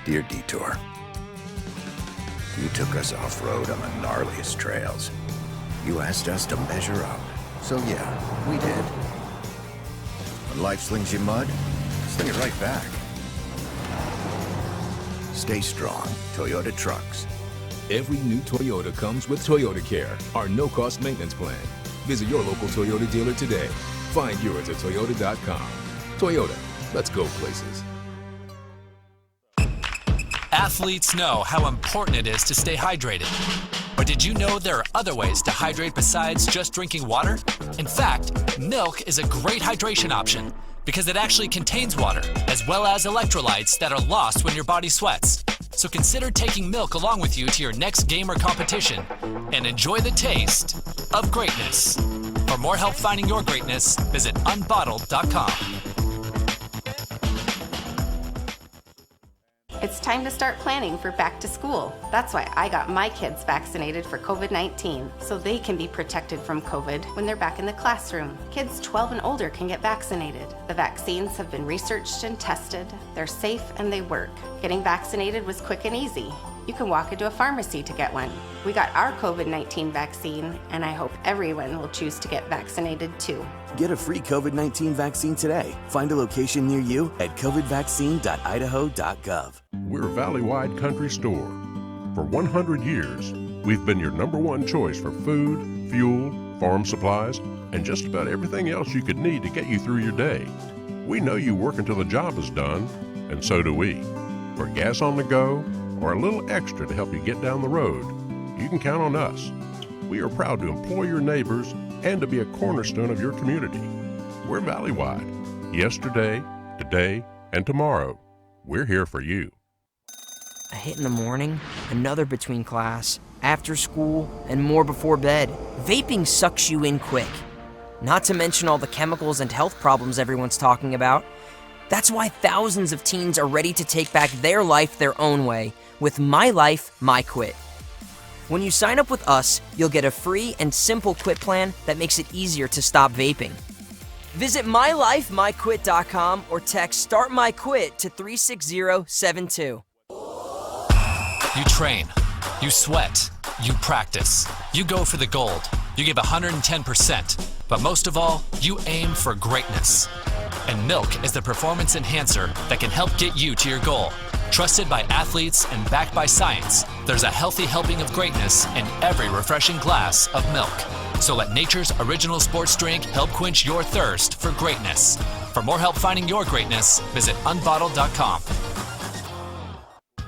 Dear Detour, you took us off-road on the gnarliest trails. You asked us to measure up. So yeah, we did. When life slings you mud, sling it right back. Stay strong, Toyota Trucks. Every new Toyota comes with Toyota Care, our no-cost maintenance plan. Visit your local Toyota dealer today. Find yours at Toyota.com. Toyota, let's go places. Athletes know how important it is to stay hydrated. But did you know there are other ways to hydrate besides just drinking water? In fact, milk is a great hydration option because it actually contains water, as well as electrolytes that are lost when your body sweats. So consider taking milk along with you to your next game or competition and enjoy the taste of greatness. For more help finding your greatness, visit unbottled.com. It's time to start planning for back to school. That's why I got my kids vaccinated for COVID-19, so they can be protected from COVID when they're back in the classroom. Kids 12 and older can get vaccinated. The vaccines have been researched and tested. They're safe and they work. Getting vaccinated was quick and easy. You can walk into a pharmacy to get one. We got our COVID-19 vaccine, and I hope everyone will choose to get vaccinated too. Get a free COVID-19 vaccine today. Find a location near you at covidvaccine.idaho.gov. We're a valley-wide country store. For 100 years, we've been your #1 choice for food, fuel, farm supplies, and just about everything else you could need to get you through your day. We know you work until the job is done, and so do we. For gas on the go, or a little extra to help you get down the road, you can count on us. We are proud to employ your neighbors and to be a cornerstone of your community. We're valley-wide. Yesterday, today, and tomorrow. We're here for you. A hit in the morning, another between class, after school, and more before bed. Vaping sucks you in quick. Not to mention all the chemicals and health problems everyone's talking about. That's why thousands of teens are ready to take back their life their own way with My Life, My Quit. When you sign up with us, you'll get a free and simple quit plan that makes it easier to stop vaping. Visit mylifemyquit.com or text Start My Quit to 36072. You train, you sweat, you practice, you go for the gold, you give 110%, but most of all, you aim for greatness. And milk is the performance enhancer that can help get you to your goal. Trusted by athletes and backed by science, there's a healthy helping of greatness in every refreshing glass of milk. So let nature's original sports drink help quench your thirst for greatness. For more help finding your greatness, visit unbottled.com.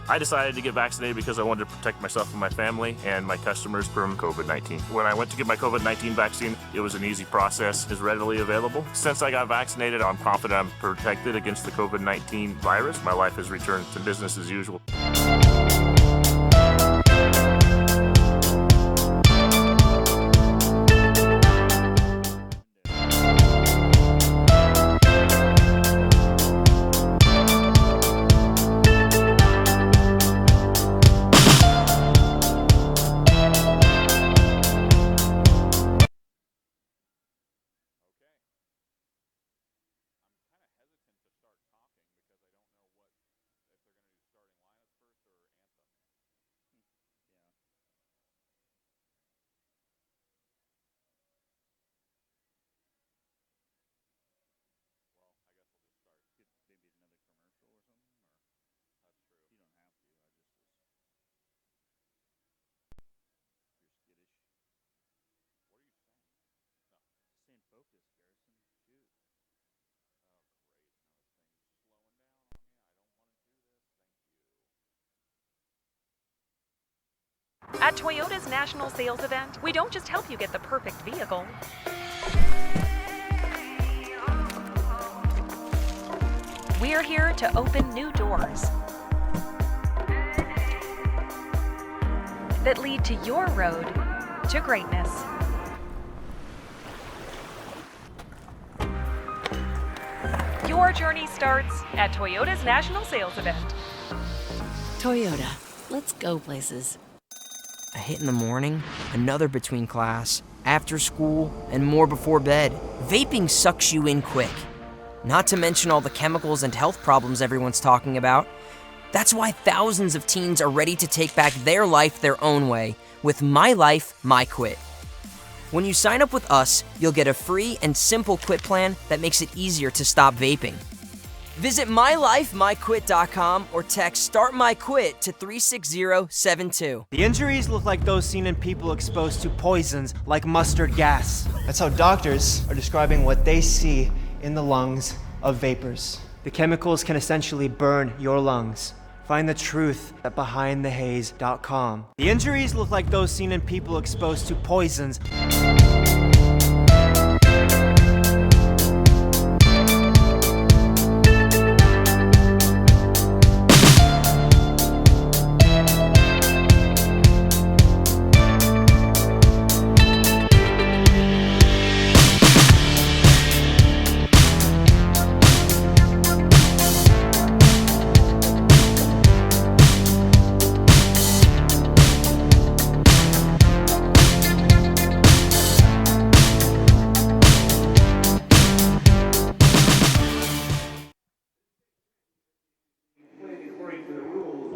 I decided to get vaccinated because I wanted to protect myself and my family and my customers from COVID-19. When I went to get my COVID-19 vaccine, it was an easy process, is readily available. Since I got vaccinated, I'm confident I'm protected against the COVID-19 virus. My life has returned to business as usual. At Toyota's national sales event, we don't just help you get the perfect vehicle. We're here to open new doors that lead to your road to greatness. Your journey starts at Toyota's national sales event. Toyota, let's go places. A hit in the morning, another between class, after school, and more before bed. Vaping sucks you in quick. Not to mention all the chemicals and health problems everyone's talking about. That's why thousands of teens are ready to take back their life their own way with My Life, My Quit. When you sign up with us, you'll get a free and simple quit plan that makes it easier to stop vaping. Visit mylifemyquit.com or text Start My Quit to 36072. The injuries look like those seen in people exposed to poisons like mustard gas. That's how doctors are describing what they see in the lungs of vapors. The chemicals can essentially burn your lungs. Find the truth at BehindTheHaze.com. The injuries look like those seen in people exposed to poisons.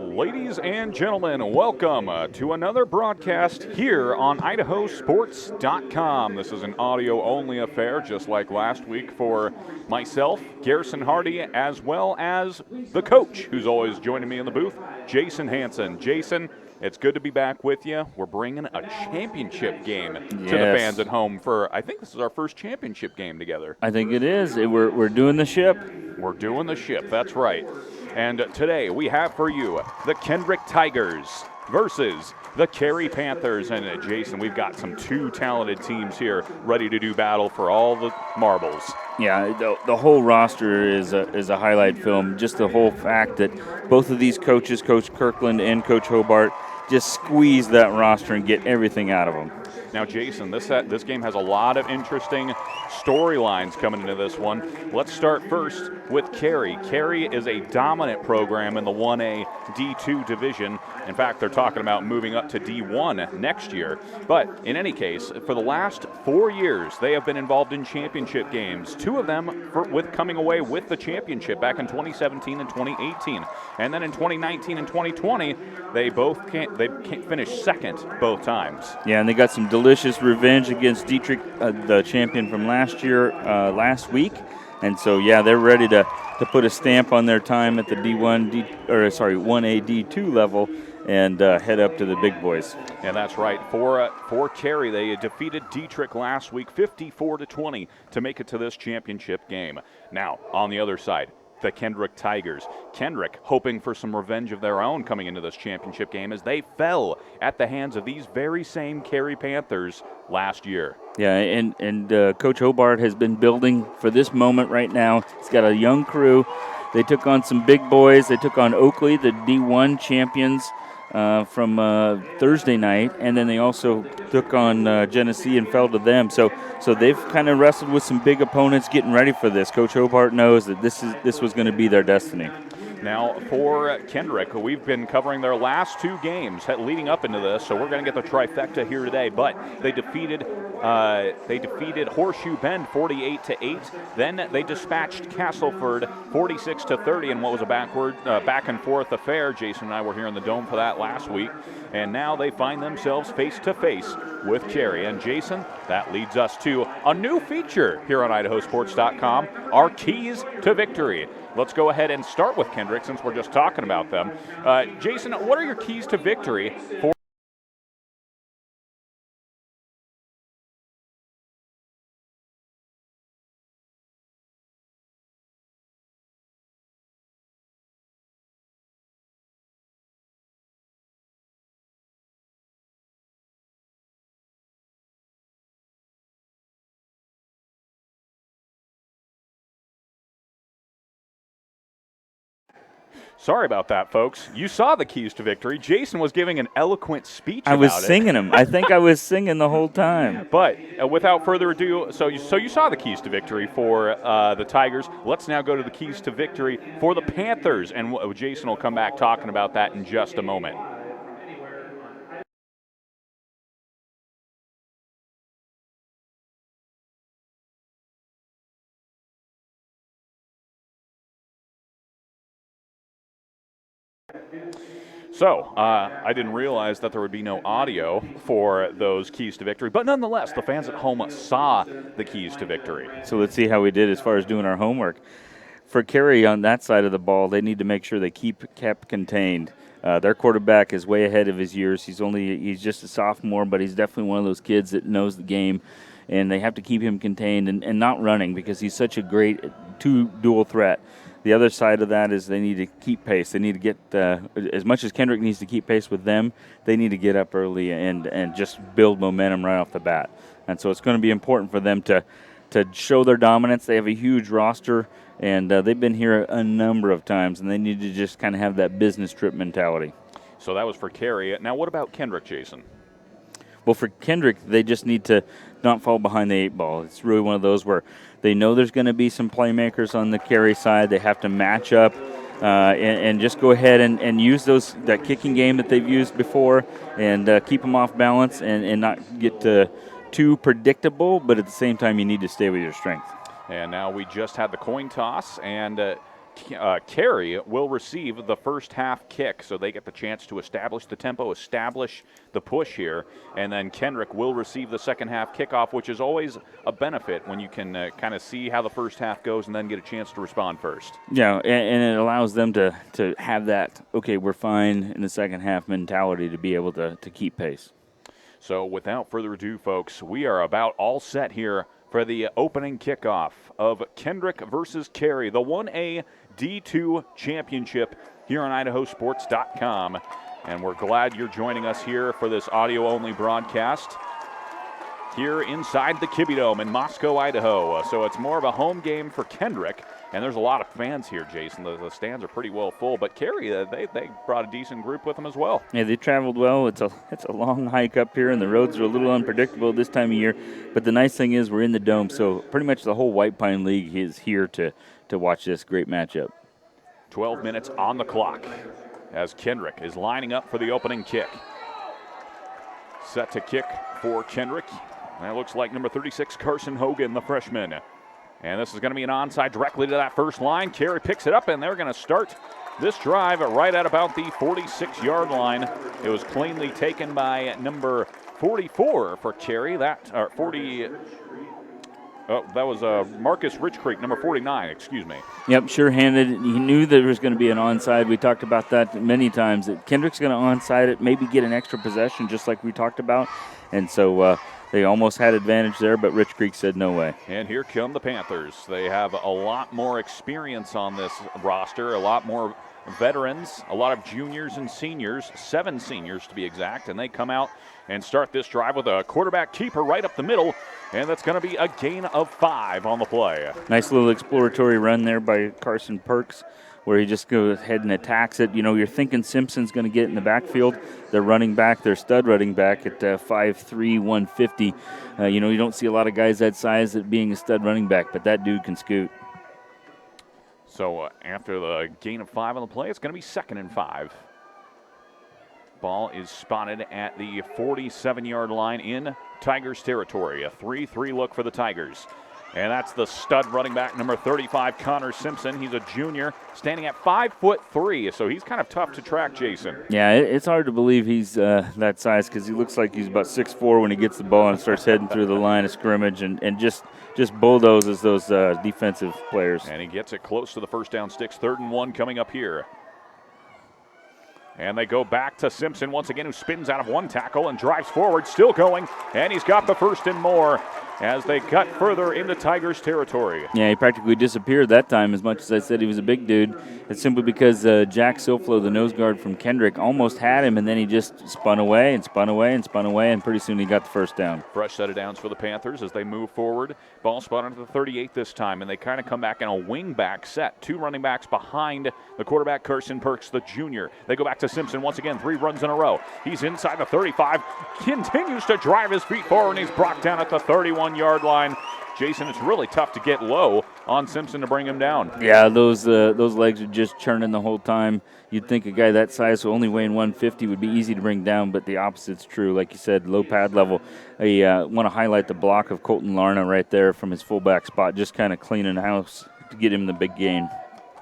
Ladies and gentlemen, welcome to another broadcast here on IdahoSports.com. This is an audio-only affair, just like last week for myself, Garrison Hardy, as well as the coach, who's always joining me in the booth, Jason Hansen. Jason, it's good to be back with you. We're bringing a championship game to the fans at home for, I think this is our first championship game together. I think it is. We're doing the ship. We're doing the ship, that's right. And today we have for you the Kendrick Tigers versus the Carey Panthers. And Jason, we've got some two talented teams here ready to do battle for all the marbles. Yeah, the whole roster is a highlight film. Just the whole fact that both of these coaches, Coach Kirkland and Coach Hobart, just squeeze that roster and get everything out of them. Now, Jason, this game has a lot of interesting storylines coming into this one. Let's start first with Carey. Carey is a dominant program in the 1A D2 division. In fact, they're talking about moving up to D1 next year. But in any case, for the last 4 years, they have been involved in championship games. Two of them with coming away with the championship back in 2017 and 2018. And then in 2019 and 2020, they finished second both times. Yeah, and they got some delicious revenge against Dietrich, the champion from last year, last week. And so, yeah, they're ready to put a stamp on their time at the 1A D2 level and head up to the big boys. And that's right. For Carey, they defeated Dietrich last week 54-20 to make it to this championship game. Now, on the other side, the Kendrick Tigers. Kendrick hoping for some revenge of their own coming into this championship game as they fell at the hands of these very same Carey Panthers last year. Yeah, and Coach Hobart has been building for this moment right now. He's got a young crew. They took on some big boys. They took on Oakley, the D1 champions from Thursday night, and then they also took on Genesee and fell to them. So they've kind of wrestled with some big opponents getting ready for this. Coach Hobart knows that this was going to be their destiny. Now, for Kendrick, we've been covering their last two games leading up into this, so we're going to get the trifecta here today. But they defeated Horseshoe Bend 48-8. Then they dispatched Castleford 46-30 in what was a back and forth affair. Jason and I were here in the Dome for that last week, and now they find themselves face to face with Carey. And Jason, that leads us to a new feature here on IdahoSports.com: our keys to victory. Let's go ahead and start with Kendrick since we're just talking about them. Jason, what are your keys to victory for Sorry about that, folks. You saw the keys to victory. Jason was giving an eloquent speech about it. I was singing them. I think I was singing the whole time. But without further ado, so you saw the keys to victory for the Tigers. Let's now go to the keys to victory for the Panthers, and Jason will come back talking about that in just a moment. So, I didn't realize that there would be no audio for those keys to victory, but nonetheless, the fans at home saw the keys to victory. So let's see how we did as far as doing our homework. For Carey on that side of the ball, they need to make sure they kept contained. Their quarterback is way ahead of his years. He's just a sophomore, but he's definitely one of those kids that knows the game, and they have to keep him contained and not running because he's such a great dual threat. The other side of that is they need to keep pace. They need to get, as much as Kendrick needs to keep pace with them, they need to get up early and just build momentum right off the bat. And so it's going to be important for them to show their dominance. They have a huge roster, and they've been here a number of times, and they need to just kind of have that business trip mentality. So that was for Carey. Now what about Kendrick, Jason? Well, for Kendrick, they just need to not fall behind the 8 ball. It's really one of those where they know there's going to be some playmakers on the Carey side. They have to match up and just go ahead and use that kicking game that they've used before and keep them off balance and not get too predictable, but at the same time, you need to stay with your strength. And now we just had the coin toss, and Carey will receive the first half kick, so they get the chance to establish the tempo, establish the push here, and then Kendrick will receive the second half kickoff, which is always a benefit when you can kind of see how the first half goes and then get a chance to respond first. Yeah, and it allows them to have that, okay, we're fine in the second half mentality to be able to keep pace. So without further ado, folks, we are about all set here for the opening kickoff of Kendrick versus Carey, the 1A D2 championship here on IdahoSports.com. And we're glad you're joining us here for this audio-only broadcast here inside the Kibbe Dome in Moscow, Idaho. So it's more of a home game for Kendrick, and there's a lot of fans here, Jason. The stands are pretty well full, but Carey, they brought a decent group with them as well. Yeah, they traveled well. It's a long hike up here, and the roads are a little unpredictable this time of year. But the nice thing is we're in the Dome, so pretty much the whole White Pine League is here to watch this great matchup. 12 minutes on the clock as Kendrick is lining up for the opening kick. Set to kick for Kendrick. That looks like number 36, Carson Hogan, the freshman. And this is going to be an onside directly to that first line. Carey picks it up, and they're going to start this drive right at about the 46-yard line. It was cleanly taken by number 44 for Carey. That was Marcus Richcreek, number 49, excuse me. Yep, sure-handed. He knew there was going to be an onside. We talked about that many times. That Kendrick's going to onside it, maybe get an extra possession just like we talked about. And so they almost had advantage there, but Rich Creek said no way. And here come the Panthers. They have a lot more experience on this roster, a lot more veterans, a lot of juniors and seniors, 7 seniors to be exact, and they come out and start this drive with a quarterback keeper right up the middle, and that's going to be a gain of 5 on the play. Nice little exploratory run there by Carson Perks, where he just goes ahead and attacks it. You know, you're thinking Simpson's going to get in the backfield. Their running back, their stud running back at 5'3", 150. You don't see a lot of guys that size that being a stud running back, but that dude can scoot. So after the gain of 5 on the play, it's going to be 2nd and 5. Ball is spotted at the 47-yard line in Tigers territory. A 3-3 look for the Tigers. And that's the stud running back, number 35, Connor Simpson. He's a junior, standing at 5'3", so he's kind of tough to track, Jason. Yeah, it's hard to believe he's that size because he looks like he's about 6'4" when he gets the ball and starts heading through the line of scrimmage and just bulldozes those defensive players. And he gets it close to the first down sticks. 3rd and 1 coming up here. And they go back to Simpson once again, who spins out of one tackle and drives forward, still going, and he's got the 1st and more as they cut further into Tigers territory. Yeah, he practically disappeared that time. As much as I said he was a big dude, it's simply because Jack Silflo, the nose guard from Kendrick, almost had him, and then he just spun away and spun away and spun away, and pretty soon he got the first down. Fresh set of downs for the Panthers as they move forward. Ball spotted at the 38 this time, and they kind of come back in a wing-back set. 2 running backs behind the quarterback, Carson Perks, the junior. They go back to Simpson once again, 3 runs in a row. He's inside the 35, continues to drive his feet forward, and he's brought down at the 31-yard line. Jason, it's really tough to get low on Simpson to bring him down. Yeah, those legs are just churning the whole time. You'd think a guy that size, so only weighing 150, would be easy to bring down, but the opposite's true. Like you said, low pad level. I want to highlight the block of Colton Larna right there from his fullback spot, just kind of cleaning house to get him the big gain.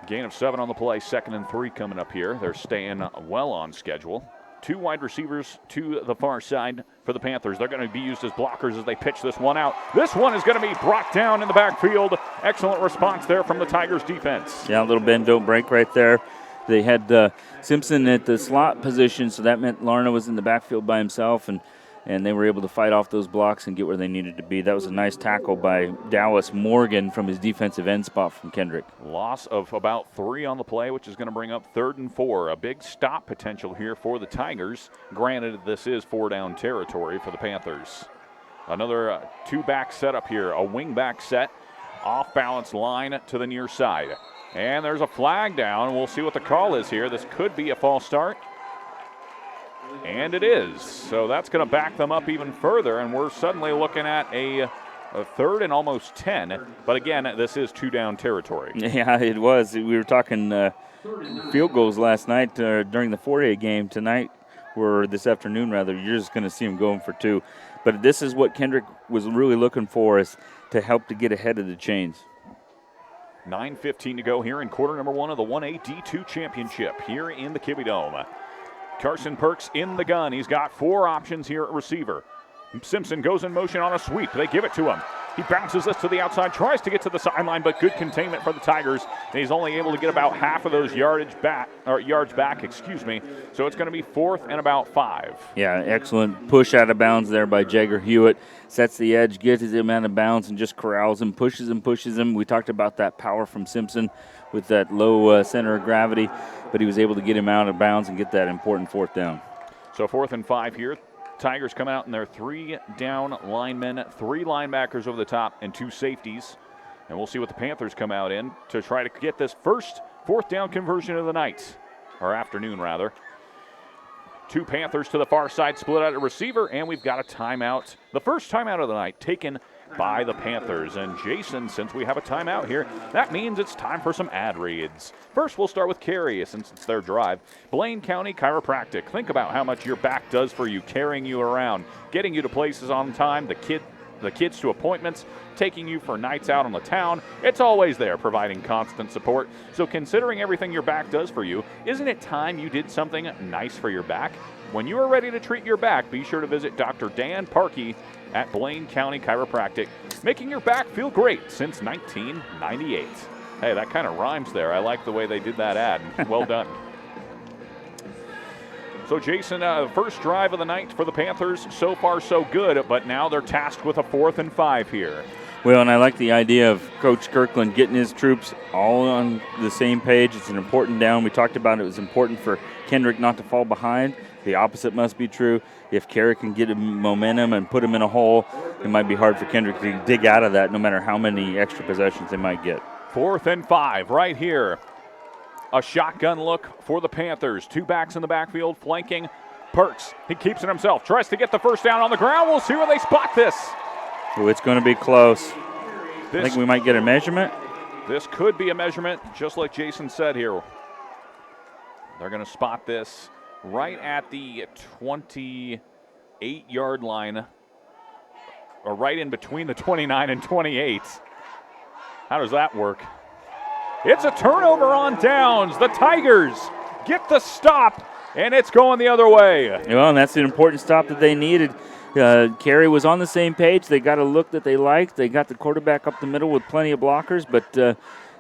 Gain of 7 on the play, 2nd and 3 coming up here. They're staying well on schedule. 2 wide receivers to the far side for the Panthers. They're going to be used as blockers as they pitch this one out. This one is going to be brought down in the backfield. Excellent response there from the Tigers defense. Yeah, a little bend, don't break right there. They had Simpson at the slot position, so that meant Larna was in the backfield by himself, and they were able to fight off those blocks and get where they needed to be. That was a nice tackle by Dallas Morgan from his defensive end spot from Kendrick. Loss of about 3 on the play, which is going to bring up 3rd and 4. A big stop potential here for the Tigers. Granted, this is 4-down territory for the Panthers. Another 2-back setup here, a wing-back set, off-balance line to the near side. And there's a flag down. We'll see what the call is here. This could be a false start. And it is. So that's going to back them up even further, and we're suddenly looking at a 3rd and almost 10. But again, this is 2-down territory. Yeah, it was. We were talking field goals last night during the 4A game. Tonight, or this afternoon rather, you're just going to see them going for 2. But this is what Kendrick was really looking for, is to help to get ahead of the chains. 9:15 to go here in quarter number 1 of the 1A D2 championship here in the Kibbe Dome. Carson Perks in the gun. He's got 4 options here at receiver. Simpson goes in motion on a sweep. They give it to him. He bounces this to the outside, tries to get to the sideline, but good containment for the Tigers. And he's only able to get about half of those yards back. So it's going to be 4th and about 5. Yeah, excellent push out of bounds there by Jagger Hewitt. Sets the edge, gets him out of bounds, and just corrals him, pushes him. We talked about that power from Simpson with that low center of gravity, but he was able to get him out of bounds and get that important 4th down. So 4th and 5 here. Tigers come out in their 3-down linemen, 3 linebackers over the top, and 2 safeties. And we'll see what the Panthers come out in to try to get this first 4th down conversion of the night, or afternoon rather. 2 Panthers to the far side, split out a receiver, and we've got a timeout. The first timeout of the night taken by the Panthers. And Jason, since we have a timeout here, that means it's time for some ad reads. First, we'll start with Carey, since it's their drive. Blaine County Chiropractic. Think about how much your back does for you, carrying you around, getting you to places on time, the kids to appointments, taking you for nights out on the town. It's always there, providing constant support. So considering everything your back does for you, isn't it time you did something nice for your back? When you are ready to treat your back, be sure to visit Dr. Dan Parkey at Blaine County Chiropractic, making your back feel great since 1998. Hey, that kind of rhymes there. I like the way they did that ad. Well done. So, Jason, first drive of the night for the Panthers. So far, so good, but now they're tasked with a 4th and 5 here. Well, and I like the idea of Coach Kirkland getting his troops all on the same page. It's an important down. We talked about it was important for Kendrick not to fall behind. The opposite must be true. If Carey can get him momentum and put him in a hole, it might be hard for Kendrick to dig out of that no matter how many extra possessions they might get. 4th and 5 right here. A shotgun look for the Panthers. 2 backs in the backfield flanking Perks. He keeps it himself. Tries to get the first down on the ground. We'll see where they spot this. Oh, it's going to be close. I think we might get a measurement. This could be a measurement, just like Jason said here. They're going to spot this right at the 28-yard line, or right in between the 29 and 28. How does that work? It's a turnover on downs. The Tigers get the stop, and it's going the other way. Well, and that's an important stop that they needed. Carey was on the same page. They got a look that they liked. They got the quarterback up the middle with plenty of blockers, but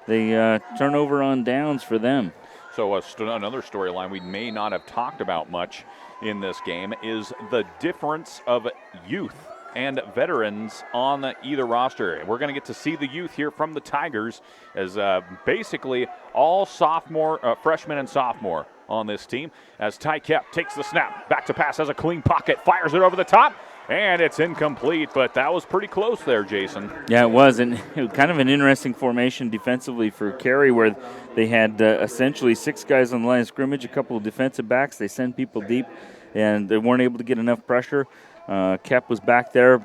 they turnover on downs for them. So another storyline we may not have talked about much in this game is the difference of youth and veterans on either roster. We're going to get to see the youth here from the Tigers as basically all freshmen and sophomore on this team. As Ty Kep takes the snap, back to pass, has a clean pocket, fires it over the top, and it's incomplete, but that was pretty close there, Jason. Yeah, it was, and it was kind of an interesting formation defensively for Carey, where they had essentially 6 guys on the line of scrimmage, a couple of defensive backs. They send people deep, and they weren't able to get enough pressure. Kep was back there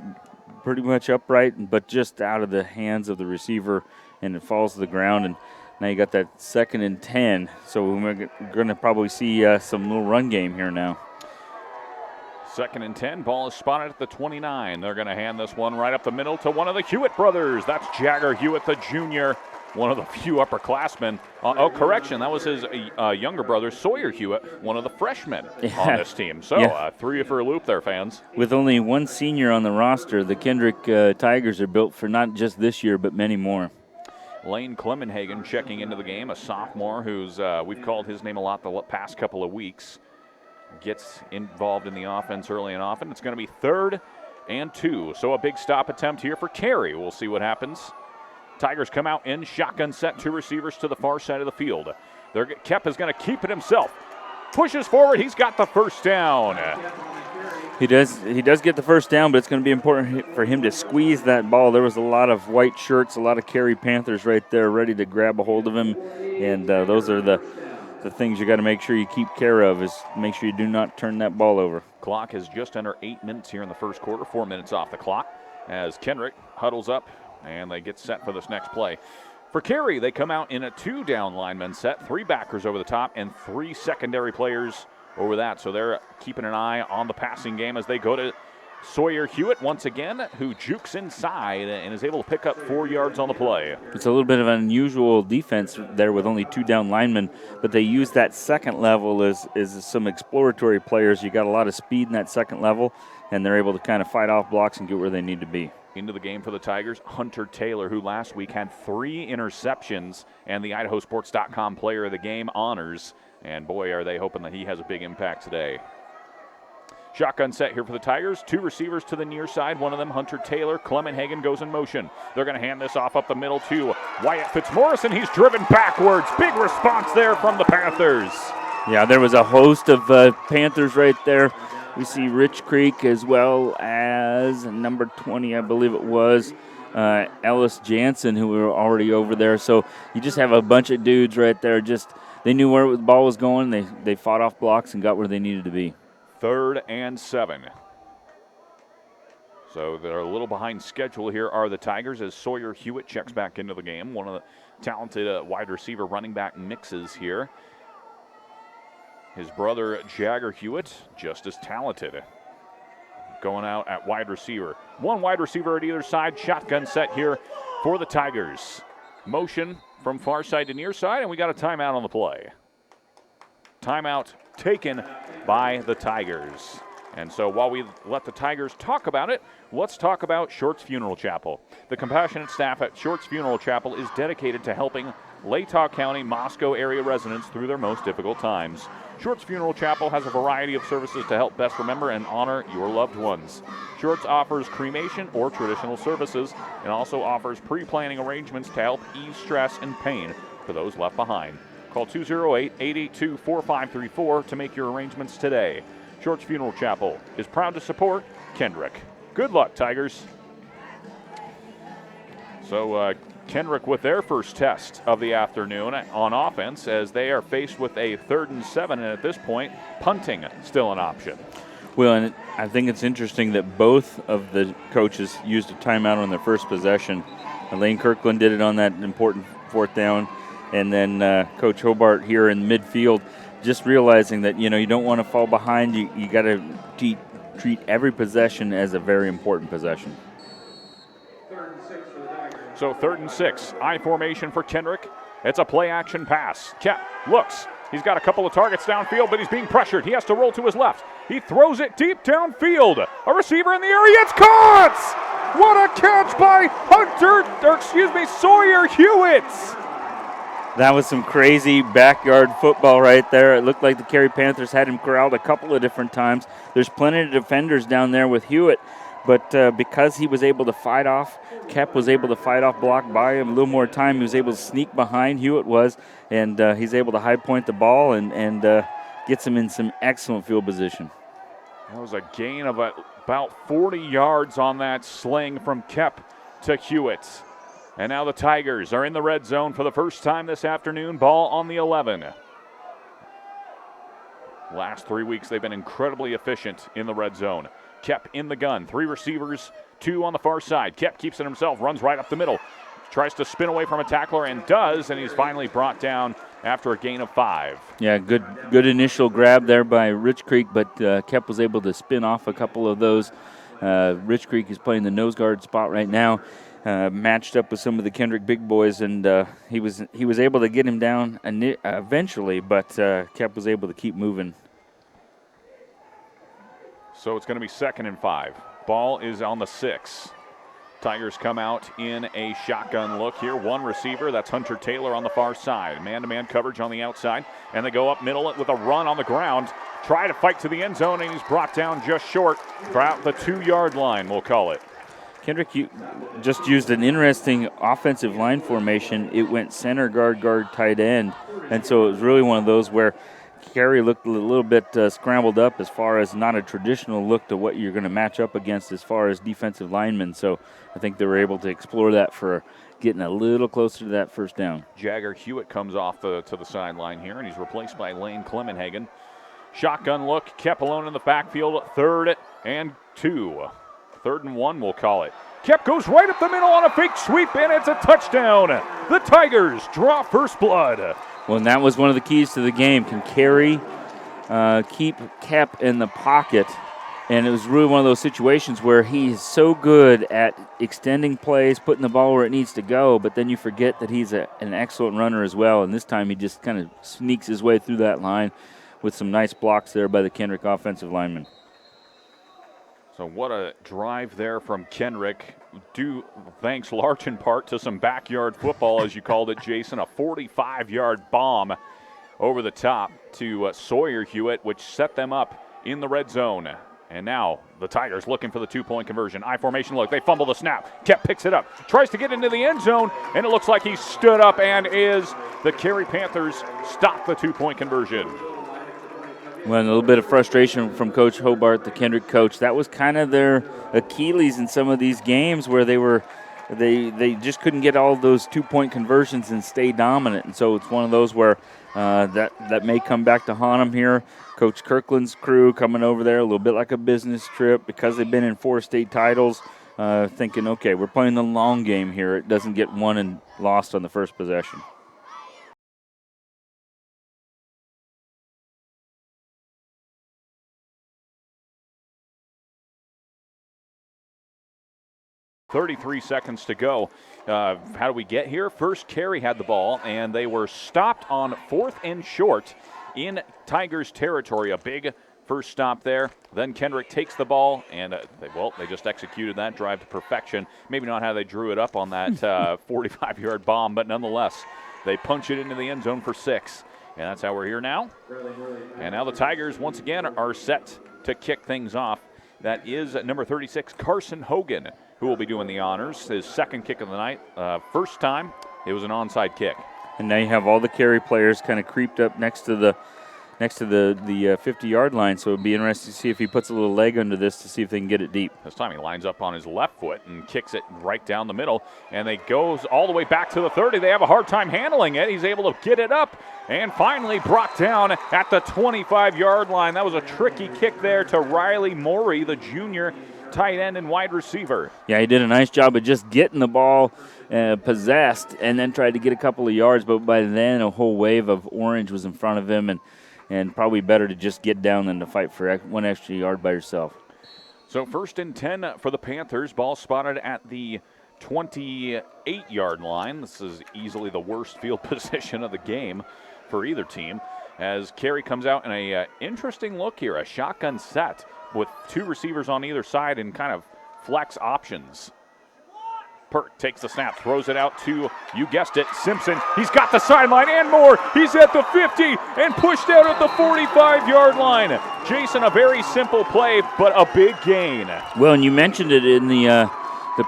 pretty much upright, but just out of the hands of the receiver, and it falls to the ground, and now you got that 2nd and 10, so we're going to probably see some little run game here now. 2nd and 10, ball is spotted at the 29. They're going to hand this one right up the middle to one of the Hewitt brothers. That's Jagger Hewitt, the junior. one of the few upperclassmen. Correction, that was his younger brother, Sawyer Hewitt, one of the freshmen on this team. So threw you for a loop there, fans. With only one senior on the roster, the Kendrick Tigers are built for not just this year, but many more. Lane Clemenhagen checking into the game, a sophomore who's, we've called his name a lot the past couple of weeks. Gets involved in the offense early and often. It's going to be 3rd and 2. So a big stop attempt here for Carey. We'll see what happens. Tigers come out in shotgun set, 2 receivers to the far side of the field. Kep is going to keep it himself. Pushes forward. He's got the first down. He does get the first down, but it's going to be important for him to squeeze that ball. There was a lot of white shirts, a lot of Carey Panthers right there ready to grab a hold of him, and those are the things you got to make sure you keep care of, is make sure you do not turn that ball over. Clock is just under 8 minutes here in the first quarter, 4 minutes off the clock as Kendrick huddles up and they get set for this next play. For Carey, they come out in a 2-down lineman set, 3 backers over the top and 3 secondary players over that. So they're keeping an eye on the passing game as they go to Sawyer Hewitt once again, who jukes inside and is able to pick up 4 yards on the play. It's a little bit of an unusual defense there with only 2 down linemen, but they use that second level as some exploratory players. You got a lot of speed in that second level, and they're able to kind of fight off blocks and get where they need to be. Into the game for the Tigers, Hunter Taylor, who last week had 3 interceptions and the IdahoSports.com player of the game honors. And boy, are they hoping that he has a big impact today. Shotgun set here for the Tigers. 2 receivers to the near side. One of them, Hunter Taylor. Clemenhagen goes in motion. They're going to hand this off up the middle to Wyatt Fitzmorrison. He's driven backwards. Big response there from the Panthers. Yeah, there was a host of Panthers right there. We see Rich Creek as well as number 20, I believe it was, Ellis Jansen, who were already over there. So you just have a bunch of dudes right there. They knew where the ball was going. They fought off blocks and got where they needed to be. 3rd and 7. So they're a little behind schedule here are the Tigers as Sawyer Hewitt checks back into the game. One of the talented wide receiver running back mixes here. His brother Jagger Hewitt, just as talented. Going out at wide receiver. 1 wide receiver at either side. Shotgun set here for the Tigers. Motion from far side to near side, and we got a timeout on the play. Timeout taken by the Tigers. And so while we let the Tigers talk about it, let's talk about Shorts Funeral Chapel. The compassionate staff at Shorts Funeral Chapel is dedicated to helping Latah County, Moscow area residents through their most difficult times. Shorts Funeral Chapel has a variety of services to help best remember and honor your loved ones. Shorts offers cremation or traditional services and also offers pre-planning arrangements to help ease stress and pain for those left behind. Call 208-882-4534 to make your arrangements today. Shorts Funeral Chapel is proud to support Kendrick. Good luck, Tigers. So Kendrick with their first test of the afternoon on offense as they are faced with a 3rd and 7, and at this point, punting still an option. Well, and I think it's interesting that both of the coaches used a timeout on their first possession. Lane Kirkland did it on that important 4th down, and then Coach Hobart here in midfield, just realizing that, you don't want to fall behind. You got to treat every possession as a very important possession. So 3rd and 6, I formation for Kendrick. It's a play-action pass. Kep looks. He's got a couple of targets downfield, but he's being pressured. He has to roll to his left. He throws it deep downfield. A receiver in the area. It's caught! What a catch by Sawyer Hewitt! That was some crazy backyard football right there. It looked like the Carey Panthers had him corralled a couple of different times. There's plenty of defenders down there with Hewitt, but because he was able to fight off, Kep was able to fight off, block by him a little more time. He was able to sneak behind, Hewitt was, and he's able to high point the ball and gets him in some excellent field position. That was a gain of about 40 yards on that sling from Kep to Hewitt. And now the Tigers are in the red zone for the first time this afternoon. Ball on the 11. Last 3 weeks, they've been incredibly efficient in the red zone. Kep in the gun. 3 receivers, 2 on the far side. Kep keeps it himself, runs right up the middle. Tries to spin away from a tackler and does, and he's finally brought down after a gain of 5. Yeah, good initial grab there by Rich Creek, but Kep was able to spin off a couple of those. Rich Creek is playing the nose guard spot right now. matched up with some of the Kendrick big boys, and he was able to get him down eventually, but Kep was able to keep moving. So it's going to be 2nd and 5. Ball is on the 6. Tigers come out in a shotgun look here. One receiver, that's Hunter Taylor on the far side. Man-to-man coverage on the outside, and they go up middle with a run on the ground. Try to fight to the end zone, and he's brought down just short, about the 2-yard line, we'll call it. Kendrick just used an interesting offensive line formation. It went center, guard, tight end, and so it was really one of those where Carey looked a little bit scrambled up as far as not a traditional look to what you're going to match up against as far as defensive linemen. So I think they were able to explore that for getting a little closer to that first down. Jagger Hewitt comes off to the sideline here, and he's replaced by Lane Clemenhagen. Shotgun look, Kep alone in the backfield, 3rd and 2. 3rd and 1, we'll call it. Kep goes right up the middle on a fake sweep, and it's a touchdown. The Tigers draw first blood. Well, and that was one of the keys to the game. Can Carey keep Kep in the pocket? And it was really one of those situations where he's so good at extending plays, putting the ball where it needs to go, but then you forget that he's an excellent runner as well. And this time he just kind of sneaks his way through that line with some nice blocks there by the Kendrick offensive lineman. So what a drive there from Kendrick. Thanks large in part to some backyard football, as you called it, Jason. A 45-yard bomb over the top to Sawyer Hewitt, which set them up in the red zone. And now the Tigers looking for the 2-point conversion. I-formation look. They fumble the snap. Kep picks it up. Tries to get into the end zone, and it looks like he stood up and the Carey Panthers stop the 2-point conversion. Well, a little bit of frustration from Coach Hobart, the Kendrick coach. That was kind of their Achilles in some of these games where they just couldn't get all those 2-point conversions and stay dominant. And so it's one of those where that may come back to haunt them here. Coach Kirkland's crew coming over there a little bit like a business trip because they've been in 4 state titles, thinking, okay, we're playing the long game here. It doesn't get won and lost on the first possession. .33 seconds to go. How do we get here? First, Carey had the ball, and they were stopped on 4th and short in Tigers territory. A big first stop there. Then Kendrick takes the ball, and they just executed that drive to perfection. Maybe not how they drew it up on that 45-yard bomb, but nonetheless, they punch it into the end zone for 6. And that's how we're here now. And now the Tigers, once again, are set to kick things off. That is number 36, Carson Hogan, who will be doing the honors. His 2nd kick of the night. First time, it was an onside kick. And now you have all the Carey players kind of creeped up next to the 50-yard line, so it'd be interesting to see if he puts a little leg under this to see if they can get it deep. This time he lines up on his left foot and kicks it right down the middle, and it goes all the way back to the 30. They have a hard time handling it. He's able to get it up and finally brought down at the 25-yard line. That was a tricky kick there to Riley Morey, the junior tight end and wide receiver. Yeah, he did a nice job of just getting the ball possessed and then tried to get a couple of yards, but by then a whole wave of orange was in front of him, and probably better to just get down than to fight for 1 extra yard by yourself. So 1st and 10 for the Panthers. Ball spotted at the 28-yard line. This is easily the worst field position of the game for either team, as Carey comes out in a interesting look here, a shotgun set with 2 receivers on either side and kind of flex options. Perk takes the snap, throws it out to, you guessed it, Simpson. He's got the sideline and more. He's at the 50 and pushed out at the 45-yard line. Jason, a very simple play, but a big gain. Well, and you mentioned it in the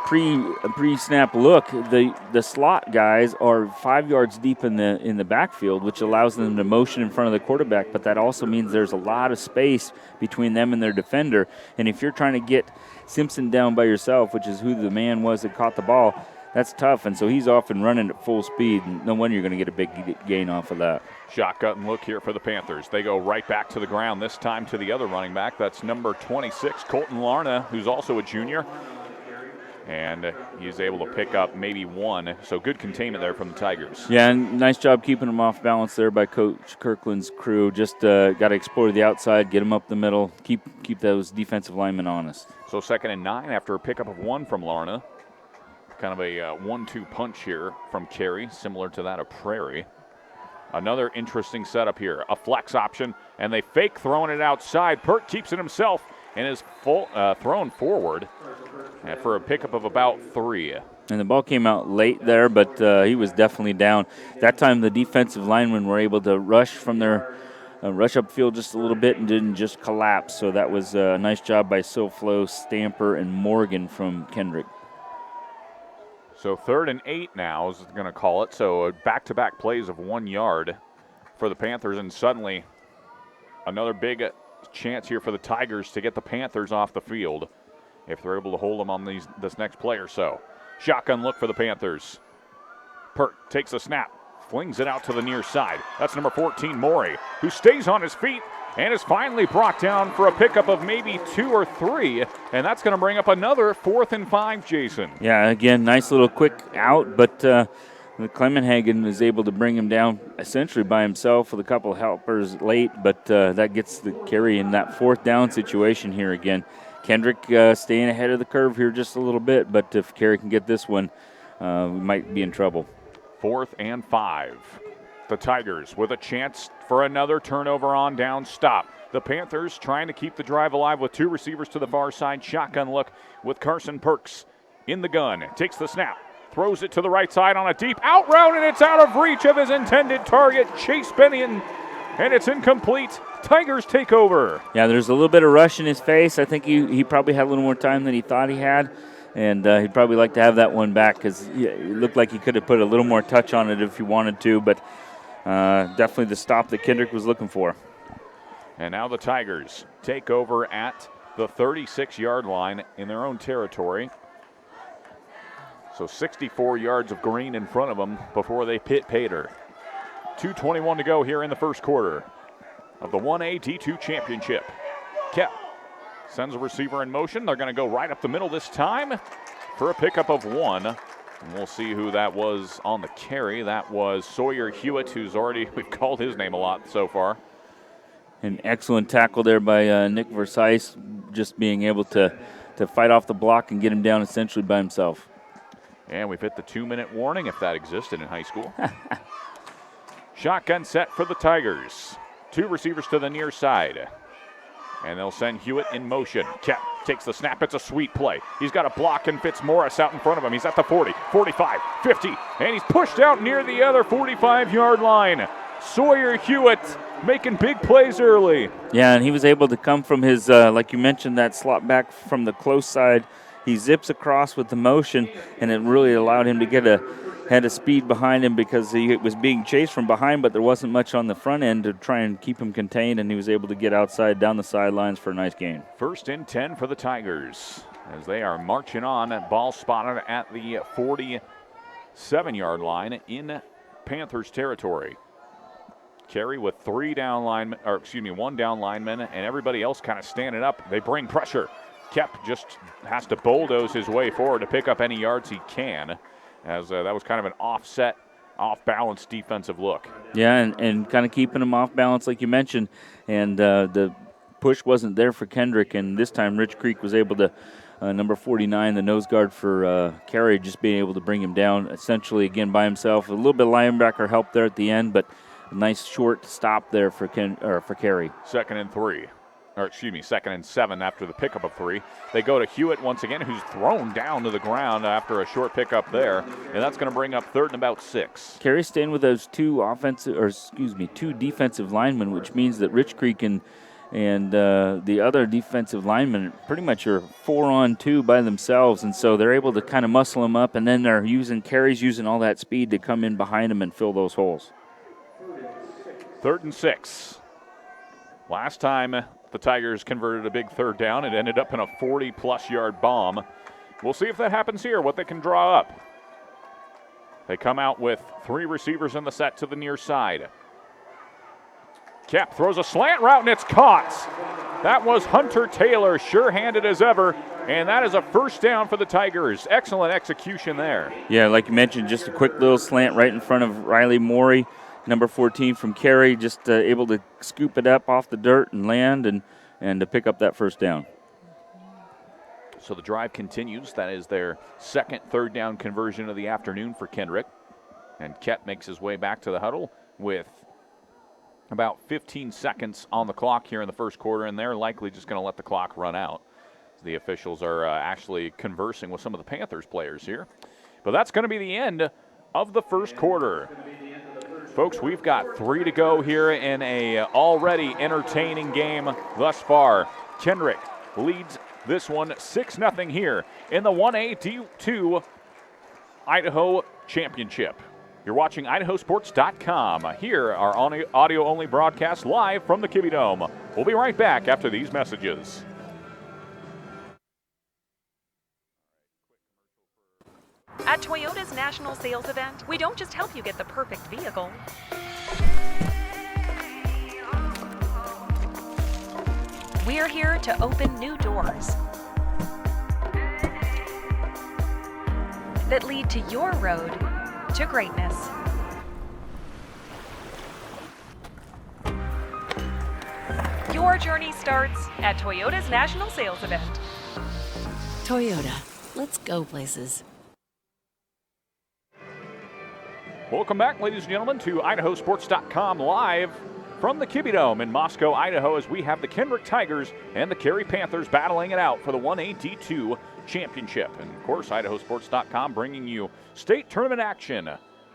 pre-snap look. The slot guys are 5 yards deep in the backfield, which allows them to motion in front of the quarterback, but that also means there's a lot of space between them and their defender. And if you're trying to get Simpson down by yourself, which is who the man was that caught the ball, that's tough. And so he's off and running at full speed. No wonder you're going to get a big gain off of that. Shotgun look here for the Panthers. They go right back to the ground, this time to the other running back. That's number 26, Colton Larna, who's also a junior. And he's able to pick up maybe 1. So good containment there from the Tigers. Yeah, and nice job keeping him off balance there by Coach Kirkland's crew. Just got to explore the outside, get him up the middle, keep those defensive linemen honest. So 2nd and 9 after a pickup of 1 from Larna. Kind of a 1-2 punch here from Carey, similar to that of Prairie. Another interesting setup here. A flex option, and they fake throwing it outside. Pert keeps it himself and is thrown forward for a pickup of about 3. And the ball came out late there, but he was definitely down. That time the defensive linemen were able to rush from their rush upfield just a little bit and didn't just collapse. So that was a nice job by Silflo, Stamper, and Morgan from Kendrick. So 3rd and 8 now is going to call it. So back-to-back plays of 1 yard for the Panthers, and suddenly another big chance here for the Tigers to get the Panthers off the field if they're able to hold them on this next play or so. Shotgun look for the Panthers. Pert takes the snap, flings it out to the near side. That's number 14, Morey, who stays on his feet and is finally brought down for a pickup of maybe 2 or 3, and that's going to bring up another 4th and 5, Jason. Yeah, again, nice little quick out, but Clemenhagen is able to bring him down essentially by himself with a couple of helpers late, but that gets the Carey in that 4th down situation here again. Kendrick staying ahead of the curve here just a little bit, but if Carey can get this one, we might be in trouble. 4th and 5. The Tigers with a chance for another turnover on down stop. The Panthers trying to keep the drive alive with 2 receivers to the far side. Shotgun look with Carson Perks in the gun. Takes the snap, throws it to the right side on a deep out route, and it's out of reach of his intended target, Chase Bennion, and it's incomplete. Tigers take over. Yeah, there's a little bit of rush in his face. I think he probably had a little more time than he thought he had, and he'd probably like to have that one back because it looked like he could have put a little more touch on it if he wanted to, but definitely the stop that Kendrick was looking for. And now the Tigers take over at the 36-yard line in their own territory. So 64 yards of green in front of them before they pit Pater. 2:21 to go here in the first quarter of the 1A D2 championship. Kep sends a receiver in motion. They're going to go right up the middle this time for a pickup of 1. And we'll see who that was on the carry. That was Sawyer Hewitt, who's already, we've called his name a lot so far. An excellent tackle there by Nick Versailles, just being able to fight off the block and get him down essentially by himself. And we've hit the 2-minute warning, if that existed in high school. Shotgun set for the Tigers. 2 receivers to the near side. And they'll send Hewitt in motion. Kep takes the snap. It's a sweet play. He's got a block and Fitzmaurice out in front of him. He's at the 40, 45, 50, and he's pushed out near the other 45-yard line. Sawyer Hewitt making big plays early. Yeah, and he was able to come from his, like you mentioned, that slot back from the close side. He zips across with the motion, and it really allowed him to get had a speed behind him because he was being chased from behind, but there wasn't much on the front end to try and keep him contained, and he was able to get outside down the sidelines for a nice gain. 1st and 10 for the Tigers as they are marching on. Ball spotted at the 47-yard line in Panthers territory. Carey with 1 down lineman, and everybody else kind of standing up. They bring pressure. Kep just has to bulldoze his way forward to pick up any yards he can, as that was kind of an offset, off-balance defensive look. Yeah, and kind of keeping him off balance like you mentioned, and the push wasn't there for Kendrick, and this time Rich Creek was able to, number 49, the nose guard for Carey, just being able to bring him down essentially again by himself. A little bit of linebacker help there at the end, but a nice short stop there for Carey. 2nd and 7 after the pickup of 3. They go to Hewitt once again, who's thrown down to the ground after a short pickup there, and that's going to bring up 3rd and about 6. Carey staying with those 2 defensive linemen, which means that Rich Creek and the other defensive linemen pretty much are 4-on-2 by themselves, and so they're able to kind of muscle them up, and then Carey's using all that speed to come in behind them and fill those holes. 3rd and 6. Last time the Tigers converted a big 3rd down, it ended up in a 40-plus yard bomb. We'll see if that happens here, what they can draw up. They come out with 3 receivers in the set to the near side. Kep throws a slant route, and it's caught. That was Hunter Taylor, sure-handed as ever, and that is a 1st down for the Tigers. Excellent execution there. Yeah, like you mentioned, just a quick little slant right in front of Riley Morey. Number 14 from Carey, just able to scoop it up off the dirt and land and to pick up that 1st down. So the drive continues. That is their second third down conversion of the afternoon for Kendrick. And Kep makes his way back to the huddle with about 15 seconds on the clock here in the first quarter, and they're likely just going to let the clock run out. The officials are actually conversing with some of the Panthers players here. But that's going to be the end of the first quarter. Folks, we've got 3 to go here in a already entertaining game thus far. Kendrick leads this one 6-0 here in the 1A D2 Idaho Championship. You're watching IdahoSports.com. Here, our audio-only broadcast live from the Kibbe Dome. We'll be right back after these messages. At Toyota's national sales event, we don't just help you get the perfect vehicle. We're here to open new doors that lead to your road to greatness. Your journey starts at Toyota's national sales event. Toyota, let's go places. Welcome back, ladies and gentlemen, to IdahoSports.com live from the Kibbe Dome in Moscow, Idaho, as we have the Kendrick Tigers and the Carey Panthers battling it out for the 1A D2 Championship. And, of course, IdahoSports.com bringing you state tournament action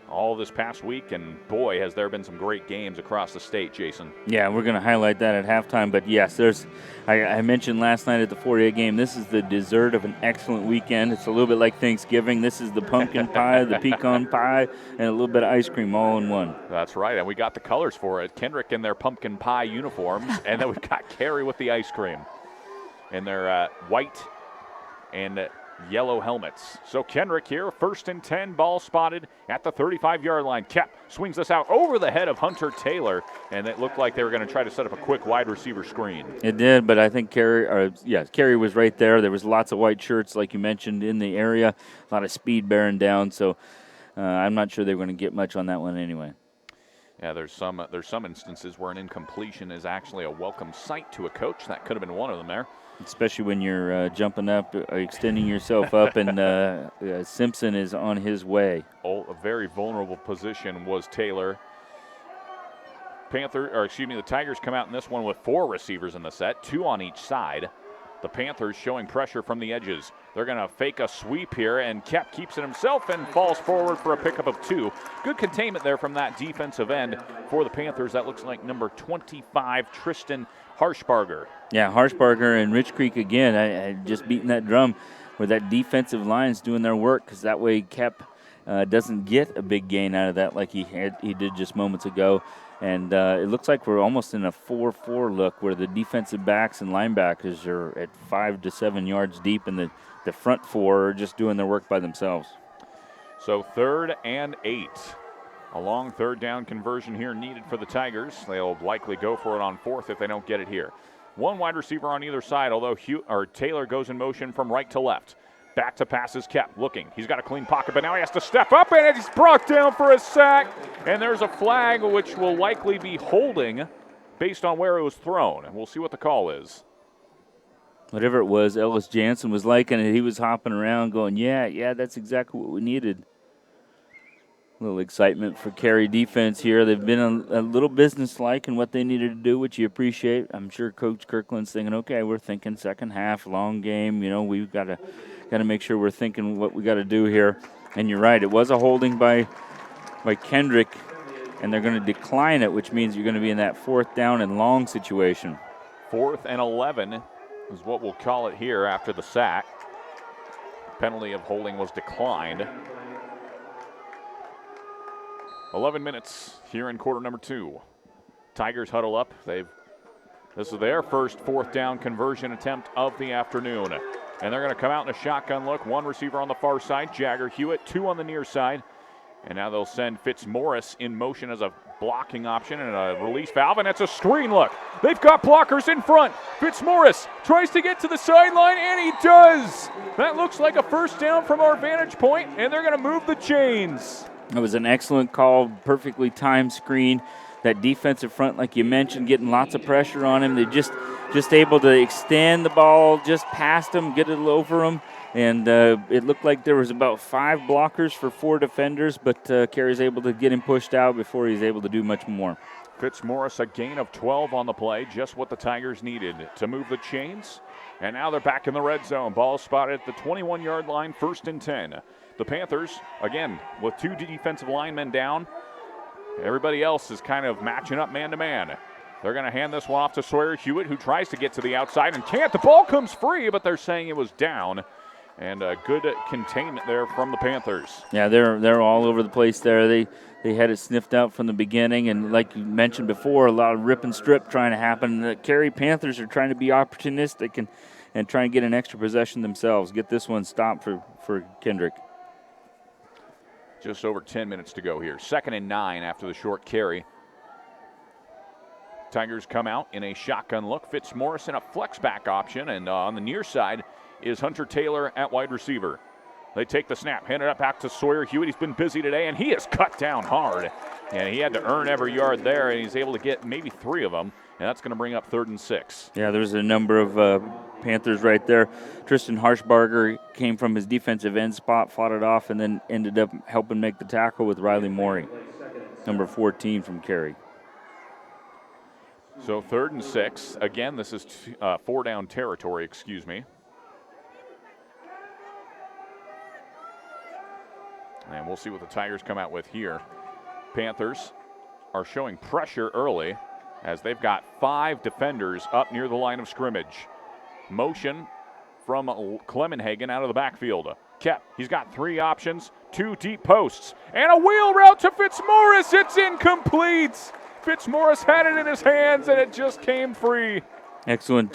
all this past week. And, boy, has there been some great games across the state, Jason. Yeah, we're going to highlight that at halftime. But, yes, I mentioned last night at the 4A game, this is the dessert of an excellent weekend. It's a little bit like Thanksgiving. This is the pumpkin pie, the pecan pie, and a little bit of ice cream all in one. That's right, and we got the colors for it. Kendrick in their pumpkin pie uniforms, and then we've got Carey with the ice cream in their white and yellow helmets. So Kendrick here, 1st and 10, ball spotted at the 35-yard line. Kep swings this out over the head of Hunter Taylor, and it looked like they were going to try to set up a quick wide receiver screen. It did, but I think Carey was right there. There was lots of white shirts, like you mentioned, in the area, a lot of speed bearing down, so I'm not sure they were going to get much on that one anyway. Yeah, there's some instances where an incompletion is actually a welcome sight to a coach. That could have been one of them there. Especially when you're jumping up, extending yourself up, and Simpson is on his way. Oh, a very vulnerable position was Taylor. The Tigers come out in this one with 4 receivers in the set, 2 on each side. The Panthers showing pressure from the edges. They're going to fake a sweep here, and Kep keeps it himself and falls forward for a pickup of 2. Good containment there from that defensive end for the Panthers. That looks like number 25, Tristan Harshbarger. Yeah, Harshbarger and Rich Creek again. I just beating that drum where that defensive line's doing their work, because that way Kep doesn't get a big gain out of that like he did just moments ago. And it looks like we're almost in a 4-4 look where the defensive backs and linebackers are at 5 to 7 yards deep, and the front 4 are just doing their work by themselves. So 3rd and 8. A long third down conversion here needed for the Tigers. They'll likely go for it on 4th if they don't get it here. 1 wide receiver on either side, although Taylor goes in motion from right to left. Back to pass is Kep, looking. He's got a clean pocket, but now he has to step up, and he's brought down for a sack. And there's a flag, which will likely be holding based on where it was thrown. And we'll see what the call is. Whatever it was, Ellis Jansen was liking it. He was hopping around going, yeah, that's exactly what we needed. A little excitement for Carey defense here. They've been a little businesslike in what they needed to do, which you appreciate. I'm sure Coach Kirkland's thinking, okay, we're thinking second half, long game. You know, we've got to make sure we're thinking what we got to do here. And you're right, it was a holding by Kendrick, and they're going to decline it, which means you're going to be in that 4th down and long situation. 4th and 11 is what we'll call it here after the sack. Penalty of holding was declined. 11 minutes here in quarter number 2. Tigers huddle up. This is their first 4th down conversion attempt of the afternoon. And they're going to come out in a shotgun look. 1 receiver on the far side, Jagger Hewitt, 2 on the near side. And now they'll send Fitzmaurice in motion as a blocking option and a release valve, and it's a screen look. They've got blockers in front. Fitzmaurice tries to get to the sideline, and he does. That looks like a first down from our vantage point, and they're going to move the chains. It was an excellent call, perfectly timed screen. that defensive front, like you mentioned, getting lots of pressure on him. They just able to extend the ball just past him, get it over him. And it looked like there was about 5 blockers for 4 defenders, but Carey's able to get him pushed out before he's able to do much more. Fitzmaurice, a gain of 12 on the play, just what the Tigers needed to move the chains. And now they're back in the red zone. Ball spotted at the 21-yard line, 1st and 10. The Panthers, again, with 2 defensive linemen down. Everybody else is kind of matching up man-to-man. They're going to hand this one off to Sawyer Hewitt, who tries to get to the outside and can't. The ball comes free, but they're saying it was down. And a good containment there from the Panthers. Yeah, they're all over the place there. They had it sniffed out from the beginning, and like you mentioned before, a lot of rip and strip trying to happen. The Carey Panthers are trying to be opportunistic and try and get an extra possession themselves. Get this one stopped for Kendrick. Just over 10 minutes to go here. 2nd and 9 after the short carry. Tigers come out in a shotgun look. Fitzmaurice in a flex back option, and on the near side is Hunter Taylor at wide receiver. They take the snap, hand it up back to Sawyer Hewitt. He's been busy today, and he is cut down hard. And he had to earn every yard there, and he's able to get maybe 3 of them, and that's going to bring up 3rd and 6. Yeah, there's a number of Panthers right there. Tristan Harshbarger came from his defensive end spot, fought it off, and then ended up helping make the tackle with Riley Morey, number 14 from Carey. So 3rd and 6. Again, this is 4-down territory, excuse me. And we'll see what the Tigers come out with here. Panthers are showing pressure early as they've got 5 defenders up near the line of scrimmage. Motion from Clemenhagen out of the backfield. Kep, he's got 3 options, 2 deep posts, and a wheel route to Fitzmaurice. It's incomplete. Fitzmaurice had it in his hands, and it just came free. Excellent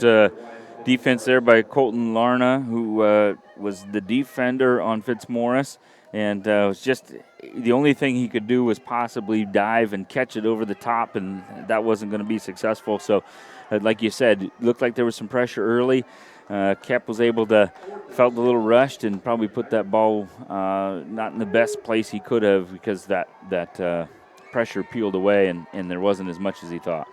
defense there by Colton Larna, who was the defender on Fitzmaurice. And it was just the only thing he could do was possibly dive and catch it over the top, and that wasn't going to be successful. So, like you said, it looked like there was some pressure early. Kep was able to, felt a little rushed and probably put that ball not in the best place he could have because that pressure peeled away and there wasn't as much as he thought.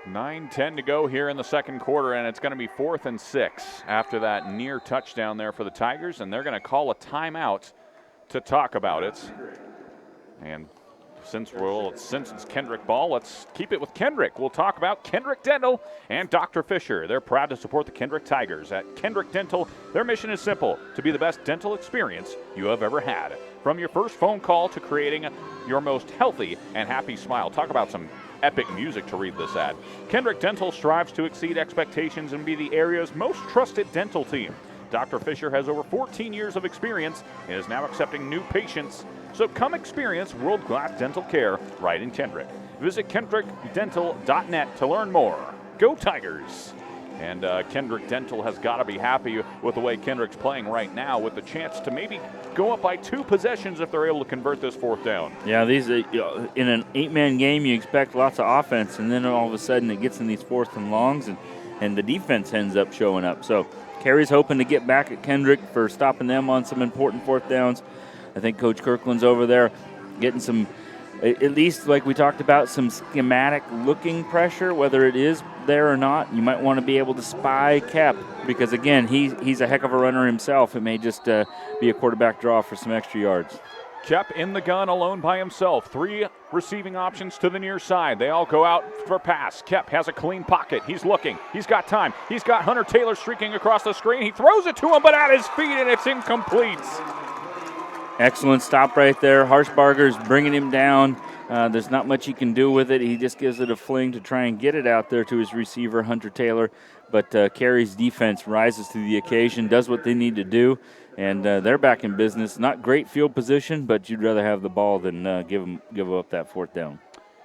9:10 to go here in the second quarter, and it's going to be 4th and 6 after that near touchdown there for the Tigers, and they're going to call a timeout to talk about it. And since it's Kendrick ball, let's keep it with Kendrick. We'll talk about Kendrick Dental and Dr. Fisher. They're proud to support the Kendrick Tigers. At Kendrick Dental, their mission is simple: to be the best dental experience you have ever had. From your first phone call to creating your most healthy and happy smile. Talk about some epic music to read this ad. Kendrick Dental strives to exceed expectations and be the area's most trusted dental team. Dr. Fisher has over 14 years of experience and is now accepting new patients. So come experience world-class dental care right in Kendrick. Visit KendrickDental.net to learn more. Go Tigers! And Kendrick Dental has got to be happy with the way Kendrick's playing right now, with the chance to maybe go up by 2 possessions if they're able to convert this 4th down. Yeah, these in an 8-man game, you expect lots of offense, and then all of a sudden it gets in these 4th and longs, and the defense ends up showing up. So Carey's hoping to get back at Kendrick for stopping them on some important 4th downs. I think Coach Kirkland's over there getting some, at least like we talked about, some schematic-looking pressure, whether it is there or not. You might want to be able to spy Kep because, again, he's a heck of a runner himself. It may just be a quarterback draw for some extra yards. Kep in the gun alone by himself. 3 receiving options to the near side. They all go out for pass. Kep has a clean pocket. He's looking. He's got time. He's got Hunter Taylor streaking across the screen. He throws it to him, but at his feet, and it's incomplete. Excellent stop right there. Harshbarger's bringing him down. There's not much he can do with it. He just gives it a fling to try and get it out there to his receiver, Hunter Taylor. But Carey's defense rises to the occasion, does what they need to do, and they're back in business. Not great field position, but you'd rather have the ball than give up that 4th down.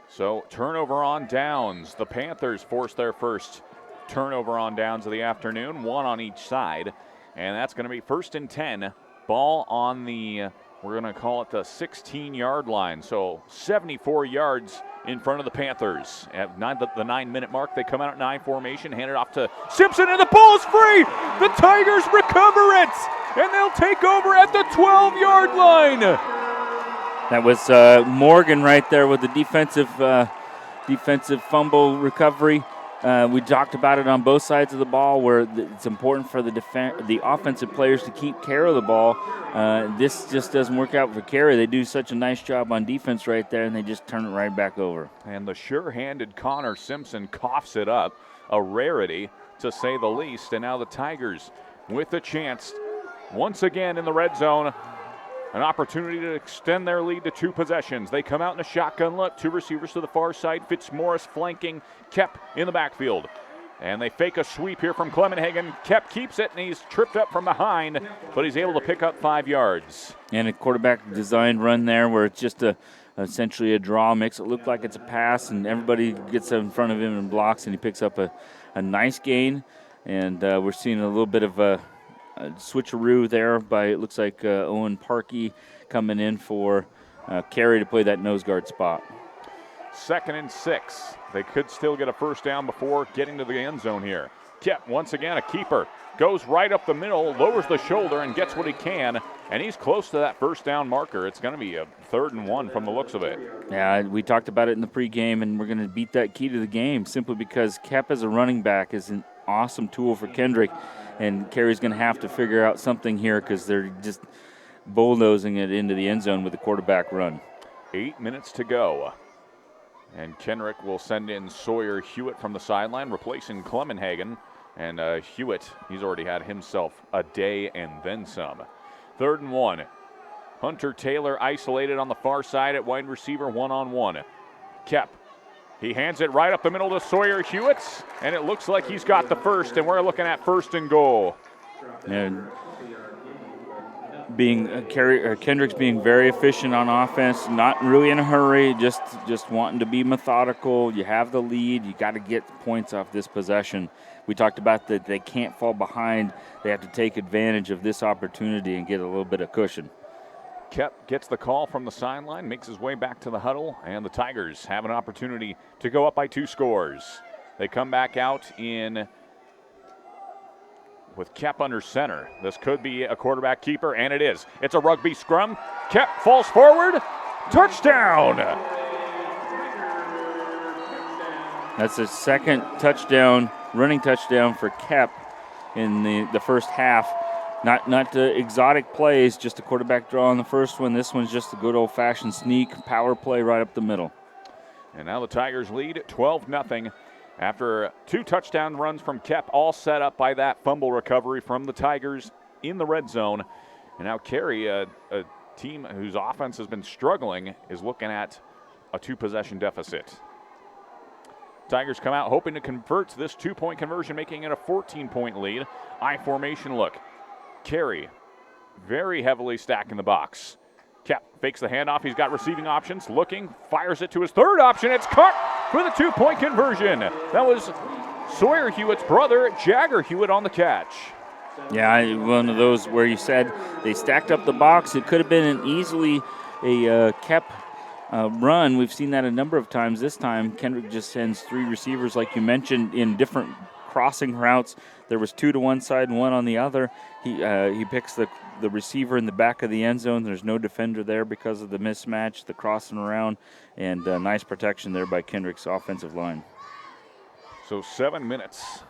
So turnover on downs. The Panthers force their first turnover on downs of the afternoon, 1 on each side, and that's going to be 1st and 10. Ball on the, we're going to call it the 16-yard line. So 74 yards in front of the Panthers. At the 9-minute mark, they come out at 9 formation, hand it off to Simpson, and the ball is free. The Tigers recover it, and they'll take over at the 12-yard line. That was Morgan right there with the defensive fumble recovery. We talked about it on both sides of the ball, where it's important for the offensive players to keep care of the ball. This just doesn't work out for Carey. They do such a nice job on defense right there, and they just turn it right back over. And the sure-handed Connor Simpson coughs it up, a rarity to say the least. And now the Tigers with a chance once again in the red zone. An opportunity to extend their lead to 2 possessions. They come out in a shotgun look. 2 receivers to the far side. Fitzmaurice flanking. Kep in the backfield. And they fake a sweep here from Clemenhagen. Kep keeps it, and he's tripped up from behind, but he's able to pick up 5 yards. And a quarterback designed run there where it's just essentially a draw. Makes it look like it's a pass, and everybody gets in front of him and blocks, and he picks up a nice gain. And we're seeing a little bit of a switcheroo there by, it looks like, Owen Parkey coming in for Carey to play that nose guard spot. 2nd and 6. They could still get a first down before getting to the end zone here. Kep, once again, a keeper. Goes right up the middle, lowers the shoulder, and gets what he can. And he's close to that first down marker. It's going to be a 3rd and 1 from the looks of it. Yeah, we talked about it in the pregame, and we're going to beat that key to the game simply because Kep as a running back is an awesome tool for Kendrick. And Carey's going to have to figure out something here because they're just bulldozing it into the end zone with the quarterback run. 8 minutes to go. And Kendrick will send in Sawyer Hewitt from the sideline, replacing Clemenhagen. And Hewitt, he's already had himself a day and then some. 3rd and 1. Hunter Taylor isolated on the far side at wide receiver, one-on-one. Kep. He hands it right up the middle to Sawyer Hewitt, and it looks like he's got the first, and we're looking at 1st and goal. And Kendrick's being very efficient on offense, not really in a hurry, just wanting to be methodical. You have the lead, you got to get points off this possession. We talked about that they can't fall behind. They have to take advantage of this opportunity and get a little bit of cushion. Kep gets the call from the sideline, makes his way back to the huddle, and the Tigers have an opportunity to go up by 2 scores. They come back out in with Kep under center. This could be a quarterback keeper, and it is. It's a rugby scrum. Kep falls forward. Touchdown! That's a second touchdown, running touchdown for Kep in the first half. Not exotic plays, just a quarterback draw on the first one. This one's just a good old-fashioned sneak power play right up the middle. And now the Tigers lead 12-0 after 2 touchdown runs from Kep, all set up by that fumble recovery from the Tigers in the red zone. And now Carey, a team whose offense has been struggling, is looking at a 2-possession deficit. Tigers come out hoping to convert this 2-point conversion, making it a 14-point lead. I formation look. Carey very heavily stacking the box. Kep fakes the handoff. He's got receiving options. Looking, fires it to his 3rd option. It's caught for the 2-point conversion. That was Sawyer Hewitt's brother, Jagger Hewitt, on the catch. Yeah, one of those where you said they stacked up the box. It could have been easily a Kep run. We've seen that a number of times. This time, Kendrick just sends 3 receivers, like you mentioned, in different crossing routes. There was 2 to one side and 1 on the other. He picks the receiver in the back of the end zone. There's no defender there because of the mismatch, the crossing around, and nice protection there by Kendrick's offensive line. So 7 minutes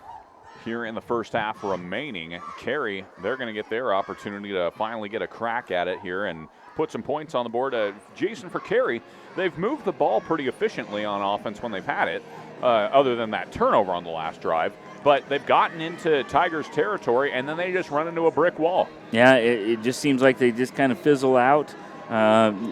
here in the first half remaining. Carey, they're going to get their opportunity to finally get a crack at it here and put some points on the board. Jason, for Carey, they've moved the ball pretty efficiently on offense when they've had it, other than that turnover on the last drive. But they've gotten into Tigers territory, and then they just run into a brick wall. Yeah, it just seems like they just kind of fizzle out.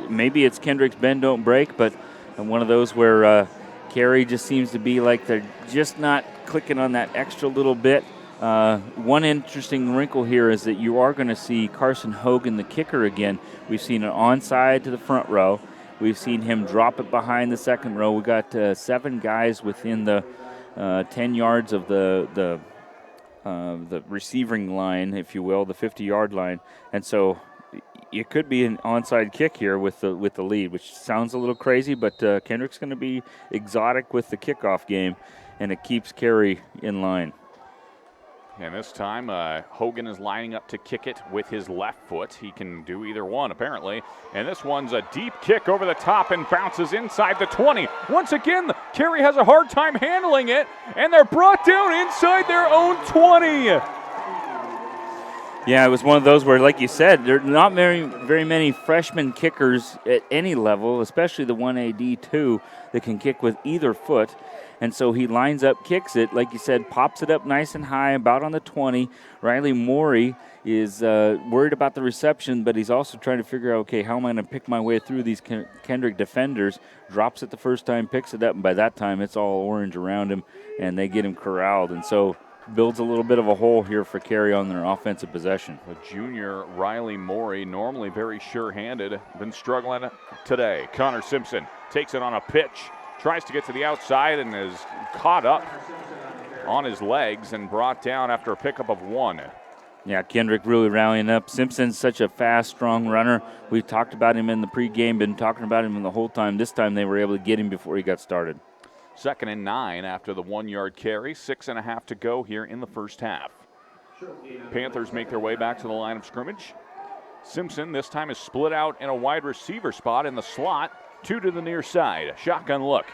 Maybe it's Kendrick's bend, don't break, but one of those where Carey just seems to be like they're just not clicking on that extra little bit. One interesting wrinkle here is that you are going to see Carson Hogan, the kicker, again. We've seen an onside to the front row. We've seen him drop it behind the second row. We got 7 guys within the 10 yards of the receiving line, if you will, the 50-yard line. And so it could be an onside kick here with the lead, which sounds a little crazy, but Kendrick's going to be exotic with the kickoff game, and it keeps Carey in line. And this time, Hogan is lining up to kick it with his left foot. He can do either one, apparently. And this one's a deep kick over the top and bounces inside the 20. Once again, Carey has a hard time handling it, and they're brought down inside their own 20. Yeah, it was one of those where, like you said, there are not very many freshman kickers at any level, especially the 1A D2, that can kick with either foot. And so he lines up, kicks it, like you said, pops it up nice and high, about on the 20. Riley Morey is worried about the reception, but he's also trying to figure out, okay, how am I going to pick my way through these Kendrick defenders? Drops it the first time, picks it up, and by that time it's all orange around him, and they get him corralled. And so builds a little bit of a hole here for Carey on their offensive possession. The junior Riley Morey, normally very sure-handed, been struggling today. Connor Simpson takes it on a pitch, tries to get to the outside and is caught up on his legs and brought down after a pickup of 1. Yeah, Kendrick really rallying up. Simpson's such a fast, strong runner. We've talked about him in the pregame, been talking about him the whole time. This time they were able to get him before he got started. 2nd and 9 after the 1-yard carry. 6.5 to go here in the first half. Panthers make their way back to the line of scrimmage. Simpson this time is split out in a wide receiver spot in the slot. 2 to the near side. Shotgun look.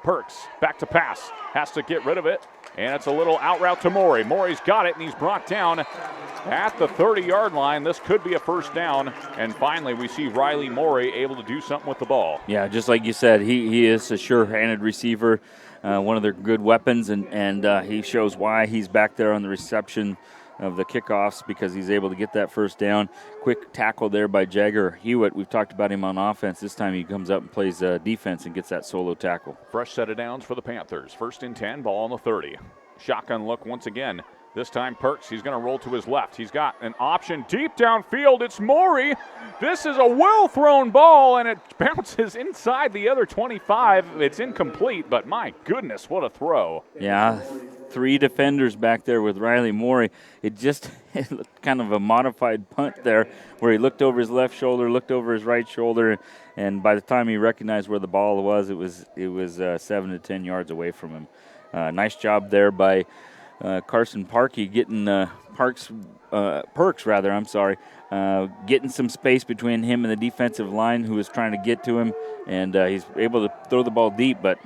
Perks back to pass. Has to get rid of it. And it's a little out route to Morey. Morey's got it, and he's brought down at the 30-yard line. This could be a first down. And finally, we see Riley Morey able to do something with the ball. Yeah, just like you said, he is a sure-handed receiver, one of their good weapons, and he shows why he's back there on the reception of the kickoffs because he's able to get that first down. Quick tackle there by Jagger Hewitt. We've talked about him on offense. This time he comes up and plays defense and gets that solo tackle. Fresh set of downs for the Panthers. 1st and 10, ball on the 30. Shotgun look once again. This time Perks, he's going to roll to his left. He's got an option deep downfield. It's Morey. This is a well-thrown ball, and it bounces inside the other 25. It's incomplete, but my goodness, what a throw. Yeah, 3 defenders back there with Riley Morey. It looked kind of a modified punt there where he looked over his left shoulder, looked over his right shoulder, and by the time he recognized where the ball was, it was 7 to 10 yards away from him. Nice job there by Carson Parkey getting Perks, getting some space between him and the defensive line who was trying to get to him, and he's able to throw the ball deep, but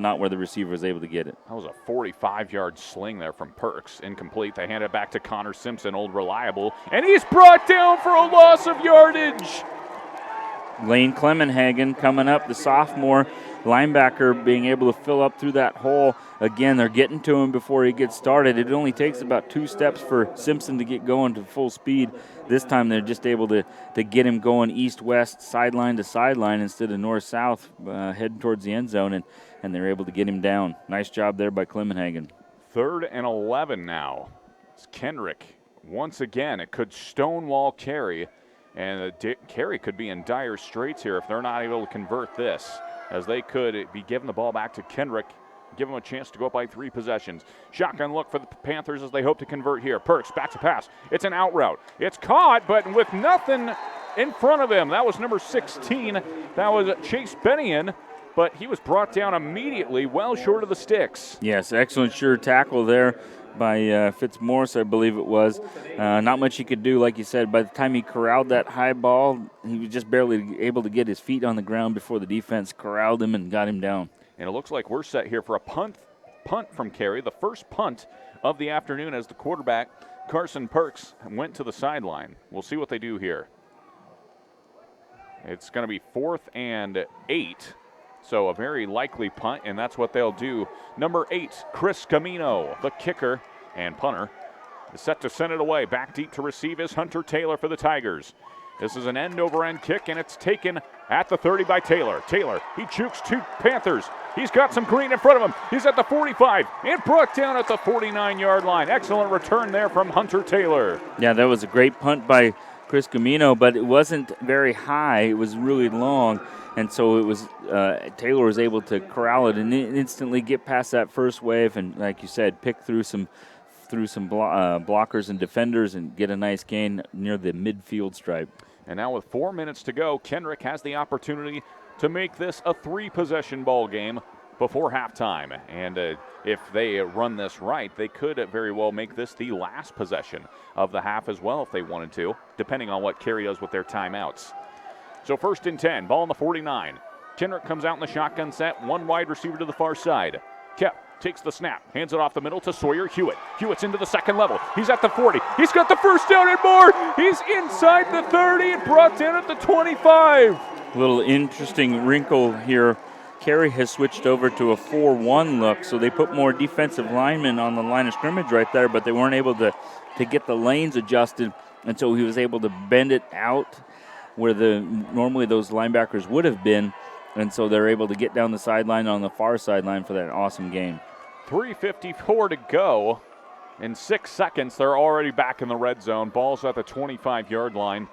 not where the receiver was able to get it. That was a 45-yard sling there from Perks. Incomplete. They hand it back to Connor Simpson, old reliable, and he's brought down for a loss of yardage. Lane Clemenhagen coming up, the sophomore linebacker, being able to fill up through that hole. Again, they're getting to him before he gets started. It only takes about 2 steps for Simpson to get going to full speed. This time they're just able to get him going east-west, sideline to sideline instead of north-south, heading towards the end zone, and they're able to get him down. Nice job there by Clemenhagen. 3rd and 11 now. It's Kendrick. Once again, it could stonewall Carey, and Carey could be in dire straits here if they're not able to convert this, as they could be giving the ball back to Kendrick, give him a chance to go up by 3 possessions. Shotgun look for the Panthers as they hope to convert here. Perks back to pass. It's an out route. It's caught, but with nothing in front of him. That was number 16. That was Chase Bennion, but he was brought down immediately, well short of the sticks. Yes, excellent sure tackle there by Fitzmaurice, I believe it was. Not much he could do, like you said. By the time he corralled that high ball, he was just barely able to get his feet on the ground before the defense corralled him and got him down. And it looks like we're set here for a punt from Carey, the first punt of the afternoon, as the quarterback, Carson Perks, went to the sideline. We'll see what they do here. It's going to be 4th and 8. So a very likely punt, and that's what they'll do. Number 8, Chris Camino, the kicker and punter, is set to send it away. Back deep to receive is Hunter Taylor for the Tigers. This is an end-over-end kick, and it's taken at the 30 by Taylor. Taylor, he jukes 2 Panthers. He's got some green in front of him. He's at the 45 and brought down at the 49-yard line. Excellent return there from Hunter Taylor. Yeah, that was a great punt by Chris Camino, but it wasn't very high. It was really long. And so it was Taylor was able to corral it and instantly get past that first wave and, like you said, pick through some blockers and defenders and get a nice gain near the midfield stripe. And now with 4 minutes to go, Kendrick has the opportunity to make this a 3-possession ball game. before halftime. And if they run this right, they could very well make this the last possession of the half as well if they wanted to, depending on what Carey does with their timeouts. So 1st and 10, ball on the 49. Kendrick comes out in the shotgun set, one wide receiver to the far side. Kep takes the snap, hands it off the middle to Sawyer Hewitt. Hewitt's into the second level. He's at the 40. He's got the first down and more. He's inside the 30 and brought down at the 25. Little interesting wrinkle here. Carey has switched over to a 4-1 look, so they put more defensive linemen on the line of scrimmage right there, but they weren't able to get the lanes adjusted, and so he was able to bend it out where normally those linebackers would have been, and so they're able to get down the sideline on the far sideline for that awesome gain. 3:54 to go. In 6 seconds, they're already back in the red zone. Ball's at the 25-yard line.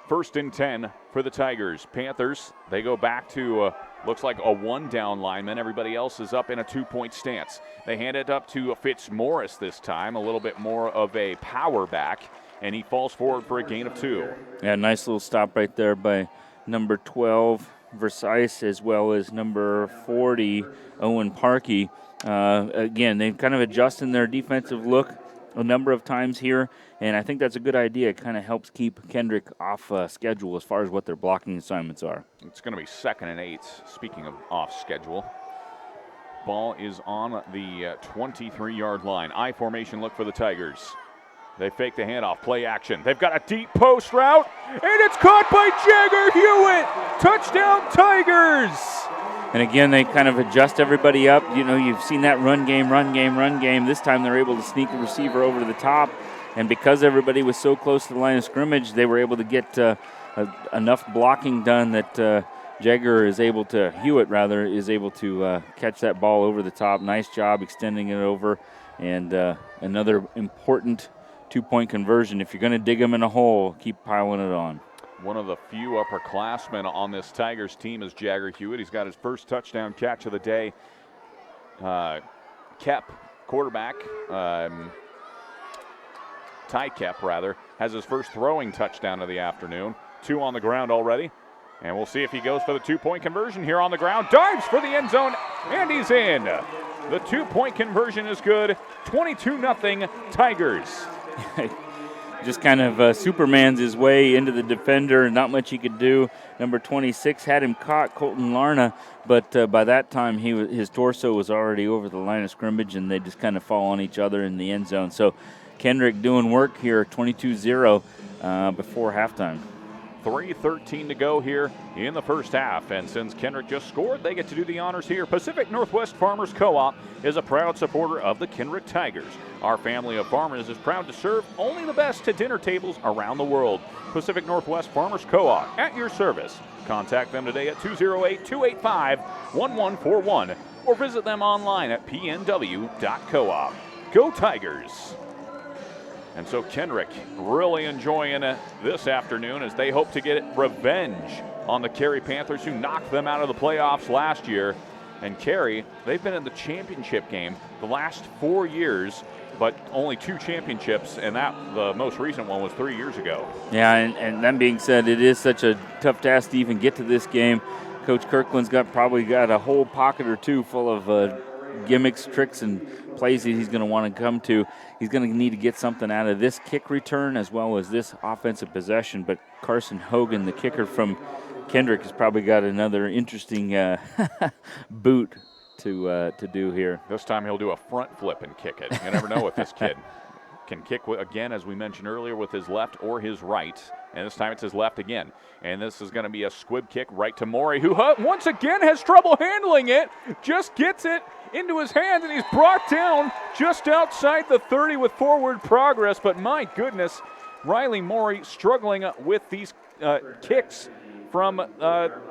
1st and 10 for the Tigers. Panthers, they go back to looks like a one-down lineman. Everybody else is up in a 2-point stance. They hand it up to Fitzmaurice this time, a little bit more of a power back, and he falls forward for a gain of 2. Yeah, nice little stop right there by number 12, Versailles, as well as number 40, Owen Parkey. Again, they've kind of adjusted their defensive look a number of times here, and I think that's a good idea. It kind of helps keep Kendrick off schedule as far as what their blocking assignments are. It's going to be 2nd and 8, speaking of off schedule. Ball is on the 23-yard line. I formation look for the Tigers. They fake the handoff, play action. They've got a deep post route, and it's caught by Jagger Hewitt. Touchdown, Tigers! And again, they kind of adjust everybody up. You know, you've seen that run game. This time they're able to sneak the receiver over to the top. And because everybody was so close to the line of scrimmage, they were able to get enough blocking done that Hewitt is able to catch that ball over the top. Nice job extending it over. And another important 2-point conversion. If you're going to dig them in a hole, keep piling it on. One of the few upperclassmen on this Tigers team is Jagger Hewitt. He's got his first touchdown catch of the day. Kep, quarterback, Ty Kep, rather, has his first throwing touchdown of the afternoon. 2 on the ground already. And we'll see if he goes for the 2-point conversion here on the ground. Dives for the end zone, and he's in. The 2-point conversion is good. 22-0 Tigers. Just kind of Superman's his way into the defender. Not much he could do. Number 26 had him caught, Colton Larna, but by that time his torso was already over the line of scrimmage, and they just kind of fall on each other in the end zone. So Kendrick doing work here, 22-0 before halftime. 3:13 to go here in the first half. And since Kendrick just scored, they get to do the honors here. Pacific Northwest Farmers Co-op is a proud supporter of the Kendrick Tigers. Our family of farmers is proud to serve only the best to dinner tables around the world. Pacific Northwest Farmers Co-op, at your service. Contact them today at 208-285-1141 or visit them online at pnw.coop. Go Tigers! And so Kendrick really enjoying this afternoon as they hope to get revenge on the Carey Panthers, who knocked them out of the playoffs last year. And Carey, they've been in the championship game the last 4 years, but only 2 championships, and the most recent one was 3 years ago. Yeah, and that being said, it is such a tough task to even get to this game. Coach Kirkland's probably got a whole pocket or two full of gimmicks, tricks, and plays that he's going to want to come to. He's going to need to get something out of this kick return as well as this offensive possession. But Carson Hogan, the kicker from Kendrick, has probably got another interesting boot to do here. This time he'll do a front flip and kick it. You never know if this kid can kick, again, as we mentioned earlier, with his left or his right. And this time it's his left again. And this is going to be a squib kick right to Morey, who once again has trouble handling it. Just gets it into his hands, and he's brought down just outside the 30 with forward progress. But my goodness, Riley Morey struggling with these kicks from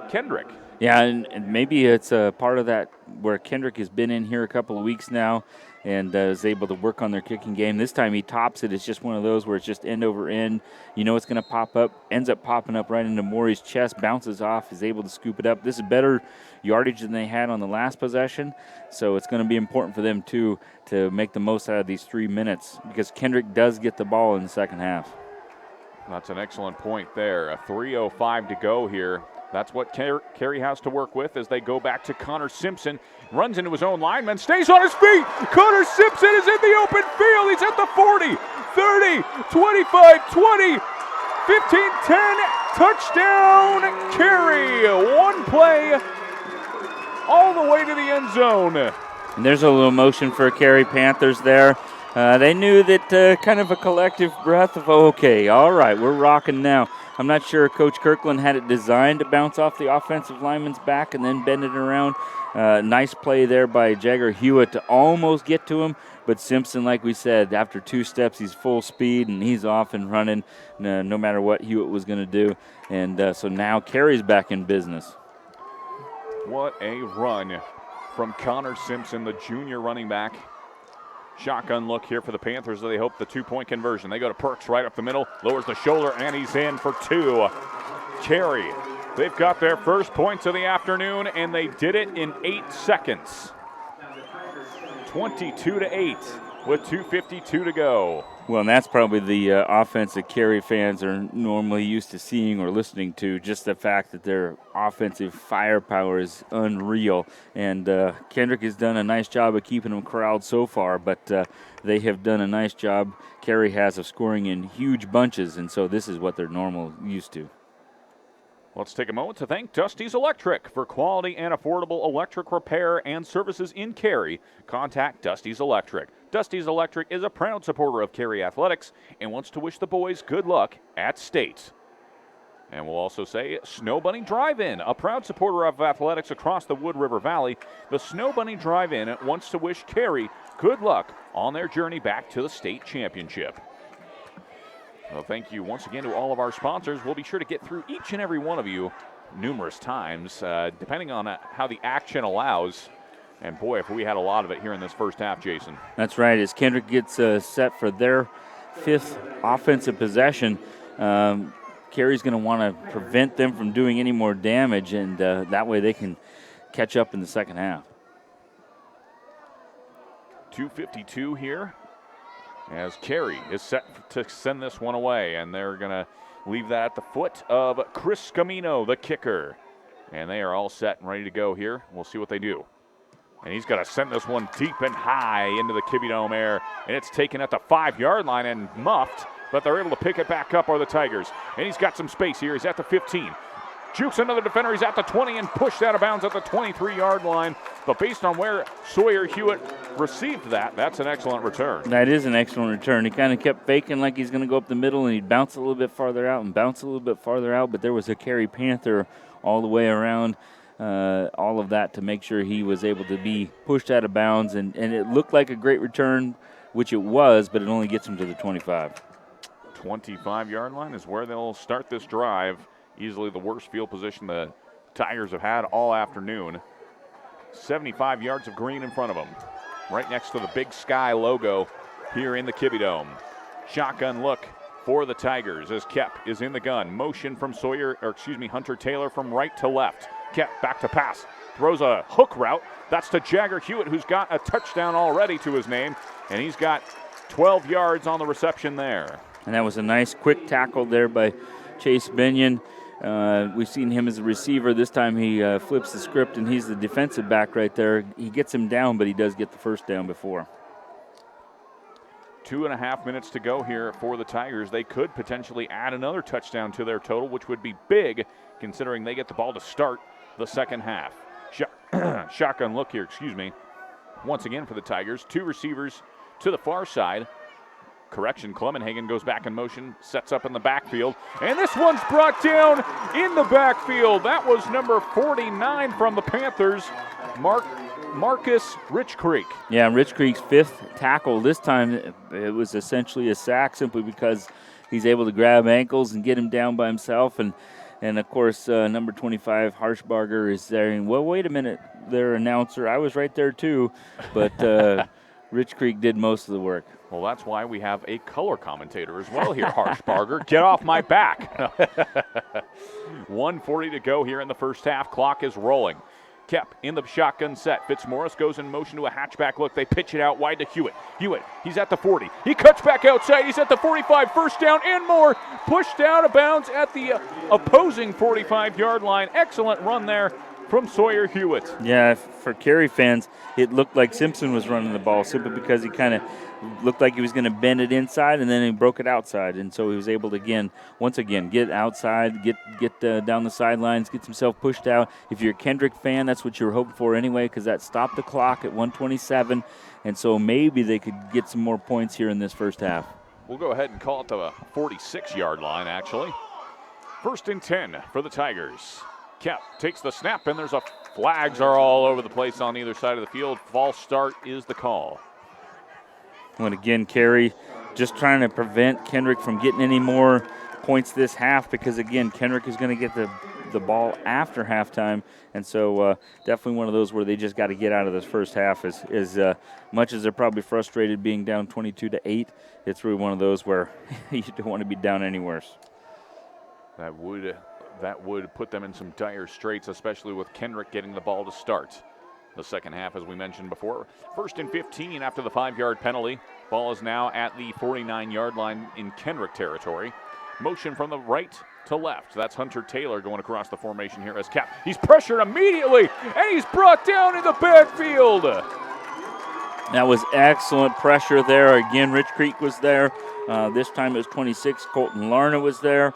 Kendrick. Yeah, and maybe it's a part of that where Kendrick has been in here a couple of weeks now and is able to work on their kicking game. This time he tops it. It's just one of those where it's just end over end. You know it's going to pop up, ends up popping up right into Morey's chest, bounces off, is able to scoop it up. This is better yardage than they had on the last possession, so it's going to be important for them, too, to make the most out of these 3 minutes because Kendrick does get the ball in the second half. That's an excellent point there. A 3:05 to go here That's what Carey has to work with as they go back to Connor Simpson. Runs into his own lineman, stays on his feet. Connor Simpson is in the open field. He's at the 40, 30, 25, 20, 15, 10. Touchdown, Carey. One play all the way to the end zone. And there's a little motion for Carey Panthers there. They knew that kind of a collective breath of, okay, all right, we're rocking now. I'm not sure Coach Kirkland had it designed to bounce off the offensive lineman's back and then bend it around. Nice play there by Jagger Hewitt to almost get to him. But Simpson, like we said, after 2 steps, he's full speed and he's off and running no matter what Hewitt was going to do. And so now Carey's back in business. What a run from Connor Simpson, the junior running back. Shotgun look here for the Panthers. They hope the 2-point conversion. They go to Perks right up the middle, lowers the shoulder, and he's in for 2. Carey, they've got their first points of the afternoon, and they did it in 8 seconds. 22-8 with 2:52 to go. Well, and that's probably the offense that Carey fans are normally used to seeing or listening to, just the fact that their offensive firepower is unreal. And Kendrick has done a nice job of keeping them corralled so far, but they have done a nice job, Carey has, of scoring in huge bunches, and so this is what they're normal used to. Let's take a moment to thank Dusty's Electric for quality and affordable electric repair and services in Carey. Contact Dusty's Electric. Dusty's Electric is a proud supporter of Carey Athletics and wants to wish the boys good luck at state. And we'll also say Snow Bunny Drive-In, a proud supporter of athletics across the Wood River Valley. The Snow Bunny Drive-In wants to wish Carey good luck on their journey back to the state championship. Well, thank you once again to all of our sponsors. We'll be sure to get through each and every one of you numerous times, depending on how the action allows. And boy, if we had a lot of it here in this first half, Jason. That's right. As Kendrick gets set for their 5th offensive possession, Carey's going to want to prevent them from doing any more damage, and that way they can catch up in the second half. 2:52 here as Carey is set to send this one away, and they're going to leave that at the foot of Chris Scamino, the kicker. And they are all set and ready to go here. We'll see what they do. And he's got to send this one deep and high into the Kibbe Dome air, and it's taken at the 5-yard line and muffed, but they're able to pick it back up are the Tigers. And he's got some space here. He's at the 15. Jukes another defender. He's at the 20 and pushed out of bounds at the 23-yard line. But based on where Sawyer Hewitt received that, that's an excellent return. That is an excellent return. He kind of kept faking like he's going to go up the middle, and he'd bounce a little bit farther out and bounce a little bit farther out. But there was a Carey Panther all the way around, all of that to make sure he was able to be pushed out of bounds. And it looked like a great return, which it was, but it only gets him to the 25. 25-yard line is where they'll start this drive. Easily the worst field position the Tigers have had all afternoon. 75 yards of green in front of them, right next to the Big Sky logo here in the Kibbe Dome. Shotgun look for the Tigers as Kep is in the gun. Motion from Hunter Taylor from right to left. Kep back to pass. Throws a hook route. That's to Jagger Hewitt, who's got a touchdown already to his name, and he's got 12 yards on the reception there. And that was a nice quick tackle there by Chase Binion. We've seen him as a receiver. This time he flips the script, and he's the defensive back right there. He gets him down, but he does get the first down before. 2.5 minutes to go here for the Tigers. They could potentially add another touchdown to their total, which would be big considering they get the ball to start the second half. Shotgun look here, once again for the Tigers. 2 receivers to the far side. Correction, Clemenhagen goes back in motion, sets up in the backfield, and this one's brought down in the backfield. That was number 49 from the Panthers, Marcus Rich Creek. Yeah, Rich Creek's 5th tackle. This time it was essentially a sack simply because he's able to grab ankles and get him down by himself. And of course, number 25, Harshbarger, is there. And, well, wait a minute there, announcer. I was right there too, but Rich Creek did most of the work. Well, that's why we have a color commentator as well here, Harshbarger. Get off my back. 1:40 to go here in the first half. Clock is rolling. Kep in the shotgun set. Fitzmaurice goes in motion to a hatchback look. They pitch it out wide to Hewitt. Hewitt, he's at the 40. He cuts back outside. He's at the 45. First down and more. Pushed out of bounds at the opposing 45-yard line. Excellent run there from Sawyer Hewitt. Yeah, for Carey fans, it looked like Simpson was running the ball simply because he kind of looked like he was going to bend it inside, and then he broke it outside. And so he was able to, once again, get outside, get down the sidelines, get himself pushed out. If you're a Kendrick fan, that's what you were hoping for anyway, because that stopped the clock at 1:27. And so maybe they could get some more points here in this first half. We'll go ahead and call it the 46-yard line, actually. 1st and 10 for the Tigers. Kep takes the snap, and flags are all over the place on either side of the field. False start is the call. And again, Carey just trying to prevent Kendrick from getting any more points this half, because, again, Kendrick is going to get the ball after halftime. And so definitely one of those where they just got to get out of this first half. As much as they're probably frustrated being down 22-8, it's really one of those where you don't want to be down any worse. That would put them in some dire straits, especially with Kendrick getting the ball to start. The second half, as we mentioned before. 1st and 15 after the 5-yard penalty. Ball is now at the 49-yard line in Kendrick territory. Motion from the right to left. That's Hunter Taylor going across the formation here as Kep. He's pressured immediately, and he's brought down in the backfield. That was excellent pressure there. Again, Rich Creek was there. This time it was 26. Colton Larna was there.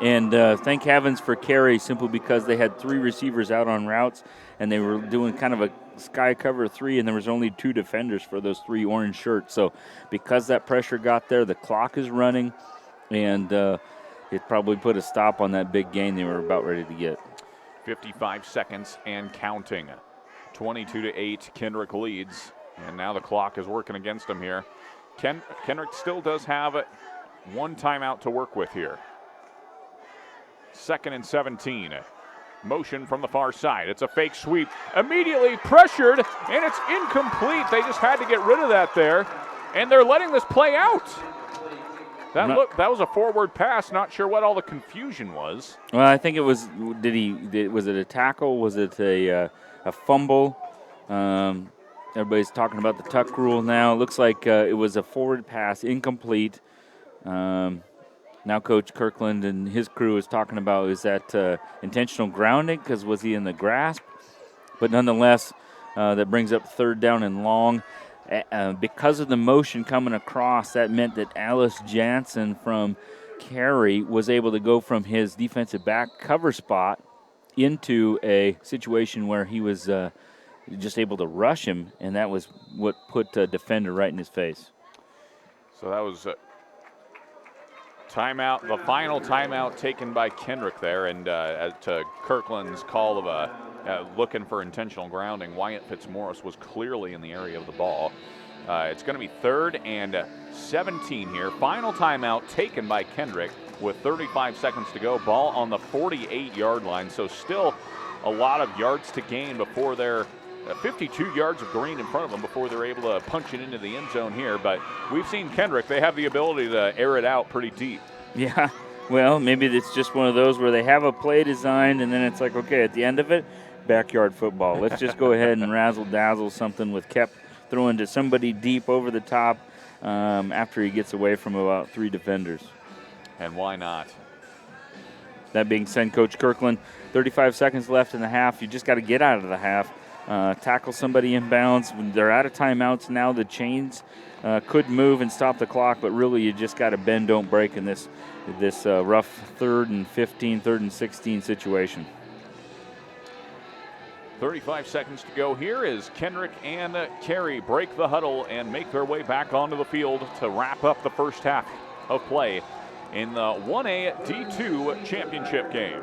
And thank heavens for Carey, simply because they had 3 receivers out on routes, and they were doing kind of a sky cover 3, and there was only 2 defenders for those 3 orange shirts. So because that pressure got there, the clock is running, and it probably put a stop on that big gain they were about ready to get. 55 seconds and counting. 22-8, Kendrick leads, and now the clock is working against them here. Kendrick still does have 1 timeout to work with here. 2nd and 17. Motion from the far side. It's a fake sweep. Immediately pressured, and it's incomplete. They just had to get rid of that there, and they're letting this play out. That was a forward pass. Not sure what all the confusion was. Well, I think it was. Was it a tackle? Was it a fumble? Everybody's talking about the tuck rule now. It looks like it was a forward pass, incomplete. Now Coach Kirkland and his crew is talking about, is that intentional grounding, because was he in the grasp? But nonetheless, that brings up 3rd down and long. Because of the motion coming across, that meant that Alice Jansen from Carey was able to go from his defensive back cover spot into a situation where he was just able to rush him, and that was what put a defender right in his face. So that was timeout, the final timeout taken by Kendrick there, and to Kirkland's call of looking for intentional grounding, Wyatt Fitzmaurice was clearly in the area of the ball. It's going to be 3rd and 17 here. Final timeout taken by Kendrick with 35 seconds to go. Ball on the 48-yard line, so still a lot of yards to gain before they're 52 yards of green in front of them before they're able to punch it into the end zone here. But we've seen Kendrick. They have the ability to air it out pretty deep. Yeah, well, maybe it's just one of those where they have a play designed, and then it's like, okay, at the end of it, backyard football. Let's just go ahead and razzle-dazzle something with Kep throwing to somebody deep over the top after he gets away from about 3 defenders. And why not? That being said, Coach Kirkland, 35 seconds left in the half. You just got to get out of the half. Tackle somebody inbounds. When they're out of timeouts now, the chains could move and stop the clock, but really you just got to bend, don't break in this rough 3rd and 15, 3rd and 16 situation. 35 seconds to go here as Kendrick and Carey break the huddle and make their way back onto the field to wrap up the first half of play in the 1A D2 championship game.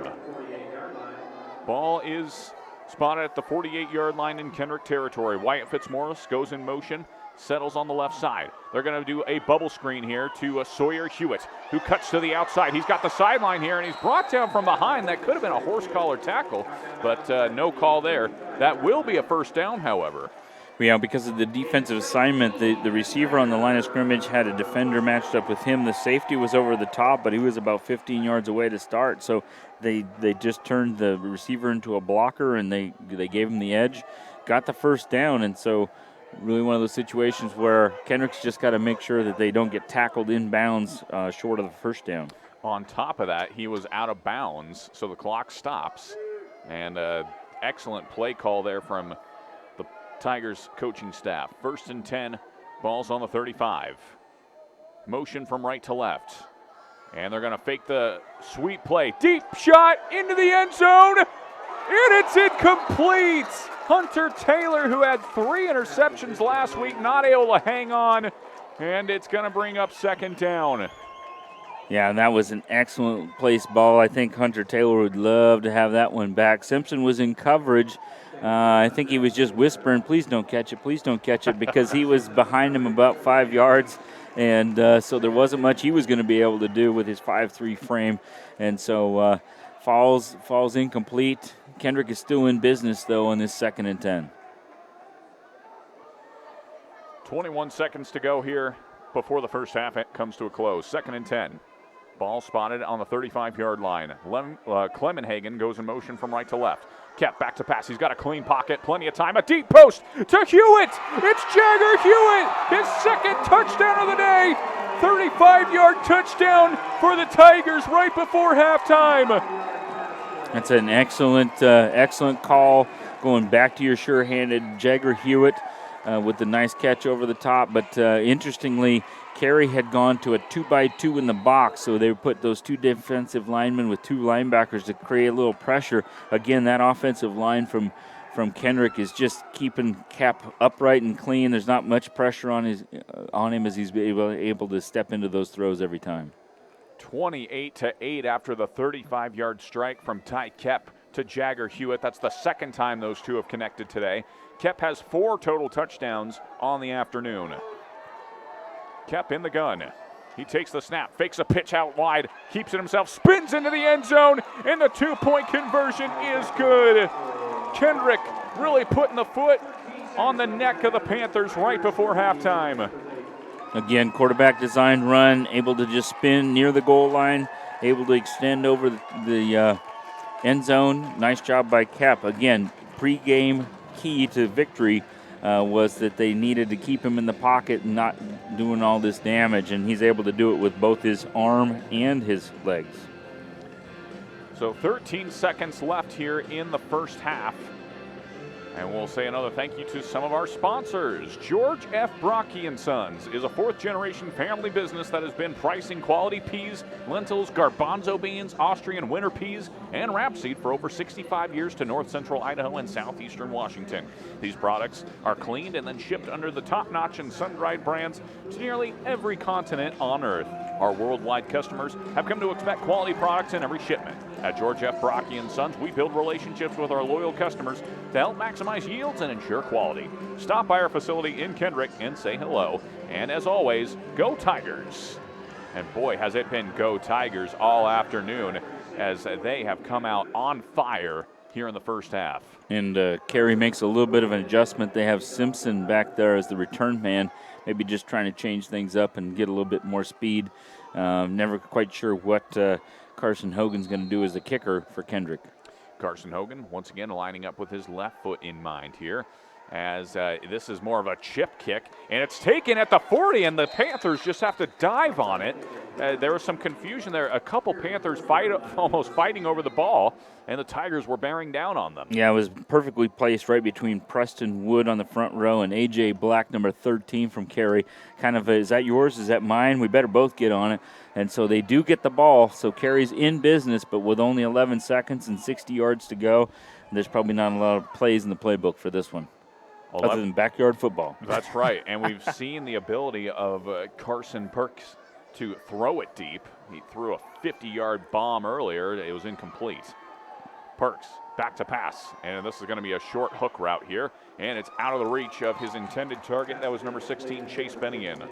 Ball is spotted at the 48-yard line in Kendrick territory. Wyatt Fitzmaurice goes in motion, settles on the left side. They're going to do a bubble screen here to Sawyer Hewitt, who cuts to the outside. He's got the sideline here, and he's brought down from behind. That could have been a horse collar tackle, but no call there. That will be a first down, however. Yeah, because of the defensive assignment, the receiver on the line of scrimmage had a defender matched up with him. The safety was over the top, but he was about 15 yards away to start. So they just turned the receiver into a blocker, and they gave him the edge, got the first down. And so really one of those situations where Kendrick's just got to make sure that they don't get tackled inbounds short of the first down. On top of that, he was out of bounds, so the clock stops. And excellent play call there from the Tigers coaching staff. 1st and 10, ball's on the 35. Motion from right to left. And they're going to fake the sweep play. Deep shot into the end zone, and it's incomplete. Hunter Taylor, who had 3 interceptions last week, not able to hang on, and it's going to bring up 2nd down. Yeah, and that was an excellent placed ball. I think Hunter Taylor would love to have that one back. Simpson was in coverage. I think he was just whispering, please don't catch it, because he was behind him about 5 yards. And so there wasn't much he was going to be able to do with his 5'3" frame. And so falls incomplete. Kendrick is still in business, though, on this 2nd and 10. 21 seconds to go here before the first half comes to a close. 2nd and 10. Ball spotted on the 35-yard line. Clemenhagen goes in motion from right to left. Kept back to pass. He's got a clean pocket, plenty of time. A deep post to Hewitt. It's Jagger Hewitt, his 2nd touchdown of the day. 35-yard touchdown for the Tigers right before halftime. That's an excellent call. Going back to your sure-handed Jagger Hewitt with the nice catch over the top. But interestingly, Carey had gone to a 2-by-2 in the box, so they put those 2 defensive linemen with 2 linebackers to create a little pressure. Again, that offensive line from Kendrick is just keeping Cap upright and clean. There's not much pressure on him as he's able to step into those throws every time. 28-8 after the 35-yard strike from Ty Kep to Jagger Hewitt. That's the 2nd time those two have connected today. Kep has 4 total touchdowns on the afternoon. Kep in the gun. He takes the snap, fakes a pitch out wide, keeps it himself, spins into the end zone, and the 2-point conversion is good. Kendrick really putting the foot on the neck of the Panthers right before halftime. Again, quarterback design run, able to just spin near the goal line, able to extend over the end zone. Nice job by Kep. Again, pregame key to victory was that they needed to keep him in the pocket and not doing all this damage, and he's able to do it with both his arm and his legs. So 13 seconds left here in the first half. And we'll say another thank you to some of our sponsors. George F. Brocky & Sons is a 4th-generation family business that has been pricing quality peas, lentils, garbanzo beans, Austrian winter peas, and rapeseed for over 65 years to north-central Idaho and southeastern Washington. These products are cleaned and then shipped under the top-notch and sun-dried brands to nearly every continent on Earth. Our worldwide customers have come to expect quality products in every shipment. At George F. Brocky & Sons, we build relationships with our loyal customers to help maximize yields and ensure quality. Stop by our facility in Kendrick and say hello. And as always, go Tigers. And boy, has it been go Tigers all afternoon as they have come out on fire here in the first half. And Carey makes a little bit of an adjustment. They have Simpson back there as the return man, maybe just trying to change things up and get a little bit more speed. Never quite sure what Carson Hogan's going to do as the kicker for Kendrick. Carson Hogan, once again, lining up with his left foot in mind here, as this is more of a chip kick, and it's taken at the 40, and the Panthers just have to dive on it. There was some confusion there. A couple Panthers almost fighting over the ball, and the Tigers were bearing down on them. Yeah, it was perfectly placed right between Preston Wood on the front row and A.J. Black, number 13 from Carey. Kind of, is that yours? Is that mine? We better both get on it. And so they do get the ball, so Carey's in business, but with only 11 seconds and 60 yards to go, there's probably not a lot of plays in the playbook for this one, other than backyard football. That's right, and we've seen the ability of Carson Perks to throw it deep. He threw a 50-yard bomb earlier. It was incomplete. Perks back to pass, and this is going to be a short hook route here, and it's out of the reach of his intended target. That was number 16, Chase Bennion.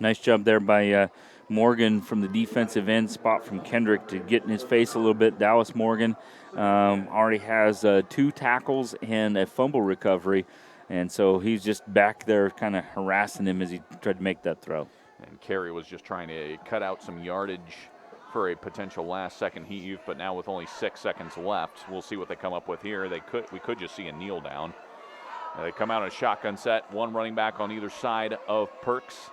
Nice job there by Morgan from the defensive end spot from Kendrick to get in his face a little bit. Dallas Morgan already has 2 tackles and a fumble recovery. And so he's just back there kind of harassing him as he tried to make that throw. And Carey was just trying to cut out some yardage for a potential last-second heave, but now with only 6 seconds left, we'll see what they come up with here. We could just see a kneel down. They come out in a shotgun set, one running back on either side of Perks.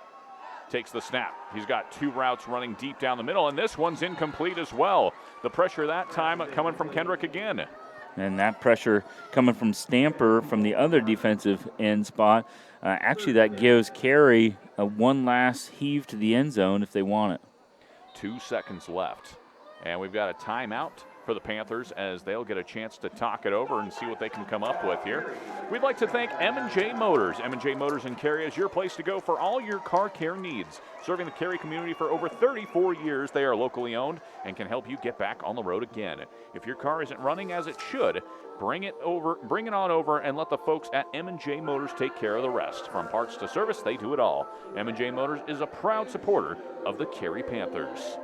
Takes the snap. He's got 2 routes running deep down the middle, and this one's incomplete as well. The pressure that time coming from Kendrick again. And that pressure coming from Stamper from the other defensive end spot. Actually, that gives Carey one last heave to the end zone if they want it. 2 seconds left. And we've got a timeout for the Panthers as they'll get a chance to talk it over and see what they can come up with here. We'd like to thank M&J Motors. M&J Motors in Carey is your place to go for all your car care needs. Serving the Carey community for over 34 years, they are locally owned and can help you get back on the road again. If your car isn't running as it should, bring it on over and let the folks at M&J Motors take care of the rest. From parts to service, they do it all. M&J Motors is a proud supporter of the Carey Panthers.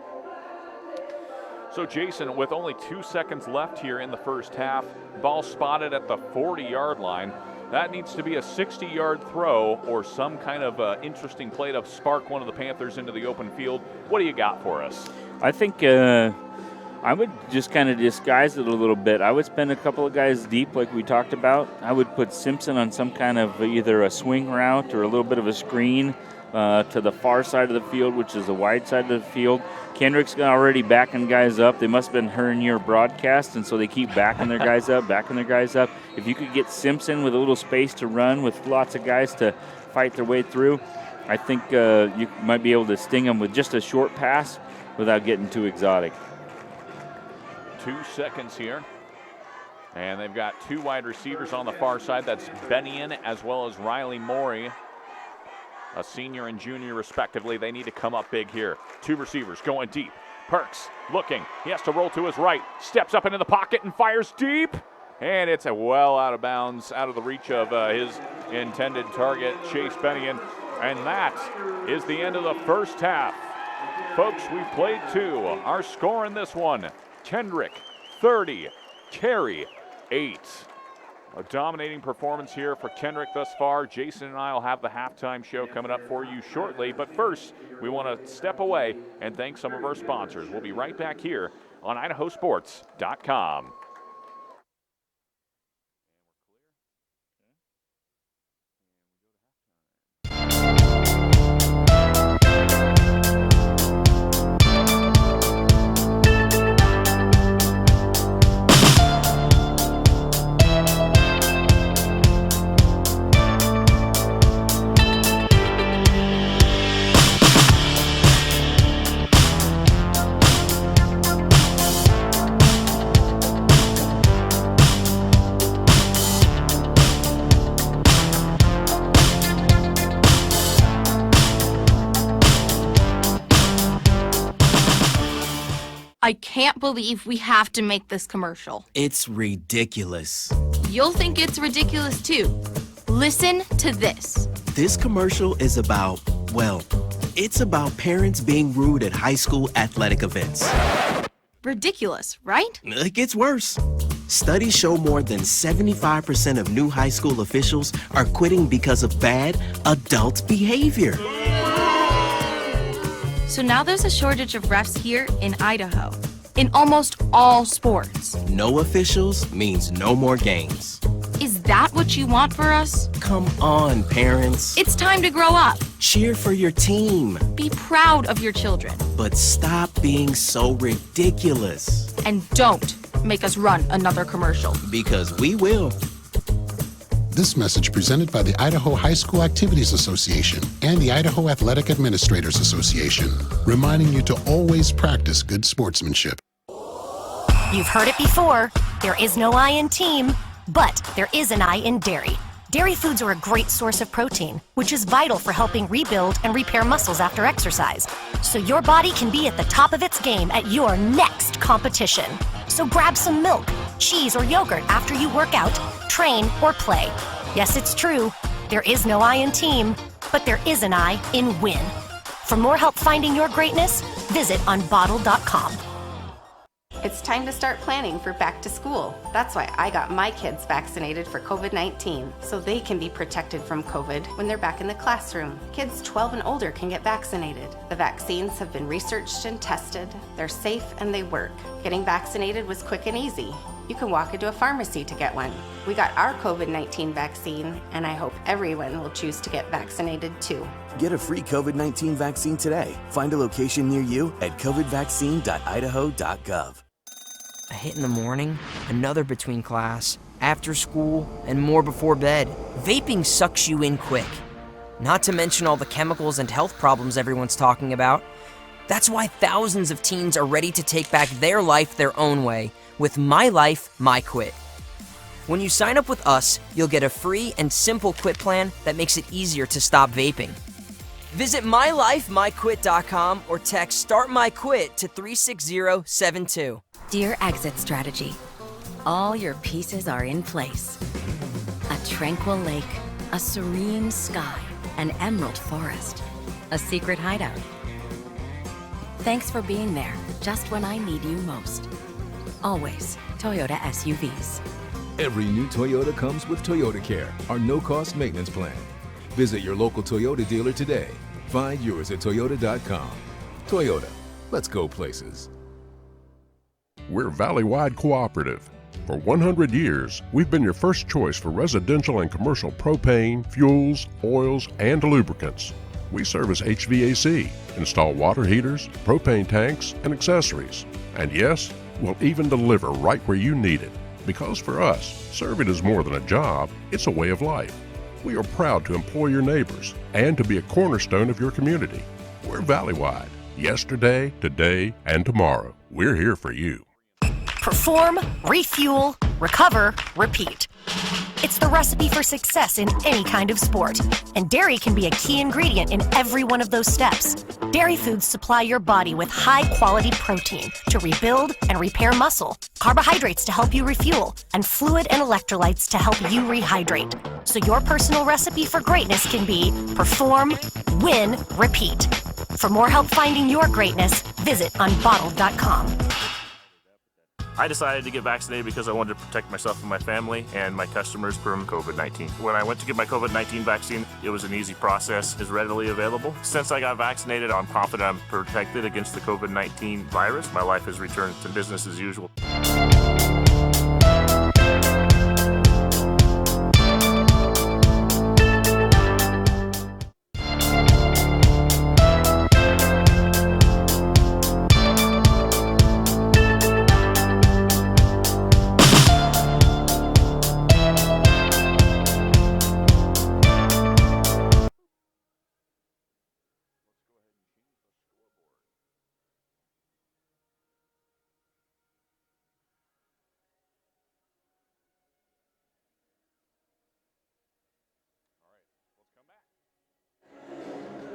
So Jason, with only 2 seconds left here in the first half, ball spotted at the 40-yard line. That needs to be a 60-yard throw or some kind of interesting play to spark one of the Panthers into the open field. What do you got for us? I think I would just kind of disguise it a little bit. I would spend a couple of guys deep like we talked about. I would put Simpson on some kind of either a swing route or a little bit of a screen to the far side of the field, which is the wide side of the field. Kendrick's already backing guys up. They must have been hearing your broadcast, and so they keep backing their guys up, backing their guys up. If you could get Simpson with a little space to run with lots of guys to fight their way through, I think you might be able to sting them with just a short pass without getting too exotic. 2 seconds here. And they've got 2 wide receivers on the far side. That's Bennion as well as Riley Morey, a senior and junior respectively. They need to come up big here. 2 receivers going deep. Perks looking. He has to roll to his right. Steps up into the pocket and fires deep. And it's well out of bounds, out of the reach of his intended target, Chase Bennion. And that is the end of the first half. Folks, we've played 2. Our score in this one, Kendrick 30, Carey 8. A dominating performance here for Kendrick thus far. Jason and I will have the halftime show coming up for you shortly. But first, we want to step away and thank some of our sponsors. We'll be right back here on IdahoSports.com. I can't believe we have to make this commercial. It's ridiculous. You'll think it's ridiculous too. Listen to this. This commercial is about, well, it's about parents being rude at high school athletic events. Ridiculous, right? It gets worse. Studies show more than 75% of new high school officials are quitting because of bad adult behavior. So now there's a shortage of refs here in Idaho, in almost all sports. No officials means no more games. Is that what you want for us? Come on, parents. It's time to grow up. Cheer for your team. Be proud of your children. But stop being so ridiculous. And don't make us run another commercial. Because we will. This message presented by the Idaho High School Activities Association and the Idaho Athletic Administrators Association, reminding you to always practice good sportsmanship. You've heard it before. There is no I in team, but there is an I in dairy. Dairy foods are a great source of protein, which is vital for helping rebuild and repair muscles after exercise, so your body can be at the top of its game at your next competition. So grab some milk, cheese, or yogurt after you work out, train, or play. Yes, it's true. There is no I in team, but there is an I in win. For more help finding your greatness, visit unbottled.com. It's time to start planning for back to school. That's why I got my kids vaccinated for COVID-19, so they can be protected from COVID when they're back in the classroom. Kids 12 and older can get vaccinated. The vaccines have been researched and tested. They're safe and they work. Getting vaccinated was quick and easy. You can walk into a pharmacy to get one. We got our COVID-19 vaccine, and I hope everyone will choose to get vaccinated too. Get a free COVID-19 vaccine today. Find a location near you at covidvaccine.idaho.gov. A hit in the morning, another between class, after school, and more before bed. Vaping sucks you in quick. Not to mention all the chemicals and health problems everyone's talking about. That's why thousands of teens are ready to take back their life their own way with My Life, My Quit. When you sign up with us, you'll get a free and simple quit plan that makes it easier to stop vaping. Visit mylifemyquit.com or text Start My Quit to 36072. Dear Exit Strategy, all your pieces are in place. A tranquil lake, a serene sky, an emerald forest, a secret hideout. Thanks for being there just when I need you most. Always Toyota SUVs. Every new Toyota comes with Toyota Care, our no-cost maintenance plan. Visit your local Toyota dealer today. Find yours at Toyota.com. Toyota, let's go places. We're Valley-wide cooperative. For 100 years, we've been your first choice for residential and commercial propane, fuels, oils, and lubricants. We service HVAC, install water heaters, propane tanks, and accessories. And yes, we'll even deliver right where you need it. Because for us, serving is more than a job, it's a way of life. We are proud to employ your neighbors and to be a cornerstone of your community. We're Valley-wide. Yesterday, today, and tomorrow. We're here for you. Perform, refuel, recover, repeat. It's the recipe for success in any kind of sport, and dairy can be a key ingredient in every one of those steps. Dairy foods supply your body with high-quality protein to rebuild and repair muscle, carbohydrates to help you refuel, and fluid and electrolytes to help you rehydrate. So your personal recipe for greatness can be perform, win, repeat. For more help finding your greatness, visit unbottled.com. I decided to get vaccinated because I wanted to protect myself and my family and my customers from COVID-19. When I went to get my COVID-19 vaccine, it was an easy process, is readily available. Since I got vaccinated, I'm confident I'm protected against the COVID-19 virus. My life has returned to business as usual.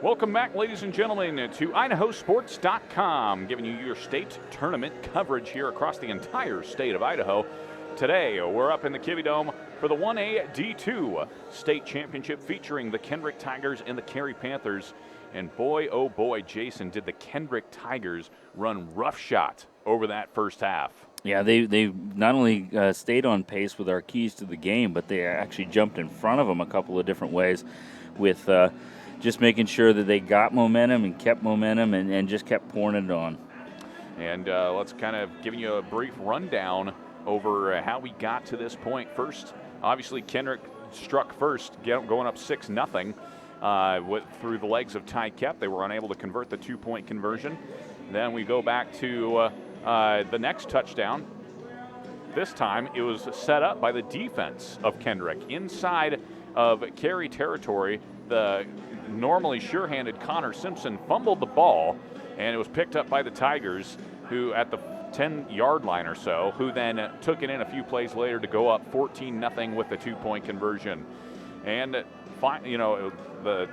Welcome back, ladies and gentlemen, to IdahoSports.com, giving you your state tournament coverage here across the entire state of Idaho. Today, we're up in the Kiwi Dome for the 1A D2 state championship featuring the Kendrick Tigers and the Carey Panthers. And boy, oh boy, Jason, did the Kendrick Tigers run roughshod over that first half. Yeah, they not only stayed on pace with our keys to the game, but they actually jumped in front of them a couple of different ways with just making sure that they got momentum and kept momentum and just kept pouring it on. And let's kind of give you a brief rundown over how we got to this point. First, obviously, Kendrick struck first, going up 6-0 through the legs of Ty Kep. They were unable to convert the two-point conversion. Then we go back to the next touchdown. This time, it was set up by the defense of Kendrick. Inside of Carey territory, the normally sure-handed Connor Simpson fumbled the ball, and it was picked up by the Tigers, who at the 10-yard line or so, who then took it in a few plays later to go up 14-0 with the two-point conversion. And, the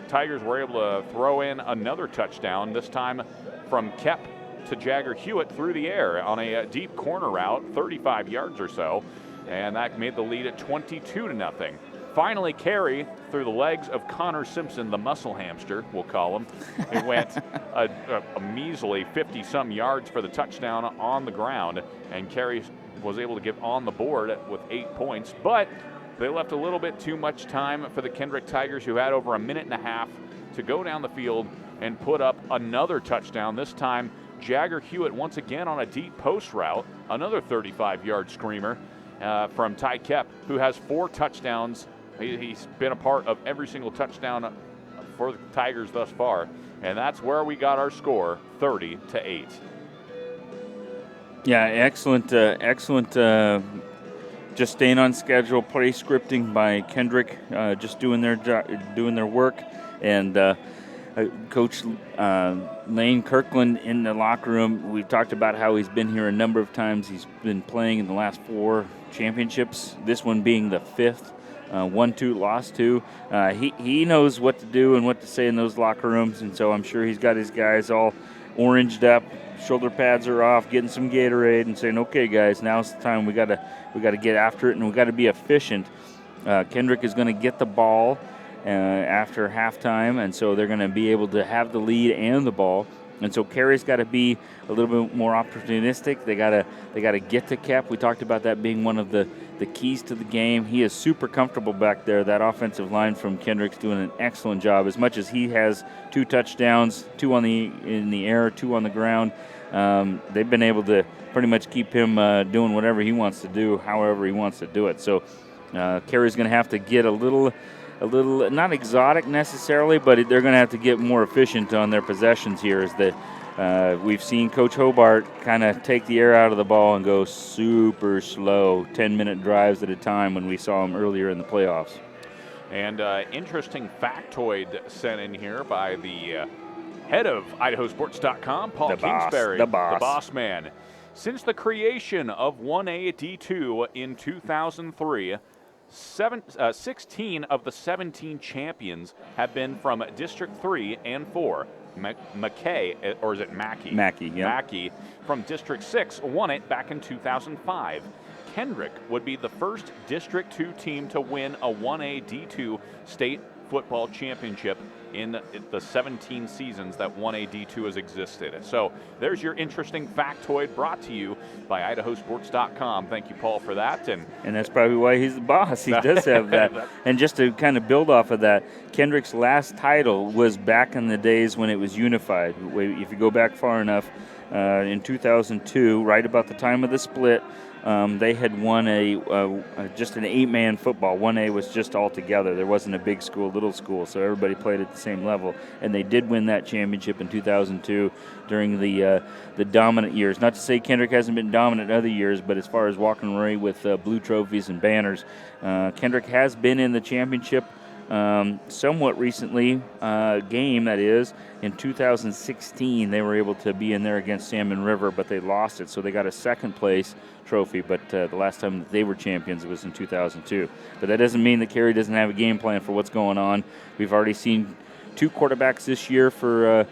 Tigers were able to throw in another touchdown, this time from Kep to Jagger Hewitt through the air on a deep corner route, 35 yards or so, and that made the lead at 22-0. finally, Carey, through the legs of Connor Simpson, the muscle hamster, we'll call him, it went a measly 50-some yards for the touchdown on the ground, and Carey was able to get on the board with 8 points, but they left a little bit too much time for the Kendrick Tigers, who had over a minute and a half to go down the field and put up another touchdown. This time, Jagger Hewitt once again on a deep post route, another 35-yard screamer from Ty Kep, who has 4 touchdowns. He's been a part of every single touchdown for the Tigers thus far, and that's where we got our score, 30-8. Yeah, excellent, just staying on schedule, play scripting by Kendrick, just doing their work, and Coach Lane Kirkland in the locker room. We've talked about how he's been here a number of times. He's been playing in the last 4 championships, this one being the 5th. 1-2, lost 2. He knows what to do and what to say in those locker rooms, and so I'm sure he's got his guys all oranged up, shoulder pads are off, getting some Gatorade, and saying, "Okay, guys, now's the time. We gotta get after it, and we gotta be efficient." Kendrick is going to get the ball after halftime, and so they're going to be able to have the lead and the ball. And so Carey's got to be a little bit more opportunistic. They gotta get to Kep. We talked about that being one of the keys to the game. He is super comfortable back there. That offensive line from Kendrick's doing an excellent job. As much as he has 2 touchdowns, 2 in the air, 2 on the ground, they've been able to pretty much keep him doing whatever he wants to do, however he wants to do it. So Carey's going to have to get a little, not exotic necessarily, but they're going to have to get more efficient on their possessions here. As we've seen Coach Hobart kind of take the air out of the ball and go super slow, 10-minute drives at a time when we saw him earlier in the playoffs. And interesting factoid sent in here by the head of IdahoSports.com, Paul Kingsbury, the boss man. Since the creation of 1A D2 in 2003, 16 of the 17 champions have been from District 3 and 4. McKay, or is it Mackey? Mackey, yeah. Mackey from District 6 won it back in 2005. Kendrick would be the first District 2 team to win a 1A D2 state football championship in the 17 seasons that 1A D2 has existed. So there's your interesting factoid brought to you by IdahoSports.com. Thank you, Paul, for that. And that's probably why he's the boss. He does have that. And just to kind of build off of that, Kendrick's last title was back in the days when it was unified. If you go back far enough, in 2002, right about the time of the split, they had won just an 8-man football. 1A was just all together. There wasn't a big school, little school, so everybody played at the same level. And they did win that championship in 2002 during the dominant years. Not to say Kendrick hasn't been dominant other years, but as far as walking away with blue trophies and banners, Kendrick has been in the championship somewhat recently, game that is. In 2016, they were able to be in there against Salmon River, but they lost it, so they got a second place trophy. But the last time that they were champions, it was in 2002. But that doesn't mean that Carey doesn't have a game plan for what's going on. We've already seen 2 quarterbacks this year for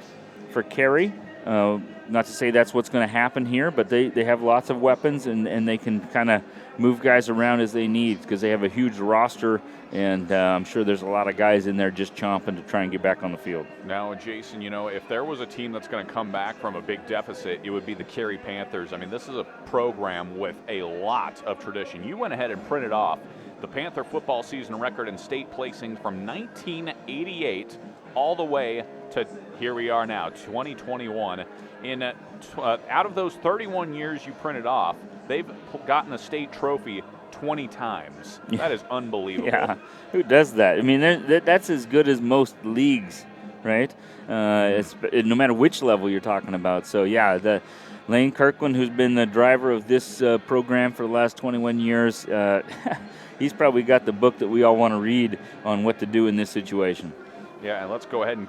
Carey. Not to say that's what's going to happen here, but they have lots of weapons, and they can kind of move guys around as they need because they have a huge roster, and I'm sure there's a lot of guys in there just chomping to try and get back on the field. Now, Jason, if there was a team that's going to come back from a big deficit, it would be the Carey Panthers. I mean, this is a program with a lot of tradition. You went ahead and printed off the Panther football season record and state placing from 1988 all the way to here we are now, 2021. Out of those 31 years you printed off, they've gotten a state trophy 20 times. That is unbelievable. Yeah, who does that? I mean, that's as good as most leagues, right? No matter which level you're talking about. So, yeah, the Lane Kirkland, who's been the driver of this program for the last 21 years, he's probably got the book that we all want to read on what to do in this situation. Yeah, and let's go ahead and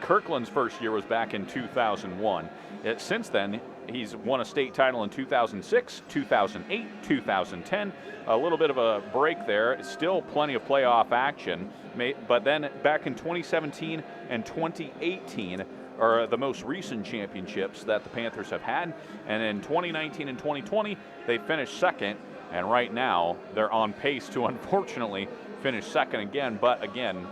Kirkland's first year was back in 2001. Since then, he's won a state title in 2006, 2008, 2010. A little bit of a break there. Still plenty of playoff action. But then back in 2017 and 2018 are the most recent championships that the Panthers have had. And in 2019 and 2020, they finished second. And right now, they're on pace to, unfortunately, finish second again. But again,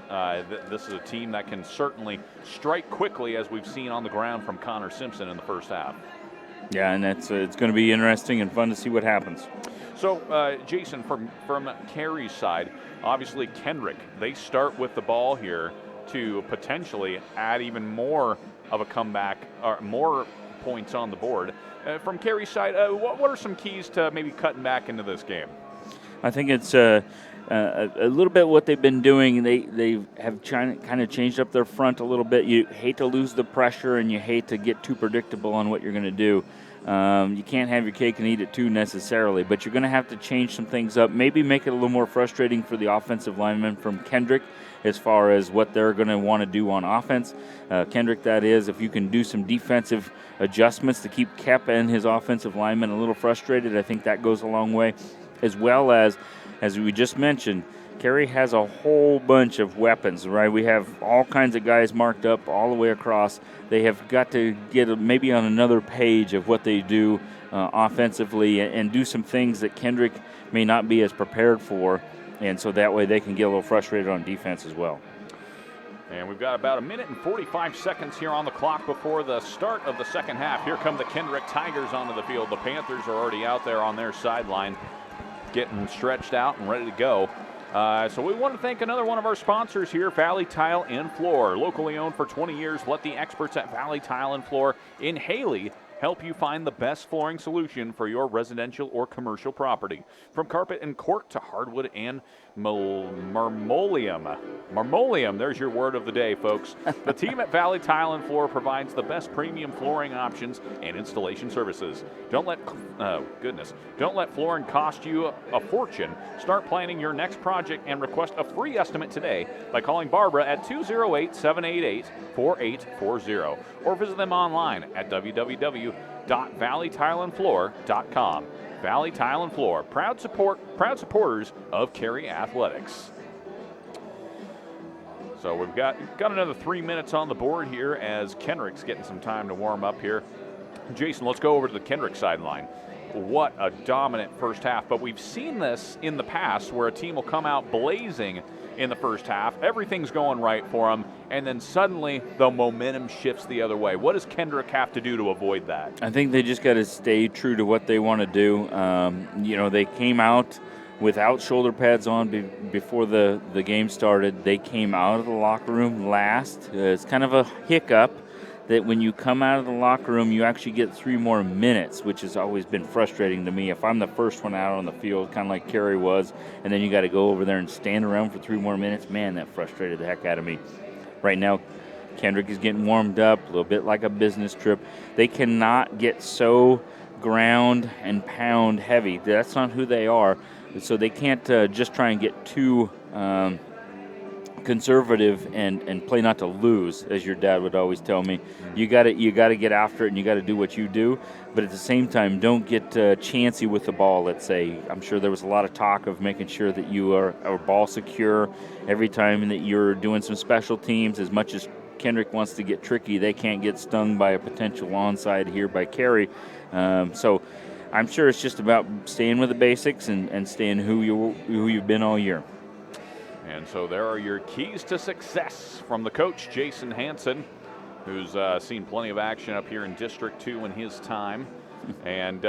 this is a team that can certainly strike quickly, as we've seen on the ground from Connor Simpson in the first half. Yeah, and it's going to be interesting and fun to see what happens. So, Jason, from Carey's side, obviously Kendrick, they start with the ball here to potentially add even more of a comeback, or more points on the board. From Carey's side, what are some keys to maybe cutting back into this game? I think it's a little bit what they've been doing. They have kind of changed up their front a little bit. You hate to lose the pressure, and you hate to get too predictable on what you're going to do. You can't have your cake and eat it too necessarily, but you're going to have to change some things up, maybe make it a little more frustrating for the offensive linemen from Kendrick as far as what they're going to want to do on offense. Kendrick, that is, if you can do some defensive adjustments to keep Kep and his offensive linemen a little frustrated, I think that goes a long way. As well as we just mentioned, Carey has a whole bunch of weapons, right? We have all kinds of guys marked up all the way across. They have got to get maybe on another page of what they do offensively and do some things that Kendrick may not be as prepared for, and so that way they can get a little frustrated on defense as well. And we've got about 1 minute and 45 seconds here on the clock before the start of the second half. Here come the Kendrick Tigers onto the field. The Panthers are already out there on their sideline, getting stretched out and ready to go. So we want to thank another one of our sponsors here, Valley Tile and Floor. Locally owned for 20 years, let the experts at Valley Tile and Floor in Haley help you find the best flooring solution for your residential or commercial property. From carpet and cork to hardwood and marmoleum. Marmoleum, there's your word of the day, folks. The team at Valley Tile and Floor provides the best premium flooring options and installation services. Don't let flooring cost you a fortune. Start planning your next project and request a free estimate today by calling Barbara at 208-788-4840 or visit them online at www.valleytileandfloor.com. Valley Tile and Floor, proud supporters of Carey Athletics. So we've got another 3 minutes on the board here as Kendrick's getting some time to warm up here. Jason, let's go over to the Kendrick sideline. What a dominant first half, but we've seen this in the past where a team will come out blazing in the first half. Everything's going right for them, and then suddenly the momentum shifts the other way. What does Kendrick have to do to avoid that? I think they just got to stay true to what they want to do. They came out without shoulder pads on before the game started. They came out of the locker room last. It's kind of a hiccup that when you come out of the locker room, you actually get 3 more minutes, which has always been frustrating to me. If I'm the first one out on the field, kind of like Carey was, and then you got to go over there and stand around for 3 more minutes, man, that frustrated the heck out of me. Right now, Kendrick is getting warmed up, a little bit like a business trip. They cannot get so ground and pound heavy. That's not who they are. So they can't just try and get too conservative and play not to lose, as your dad would always tell me. You got to get after it, and you got to do what you do, but at the same time, don't get chancy with the ball. Let's say I'm sure there was a lot of talk of making sure that you are ball secure every time that you're doing some special teams. As much as Kendrick wants to get tricky, they can't get stung by a potential onside here by Carey. So I'm sure it's just about staying with the basics and staying who you've been all year. And so there are your keys to success from the coach, Jason Hansen, who's seen plenty of action up here in District 2 in his time. And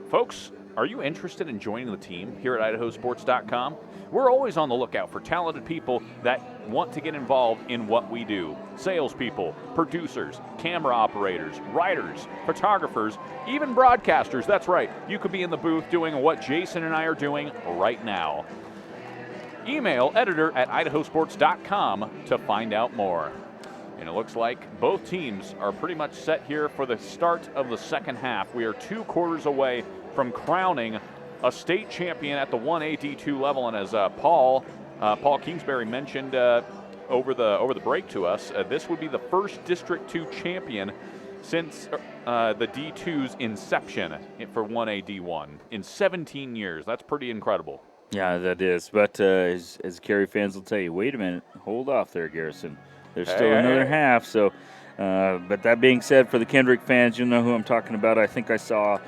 folks, are you interested in joining the team here at IdahoSports.com? We're always on the lookout for talented people that want to get involved in what we do. Salespeople, producers, camera operators, writers, photographers, even broadcasters. That's right, you could be in the booth doing what Jason and I are doing right now. Email editor@IdahoSports.com to find out more. And it looks like both teams are pretty much set here for the start of the second half. We are 2 quarters away from crowning a state champion at the 1A D2 level. And as Paul Kingsbury mentioned over the break to us, this would be the first District 2 champion since the D2's inception for 1A D1 in 17 years. That's pretty incredible. Yeah, that is. But as Carey fans will tell you, wait a minute, hold off there, Garrison. There's still another half. So, but that being said, for the Kendrick fans, you'll know who I'm talking about. I think I saw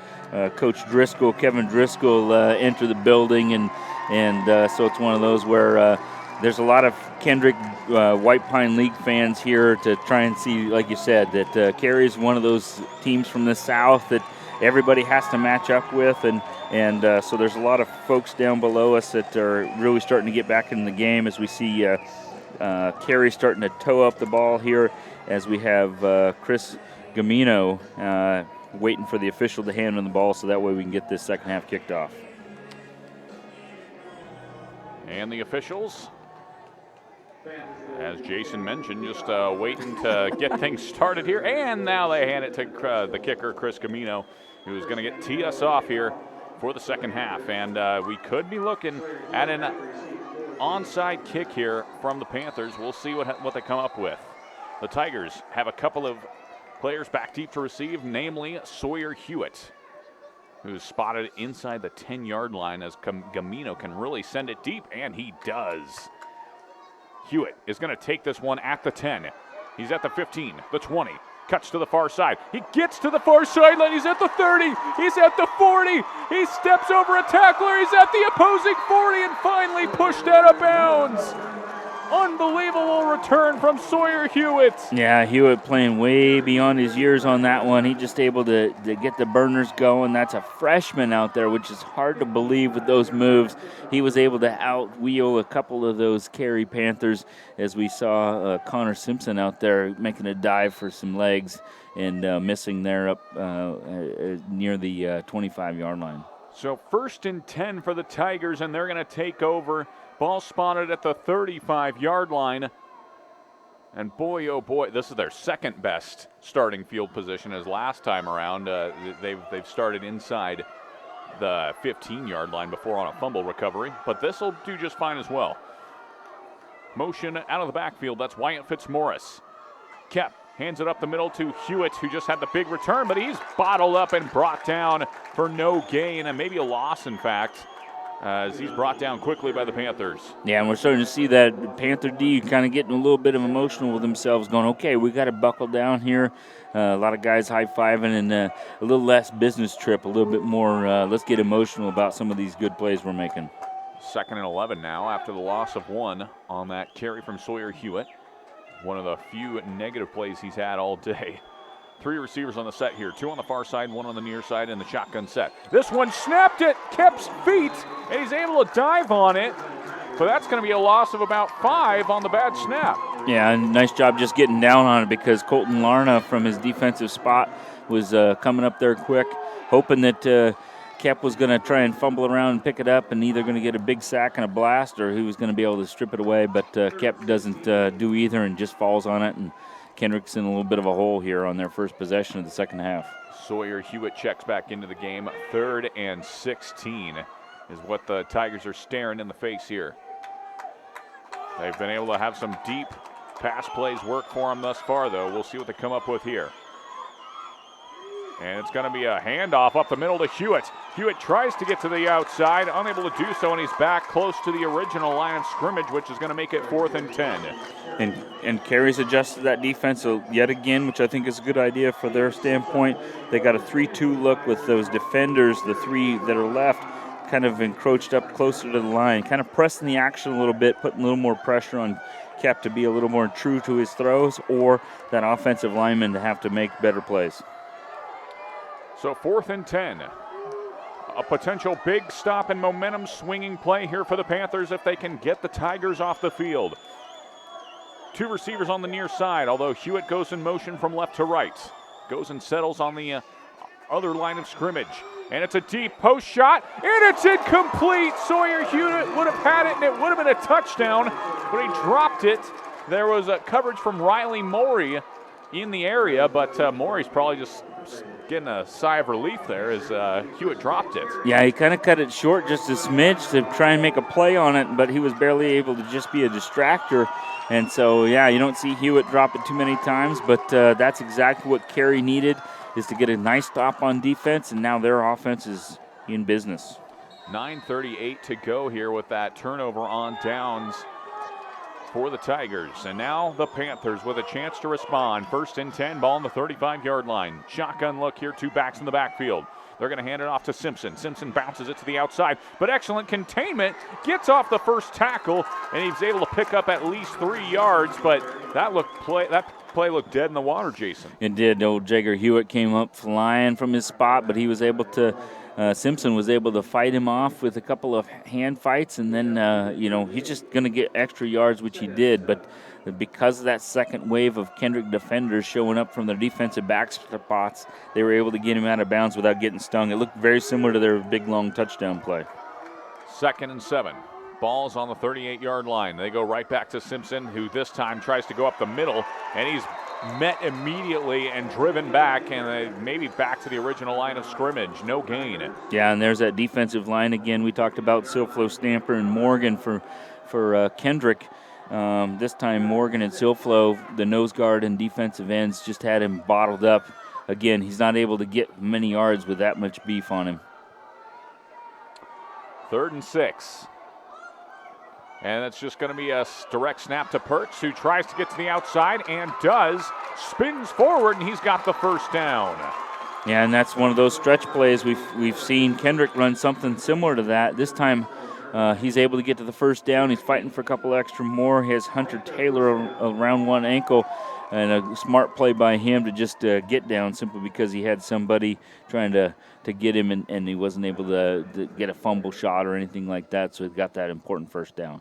Coach Driscoll, Kevin Driscoll, enter the building, and And so it's one of those where there's a lot of Kendrick White Pine League fans here to try and see, like you said, that Carey is one of those teams from the south that everybody has to match up with, and so there's a lot of folks down below us that are really starting to get back in the game as we see Carey starting to toe up the ball here as we have Chris Gamino waiting for the official to hand him the ball so that way we can get this second half kicked off. And the officials, as Jason mentioned, just waiting to get things started here. And now they hand it to the kicker, Chris Gamino, who's going to tee us off here for the second half. And we could be looking at an onside kick here from the Panthers. We'll see what they come up with. The Tigers have a couple of players back deep to receive, namely Sawyer Hewitt, who's spotted inside the 10-yard line as Gamino can really send it deep, and he does. Hewitt is going to take this one at the 10. He's at the 15, the 20, cuts to the far side. He gets to the far sideline. He's at the 30. He's at the 40. He steps over a tackler. He's at the opposing 40 and finally pushed out of bounds. Unbelievable return from Sawyer Hewitt. Yeah, Hewitt playing way beyond his years on that one. He just able to get the burners going. That's a freshman out there, which is hard to believe with those moves. He was able to out-wheel a couple of those Carey Panthers as we saw Connor Simpson out there making a dive for some legs and missing there up near the 25-yard line. So 1st and 10 for the Tigers, and they're going to take over. Ball spotted at the 35-yard line. And boy, oh boy, this is their second best starting field position as last time around. They've started inside the 15-yard line before on a fumble recovery, but this will do just fine as well. Motion out of the backfield, that's Wyatt Fitzmaurice. Kep hands it up the middle to Hewitt, who just had the big return, but he's bottled up and brought down for no gain, and maybe a loss, in fact, as he's brought down quickly by the Panthers. Yeah, and we're starting to see that Panther D kind of getting a little bit of emotional with themselves, going, okay, we got to buckle down here. A lot of guys high-fiving and a little less business trip, a little bit more let's get emotional about some of these good plays we're making. 2nd and 11 now after the loss of one on that carry from Sawyer Hewitt. One of the few negative plays he's had all day. 3 receivers on the set here. 2 on the far side, 1 on the near side in the shotgun set. This one snapped at Kep's feet, and he's able to dive on it. But that's going to be a loss of about 5 on the bad snap. Yeah, and nice job just getting down on it because Colton Larna from his defensive spot was coming up there quick, hoping that Kep was going to try and fumble around and pick it up and either going to get a big sack and a blast or he was going to be able to strip it away. But Kep doesn't do either and just falls on it. And Kendrick's in a little bit of a hole here on their first possession of the second half. Sawyer Hewitt checks back into the game. 3rd and 16 is what the Tigers are staring in the face here. They've been able to have some deep pass plays work for them thus far, though. We'll see what they come up with here. And it's going to be a handoff up the middle to Hewitt. Hewitt tries to get to the outside, unable to do so, and he's back close to the original line of scrimmage, which is going to make it 4th and 10. And Carey's adjusted that defense yet again, which I think is a good idea for their standpoint. They got a 3-2 look with those defenders, the 3 that are left, kind of encroached up closer to the line, kind of pressing the action a little bit, putting a little more pressure on Kep to be a little more true to his throws, or that offensive lineman to have to make better plays. So 4th and 10. A potential big stop and momentum swinging play here for the Panthers if they can get the Tigers off the field. 2 receivers on the near side, although Hewitt goes in motion from left to right. Goes and settles on the other line of scrimmage. And it's a deep post shot, and it's incomplete. Sawyer Hewitt would have had it, and it would have been a touchdown, but he dropped it. There was a coverage from Riley Morey in the area, but Morey's probably just getting a sigh of relief there as Hewitt dropped it. Yeah, he kind of cut it short just a smidge to try and make a play on it, but he was barely able to just be a distractor. And so, yeah, you don't see Hewitt drop it too many times, but that's exactly what Carey needed, is to get a nice stop on defense, and now their offense is in business. 9:38 to go here with that turnover on downs. for the Tigers. And now the Panthers with a chance to respond. 1st and 10, ball on the 35-yard line. Shotgun look here, 2 backs in the backfield. They're going to hand it off to Simpson. Simpson bounces it to the outside, but excellent containment. Gets off the first tackle, and he's able to pick up at least 3 yards, but that play looked dead in the water, Jason. It did. Old Jagger Hewitt came up flying from his spot, but he was able to Simpson was able to fight him off with a couple of hand fights, and then, he's just going to get extra yards, which he did. But because of that second wave of Kendrick defenders showing up from their defensive back spots, they were able to get him out of bounds without getting stung. It looked very similar to their big, long touchdown play. 2nd and 7. Ball's on the 38-yard line. They go right back to Simpson, who this time tries to go up the middle, and he's met immediately and driven back, and maybe back to the original line of scrimmage. No gain. Yeah, and there's that defensive line again. We talked about Silflo, Stamper, and Morgan for Kendrick. This time Morgan and Silflo, the nose guard and defensive ends, just had him bottled up. Again, he's not able to get many yards with that much beef on him. 3rd and 6. And it's just going to be a direct snap to Perks, who tries to get to the outside and does. Spins forward, and he's got the first down. Yeah, and that's one of those stretch plays. We've seen Kendrick run something similar to that. This time he's able to get to the first down. He's fighting for a couple extra more. He has Hunter Taylor around one ankle, and a smart play by him to just get down simply because he had somebody trying to get him, and he wasn't able to get a fumble shot or anything like that, so he got that important first down.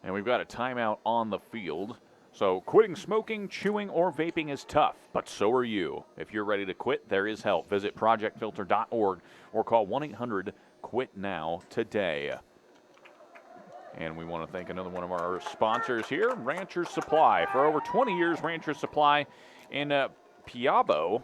And we've got a timeout on the field. So quitting smoking, chewing, or vaping is tough, but so are you. If you're ready to quit, there is help. Visit projectfilter.org or call 1-800-QUIT-NOW today. And we want to thank another one of our sponsors here, Rancher's Supply. For over 20 years, Rancher's Supply in Picabo.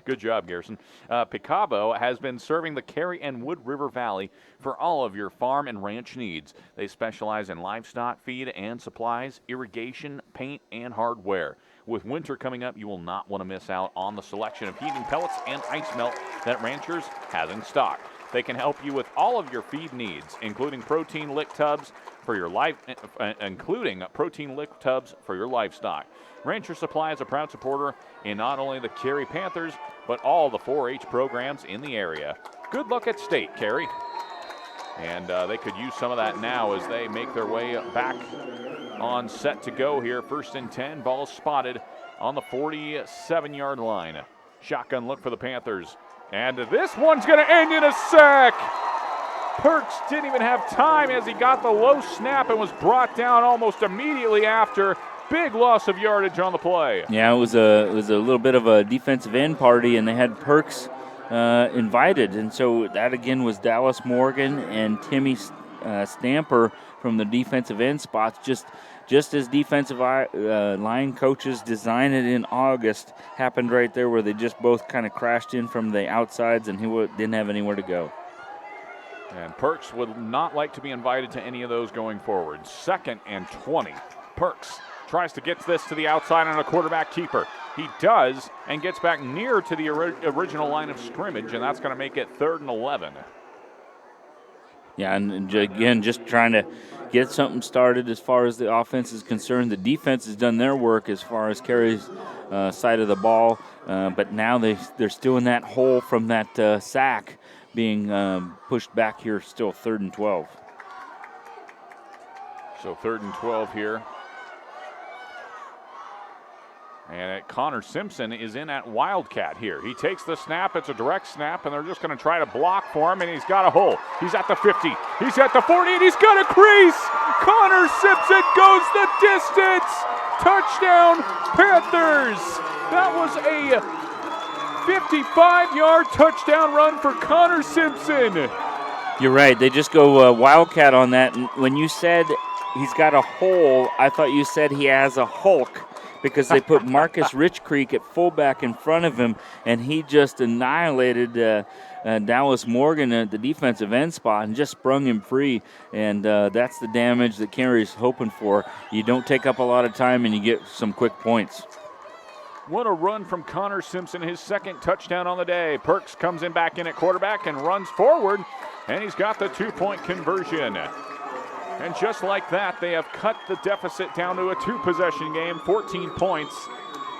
Good job, Garrison. Picabo has been serving the Carey and Wood River Valley for all of your farm and ranch needs. They specialize in livestock feed and supplies, irrigation, paint, and hardware. With winter coming up, you will not want to miss out on the selection of heating pellets and ice melt that Ranchers has in stock. They can help you with all of your feed needs, including protein lick tubs for your livestock. Rancher Supply is a proud supporter in not only the Carey Panthers, but all the 4-H programs in the area. Good luck at state, Carey. And they could use some of that now as they make their way back on set to go here. 1st and 10, ball spotted on the 47-yard line. Shotgun look for the Panthers. And this one's going to end in a sack. Perks didn't even have time as he got the low snap and was brought down almost immediately after. Big loss of yardage on the play. Yeah, it was a little bit of a defensive end party, and they had Perks invited. And so that, again, was Dallas Morgan and Timmy Stamper from the defensive end spots, just as defensive line coaches designed it in August. Happened right there where they just both kind of crashed in from the outsides, and he didn't have anywhere to go. And Perks would not like to be invited to any of those going forward. 2nd and 20. Perks tries to get this to the outside on a quarterback keeper. He does, and gets back near to the original line of scrimmage, and that's going to make it 3rd and 11. Yeah, and again, just trying to get something started as far as the offense is concerned. The defense has done their work as far as Carey's side of the ball, but now they're still in that hole from that sack being pushed back here, still 3rd and 12. So 3rd and 12 here. And Connor Simpson is in at Wildcat here. He takes the snap. It's a direct snap, and they're just going to try to block for him, and he's got a hole. He's at the 50. He's at the 40, and he's got a crease. Connor Simpson goes the distance. Touchdown, Panthers. That was a 55-yard touchdown run for Connor Simpson. You're right. They just go Wildcat on that. And when you said he's got a hole, I thought you said he has a Hulk, because they put Marcus Richcreek at fullback in front of him, and he just annihilated Dallas Morgan at the defensive end spot and just sprung him free. And that's the damage that Carey's hoping for. You don't take up a lot of time, and you get some quick points. What a run from Connor Simpson, his 2nd touchdown on the day. Perks comes in back in at quarterback and runs forward, and he's got the 2-point conversion. And just like that, they have cut the deficit down to a 2-possession game, 14 points.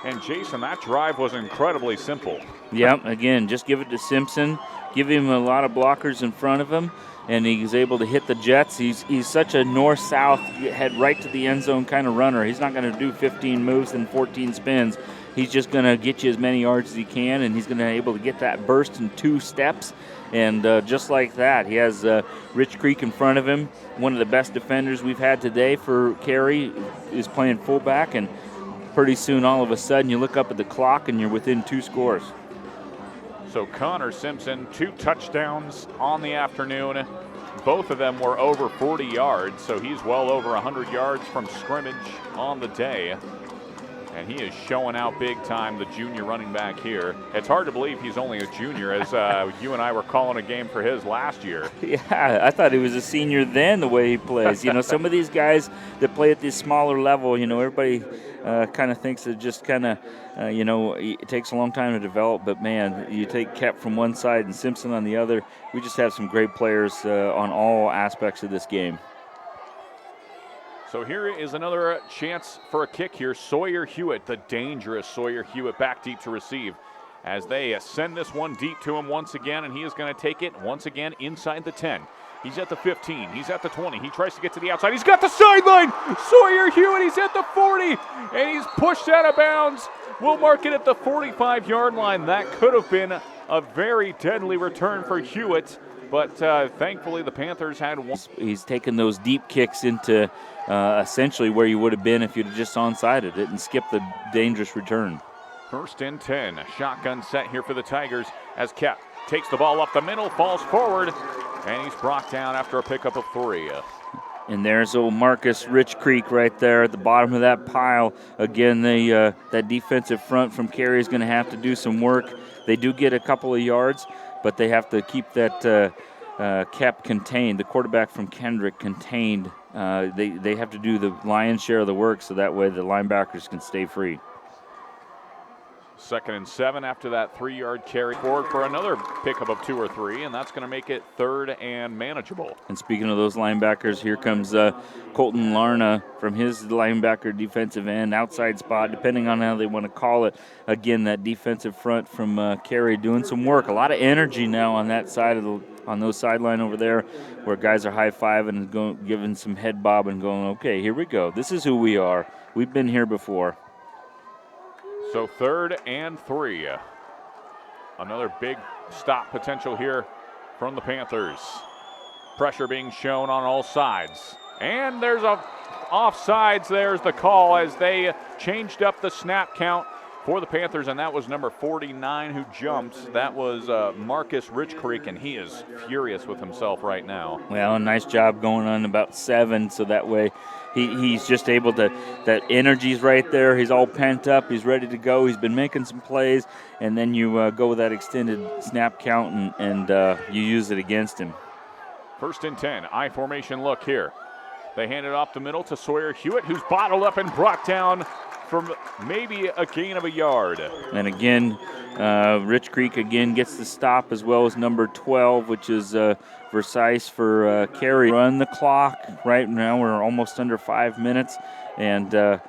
And Jason, that drive was incredibly simple. Yep, again, just give it to Simpson, give him a lot of blockers in front of him, and he's able to hit the jets. He's such a north-south, head right to the end zone kind of runner. He's not going to do 15 moves and 14 spins. He's just going to get you as many yards as he can, and he's going to be able to get that burst in 2 steps. And just like that, he has Rich Creek in front of him. One of the best defenders we've had today for Carey is playing fullback, and pretty soon, all of a sudden, you look up at the clock and you're within 2 scores. So Connor Simpson, 2 touchdowns on the afternoon. Both of them were over 40 yards, so he's well over 100 yards from scrimmage on the day. And he is showing out big time, the junior running back here. It's hard to believe he's only a junior, as you and I were calling a game for his last year. Yeah, I thought he was a senior then, the way he plays. Some of these guys that play at this smaller level, everybody kind of thinks it just kind of, it takes a long time to develop. But, man, you take Kep from one side and Simpson on the other. We just have some great players on all aspects of this game. So here is another chance for a kick here. Sawyer Hewitt, the dangerous Sawyer Hewitt, back deep to receive as they send this one deep to him once again, and he is going to take it once again inside the 10. He's at the 15. He's at the 20. He tries to get to the outside. He's got the sideline. Sawyer Hewitt, he's at the 40, and he's pushed out of bounds. We'll mark it at the 45-yard line. That could have been a very deadly return for Hewitt, but thankfully the Panthers had one. He's taken those deep kicks into essentially where you would have been if you'd just onside-ed it and skipped the dangerous return. 1st and 10. Shotgun set here for the Tigers as Kep takes the ball up the middle, falls forward, and he's brought down after a pickup of 3. And there's old Marcus Rich Creek right there at the bottom of that pile. Again, that defensive front from Carey is going to have to do some work. They do get a couple of yards, but they have to keep that Kep contained, the quarterback from Kendrick contained. They have to do the lion's share of the work so that way the linebackers can stay free. 2nd and 7 after that 3-yard carry forward for another pickup of 2 or 3, and that's going to make it 3rd and manageable. And speaking of those linebackers, here comes Colton Larna from his linebacker defensive end, outside spot, depending on how they want to call it. Again, that defensive front from Carey doing some work. A lot of energy now on that side on those sideline over there, where guys are high-fiving and giving some head bob and going, okay, here we go. This is who we are. We've been here before. So 3rd and 3. Another big stop potential here from the Panthers. Pressure being shown on all sides. And there's a offsides. There's the call as they changed up the snap count for the Panthers, and that was number 49 who jumped. That was Marcus Rich Creek, and he is furious with himself right now. Well, a nice job going on about 7, so that way he's just able to, that energy's right there. He's all pent up. He's ready to go. He's been making some plays, and then you go with that extended snap count, and you use it against him. 1st and 10, I formation look here. They hand it off the middle to Sawyer Hewitt, who's bottled up and brought down from maybe a gain of a yard. And again, Rich Creek again gets the stop, as well as number 12, which is Versailles for Carey. Run the clock. Right now we're almost under 5 minutes, and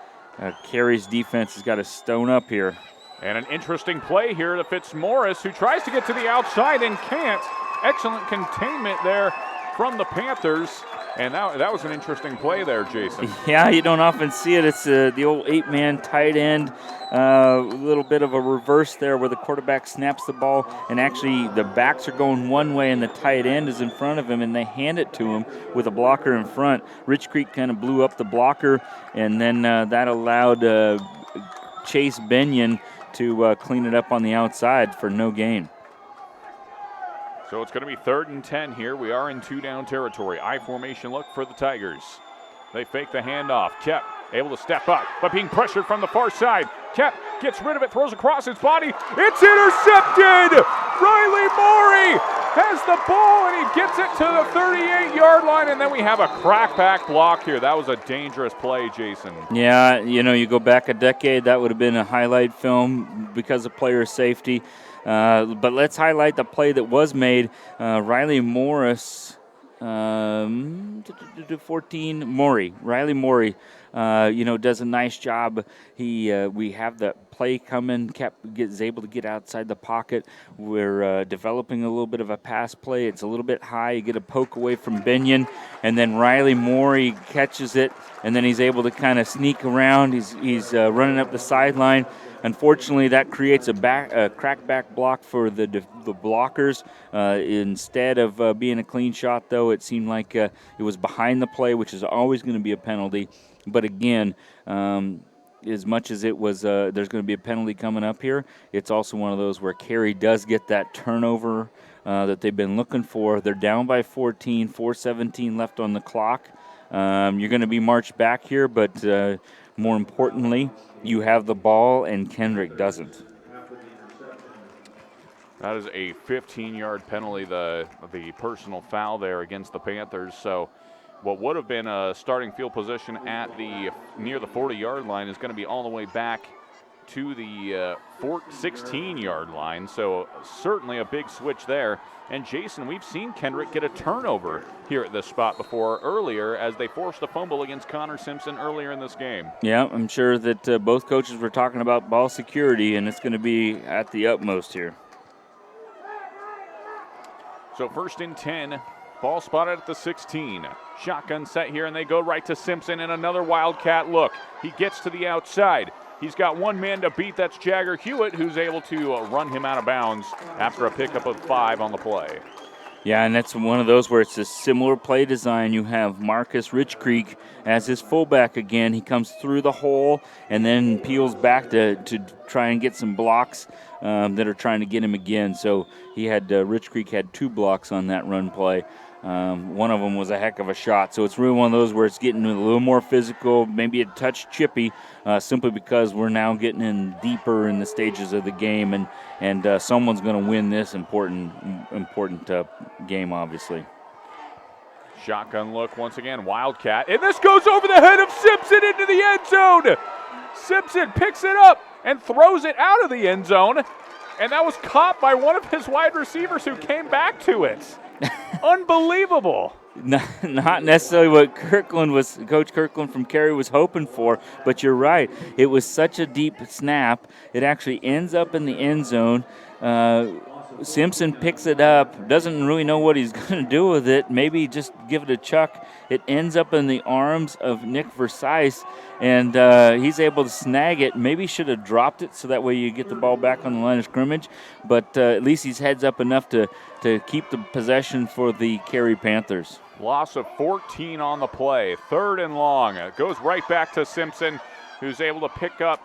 Carey's defense has got to stone up here. And an interesting play here to Fitzmaurice, who tries to get to the outside and can't. Excellent containment there from the Panthers. And that was an interesting play there, Jason. Yeah, you don't often see it. It's the old 8-man tight end. A little bit of a reverse there where the quarterback snaps the ball, and actually the backs are going one way and the tight end is in front of him, and they hand it to him with a blocker in front. Rich Creek kind of blew up the blocker, and then that allowed Chase Benyon to clean it up on the outside for no gain. So it's going to be 3rd and 10 here. We are in 2-down territory. I formation look for the Tigers. They fake the handoff. Kep able to step up, but being pressured from the far side. Kep gets rid of it, throws across his body. It's intercepted! Riley Morey has the ball, and he gets it to the 38-yard line, and then we have a crackback block here. That was a dangerous play, Jason. Yeah, you go back a decade, that would have been a highlight film because of player safety. But let's highlight the play that was made. Riley Morris 14, Morey, Riley Morey, does a nice job. We have the play coming, is able to get outside the pocket. We're developing a little bit of a pass play. It's a little bit high. You get a poke away from Binion, and then Riley Morey catches it, and then he's able to kind of sneak around. He's running up the sideline. Unfortunately, that creates a crackback block for the blockers. Instead of being a clean shot, though, it seemed like it was behind the play, which is always going to be a penalty. But again, as much as it was, there's going to be a penalty coming up here, it's also one of those where Carey does get that turnover that they've been looking for. They're down by 14, 4:17 left on the clock. You're going to be marched back here, but more importantly, you have the ball, and Kendrick doesn't. That is a 15-yard penalty, the personal foul there against the Panthers. So what would have been a starting field position at near the 40-yard line is going to be all the way back to the 16-yard line. So certainly a big switch there. And Jason, we've seen Kendrick get a turnover here at this spot before earlier as they forced a fumble against Connor Simpson earlier in this game. Yeah, I'm sure that both coaches were talking about ball security, and it's going to be at the utmost here. So 1st and 10, ball spotted at the 16. Shotgun set here, and they go right to Simpson, and another Wildcat look. He gets to the outside. He's got one man to beat. That's Jagger Hewitt, who's able to run him out of bounds after a pickup of 5 on the play. Yeah, and that's one of those where it's a similar play design. You have Marcus Rich Creek as his fullback again. He comes through the hole and then peels back to try and get some blocks that are trying to get him again. So he had Rich Creek had 2 blocks on that run play. One of them was a heck of a shot. So it's really one of those where it's getting a little more physical, maybe a touch chippy, simply because we're now getting in deeper in the stages of the game, and someone's going to win this important game, obviously. Shotgun look once again, Wildcat, and this goes over the head of Simpson into the end zone. Simpson picks it up and throws it out of the end zone, and that was caught by one of his wide receivers who came back to it. Unbelievable. Not necessarily what Coach Kirkland from Carey was hoping for, but you're right. It was such a deep snap. It actually ends up in the end zone. Simpson picks it up, doesn't really know what he's going to do with it, maybe just give it a chuck. It ends up in the arms of Nick Versailles, and he's able to snag it. Maybe should have dropped it so that way you get the ball back on the line of scrimmage, but at least he's heads up enough to keep the possession for the Carey Panthers. Loss of 14 on the play, 3rd and long. It goes right back to Simpson, who's able to pick up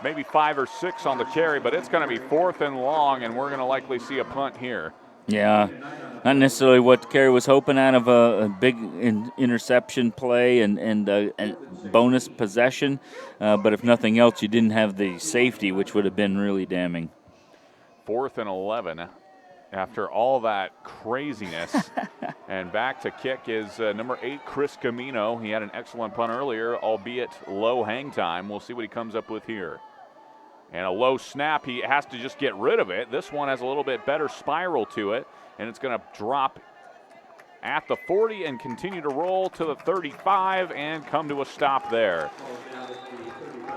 maybe 5 or 6 on the carry, but it's going to be 4th and long, and we're going to likely see a punt here. Yeah, not necessarily what Carey was hoping out of a big interception play and bonus possession, but if nothing else, you didn't have the safety, which would have been really damning. 4th and 11 after all that craziness. And back to kick is number 8, Chris Camino. He had an excellent punt earlier, albeit low hang time. We'll see what he comes up with here. And a low snap, he has to just get rid of it. This one has a little bit better spiral to it, and it's going to drop at the 40 and continue to roll to the 35 and come to a stop there.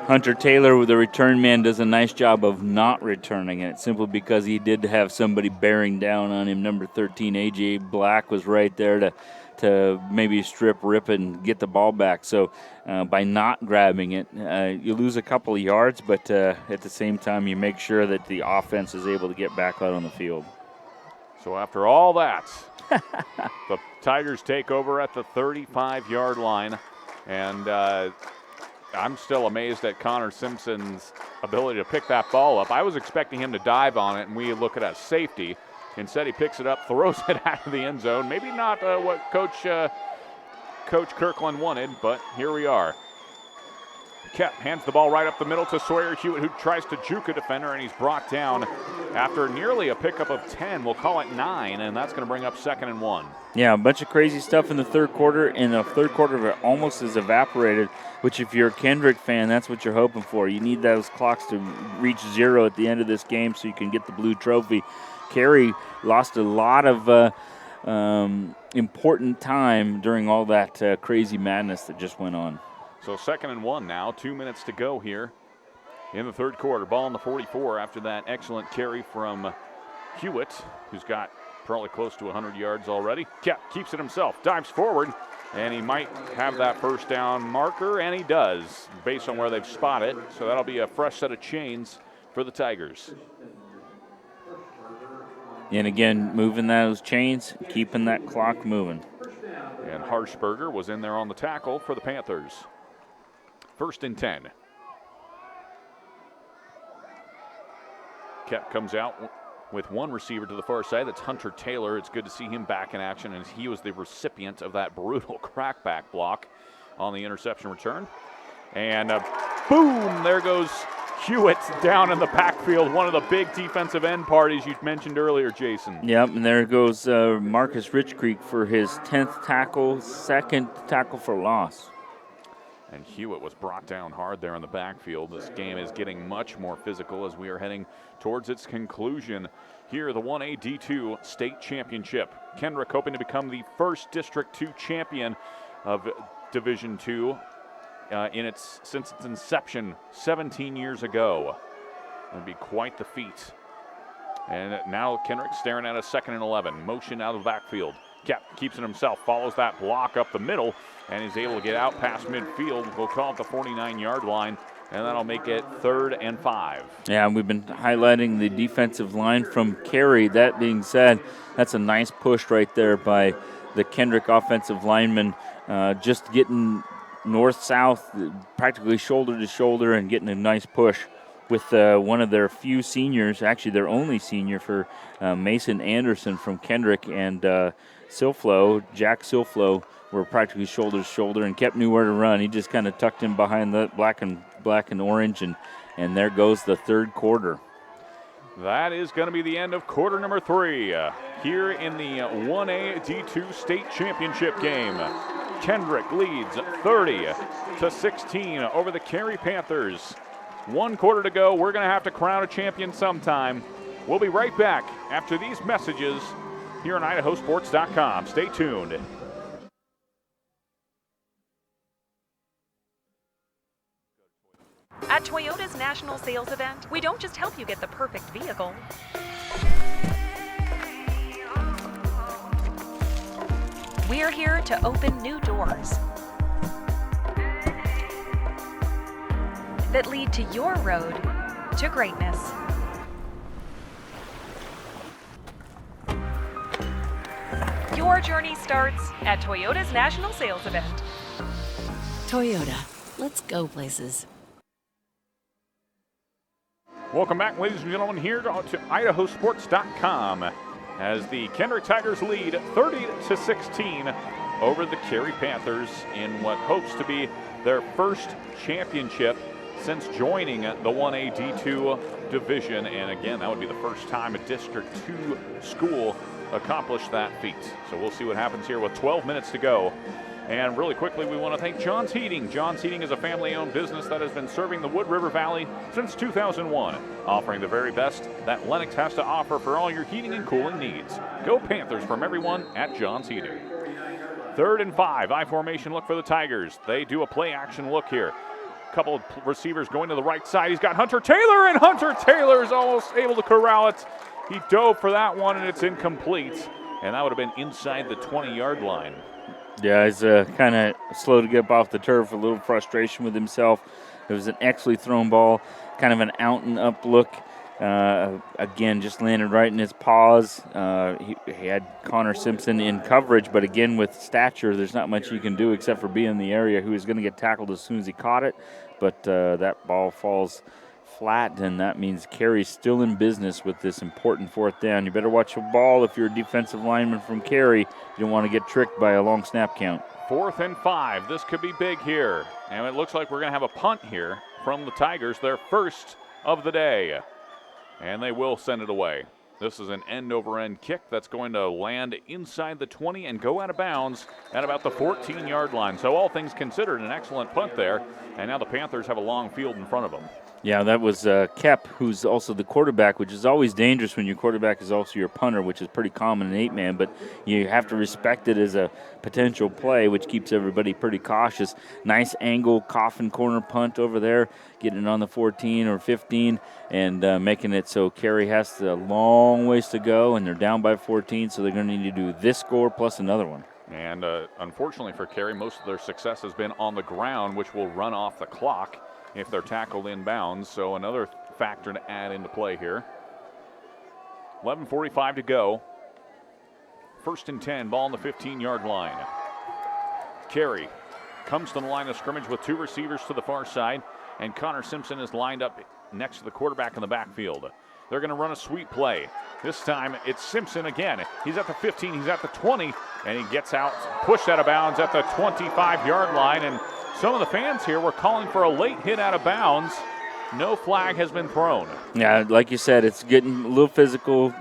Hunter Taylor, the return man, does a nice job of not returning it, simply because he did have somebody bearing down on him. Number 13, A.J. Black, was right there to maybe rip, and get the ball back. So by not grabbing it, you lose a couple of yards, but at the same time, you make sure that the offense is able to get back out on the field. So after all that, the Tigers take over at the 35-yard line, and I'm still amazed at Connor Simpson's ability to pick that ball up. I was expecting him to dive on it, and we look at a safety. Instead, he picks it up, throws it out of the end zone. Maybe not what Coach Kirkland wanted, but here we are. Kep hands the ball right up the middle to Sawyer Hewitt, who tries to juke a defender, and he's brought down after nearly a pickup of 10. We'll call it 9, and that's going to bring up 2nd and 1. Yeah, a bunch of crazy stuff in the third quarter, and the third quarter almost is evaporated, which if you're a Kendrick fan, that's what you're hoping for. You need those clocks to reach 0 at the end of this game so you can get the blue trophy. Carey lost a lot of important time during all that crazy madness that just went on. So 2nd and 1 now, 2 minutes to go here in the third quarter. Ball on the 44 after that excellent carry from Hewitt, who's got probably close to 100 yards already. Keeps it himself, dives forward, and he might have that first down marker, and he does, based on where they've spotted. So that'll be a fresh set of chains for the Tigers. And again, moving those chains, keeping that clock moving. And Harshberger was in there on the tackle for the Panthers. 1st and 10. Kep comes out with one receiver to the far side. That's Hunter Taylor. It's good to see him back in action, and he was the recipient of that brutal crackback block on the interception return. And boom, there goes Hewitt down in the backfield. One of the big defensive end parties you mentioned earlier, Jason. Yep, and there goes Marcus Richcreek for his 10th tackle, 2nd tackle for loss. And Hewitt was brought down hard there in the backfield. This game is getting much more physical as we are heading towards its conclusion. Here, the 1A D2 state championship. Kendrick hoping to become the first District 2 champion of Division 2 since its inception 17 years ago. It would be quite the feat. And now Kendrick staring at a 2nd and 11. Motion out of the backfield. Keeps it himself, follows that block up the middle, and is able to get out past midfield. We'll call it the 49-yard line, and that'll make it 3rd and 5. Yeah, we've been highlighting the defensive line from Carey. That being said, that's a nice push right there by the Kendrick offensive lineman, just getting north-south, practically shoulder to shoulder, and getting a nice push with one of their few seniors, actually their only senior for Mason Anderson from Kendrick, and Jack Silflo were practically shoulder to shoulder and kept knew where to run. He just kind of tucked him behind the black and orange, and there goes the third quarter. That is going to be the end of quarter number 3 here in the 1A D2 state championship game. Kendrick leads 30-16 over the Carey Panthers. 1 quarter to go. We're going to have to crown a champion sometime. We'll be right back after these messages here on IdahoSports.com. Stay tuned. At Toyota's national sales event, we don't just help you get the perfect vehicle. We're here to open new doors that lead to your road to greatness. Your journey starts at Toyota's national sales event. Toyota, let's go places. Welcome back, ladies and gentlemen, here to IdahoSports.com as the Kendrick Tigers lead 30-16 over the Carey Panthers in what hopes to be their first championship since joining the 1A D2 division. And again, that would be the first time a District 2 school accomplished that feat. So we'll see what happens here with 12 minutes to go. And really quickly, we want to thank John's Heating. John's Heating is a family-owned business that has been serving the Wood River Valley since 2001, offering the very best that Lennox has to offer for all your heating and cooling needs. Go Panthers from everyone at John's Heating. 3rd and 5, I-formation look for the Tigers. They do a play-action look here. Couple of receivers going to the right side. He's got Hunter Taylor, and Hunter Taylor is almost able to corral it. He dove for that one, and it's incomplete. And that would have been inside the 20-yard line. Yeah, he's kind of slow to get up off the turf, a little frustration with himself. It was an excellently thrown ball, kind of an out-and-up look. Again, just landed right in his paws. He had Connor Simpson in coverage, but again, with stature, there's not much you can do except for be in the area. He was going to get tackled as soon as he caught it, but that ball falls flat, and that means Carey's still in business with this important 4th down. You better watch the ball if you're a defensive lineman from Carey. You don't want to get tricked by a long snap count. 4th and 5. This could be big here. And it looks like we're going to have a punt here from the Tigers, their first of the day. And they will send it away. This is an end-over-end kick that's going to land inside the 20 and go out of bounds at about the 14-yard line. So all things considered, an excellent punt there. And now the Panthers have a long field in front of them. Yeah, that was Kep, who's also the quarterback, which is always dangerous when your quarterback is also your punter, which is pretty common in 8-man, but you have to respect it as a potential play, which keeps everybody pretty cautious. Nice angle, coffin corner punt over there, getting it on the 14 or 15 and making it so Carey has a long ways to go, and they're down by 14, so they're going to need to do this score plus another one. And unfortunately for Carey, most of their success has been on the ground, which will run off the clock if they're tackled inbounds. So another factor to add into play here. 11:45 to go. 1st and 10, ball on the 15-yard line. Carey comes to the line of scrimmage with 2 receivers to the far side, and Connor Simpson is lined up next to the quarterback in the backfield. They're going to run a sweep play. This time it's Simpson again. He's at the 15, he's at the 20, and he gets out, pushed out of bounds at the 25-yard line. And some of the fans here were calling for a late hit out of bounds. No flag has been thrown. Yeah, like you said, it's getting a little physical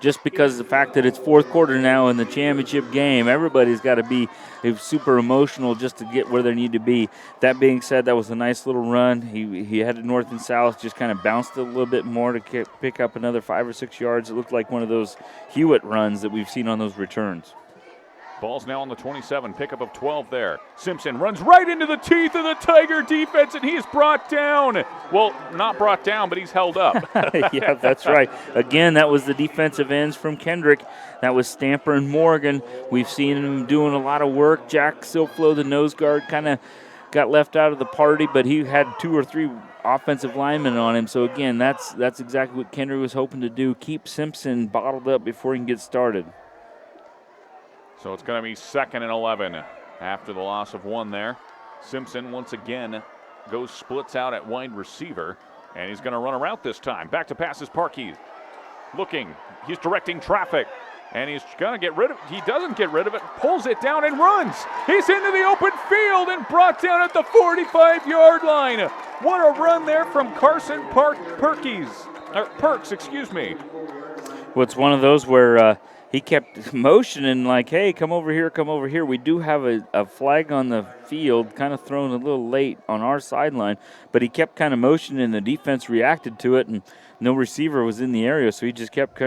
just because of the fact that it's 4th quarter now in the championship game. Everybody's got to be super emotional just to get where they need to be. That being said, that was a nice little run. He headed north and south, just kind of bounced it a little bit more to pick up another 5 or 6 yards. It looked like one of those Hewitt runs that we've seen on those returns. Ball's now on the 27, pickup of 12 there. Simpson runs right into the teeth of the Tiger defense, and he's brought down. Well, not brought down, but he's held up. Yeah, that's right. Again, that was the defensive ends from Kendrick. That was Stamper and Morgan. We've seen him doing a lot of work. Jack Silflo, the nose guard, kind of got left out of the party, but he had 2 or 3 offensive linemen on him. So, again, that's exactly what Kendrick was hoping to do, keep Simpson bottled up before he can get started. So it's going to be 2nd and 11 after the loss of 1 there. Simpson once again splits out at wide receiver, and he's going to run a route this time. Back to passes Parkey. Looking, he's directing traffic, and he's going to get rid of it. He doesn't get rid of it, pulls it down and runs. He's into the open field and brought down at the 45-yard line. What a run there from Carson Perks, excuse me. Well, it's one of those where he kept motioning like, hey, come over here, come over here. We do have a flag on the field, kind of thrown a little late on our sideline, but he kept kind of motioning, and the defense reacted to it, and no receiver was in the area, so he just kept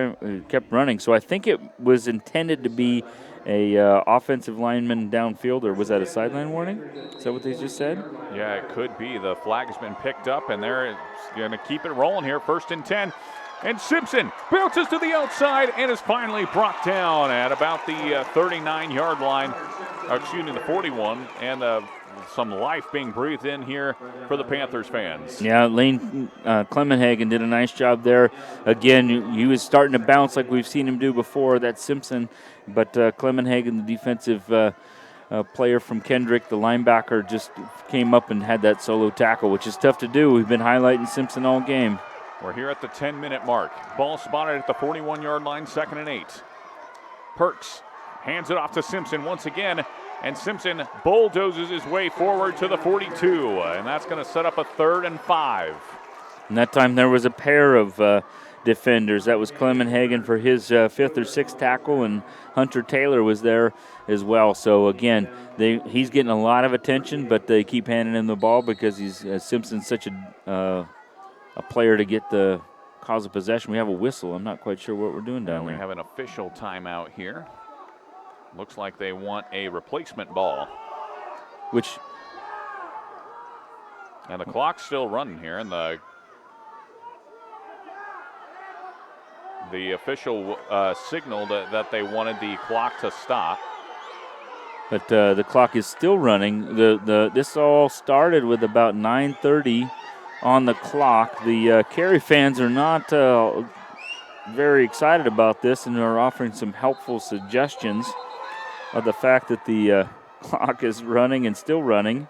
running. So I think it was intended to be a offensive lineman downfield, or was that a sideline warning? Is that what they just said? Yeah, it could be. The flag has been picked up, and they're going to keep it rolling here. 1st and 10. And Simpson bounces to the outside and is finally brought down at about the 39-yard line. The 41. And some life being breathed in here for the Panthers fans. Yeah, Lane Clemenhagen did a nice job there. Again, he was starting to bounce like we've seen him do before. That's Simpson. But Clemenhagen, the defensive player from Kendrick, the linebacker, just came up and had that solo tackle, which is tough to do. We've been highlighting Simpson all game. We're here at the 10-minute mark. Ball spotted at the 41-yard line, 2nd and 8. Perks hands it off to Simpson once again, and Simpson bulldozes his way forward to the 42, and that's going to set up a 3rd and 5. And that time there was a pair of defenders. That was Clemenhagen for his 5th or 6th tackle, and Hunter Taylor was there as well. So, again, he's getting a lot of attention, but they keep handing him the ball because Simpson's such a player to get the cause of possession. We have a whistle. I'm not quite sure what we're doing down there. We have an official timeout here. Looks like they want a replacement ball. And the clock's still running here, and the official signaled that they wanted the clock to stop. But the clock is still running. This all started with about 9:30 on the clock. The Carey fans are not very excited about this and are offering some helpful suggestions of the fact that the clock is running and still running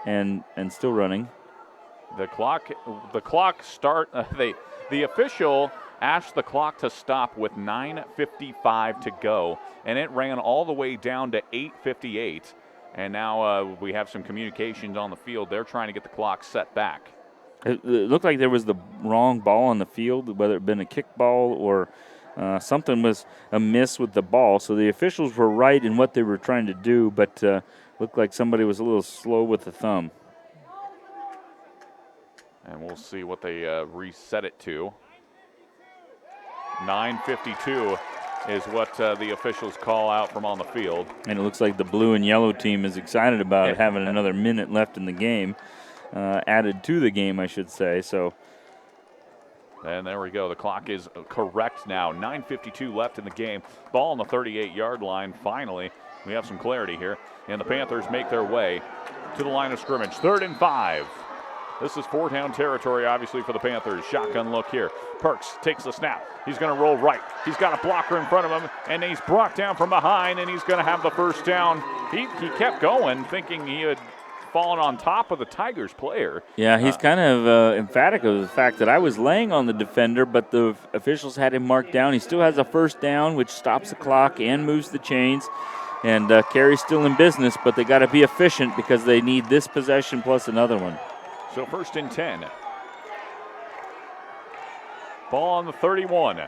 and still running. The official asked the clock to stop with 9:55 to go, and it ran all the way down to 8:58. And now we have some communications on the field. They're trying to get the clock set back. It looked like there was the wrong ball on the field, whether it had been a kick ball or something was amiss with the ball. So the officials were right in what they were trying to do, but looked like somebody was a little slow with the thumb. And we'll see what they reset it to. 9:52 is what the officials call out from on the field. And it looks like the blue and yellow team is excited about having another minute left in the game, added to the game, I should say. So. And there we go. The clock is correct now. 9:52 left in the game. Ball on the 38-yard line. Finally, we have some clarity here. And the Panthers make their way to the line of scrimmage. 3rd and 5. This is 4-down territory, obviously, for the Panthers. Shotgun look here. Perks takes the snap. He's going to roll right. He's got a blocker in front of him, and he's brought down from behind, and he's going to have the first down. He kept going, thinking he had fallen on top of the Tigers player. Yeah, he's kind of emphatic of the fact that I was laying on the defender, but the officials had him marked down. He still has a first down, which stops the clock and moves the chains. And Carey's still in business, but they got to be efficient because they need this possession plus another one. So 1st and 10. Ball on the 31.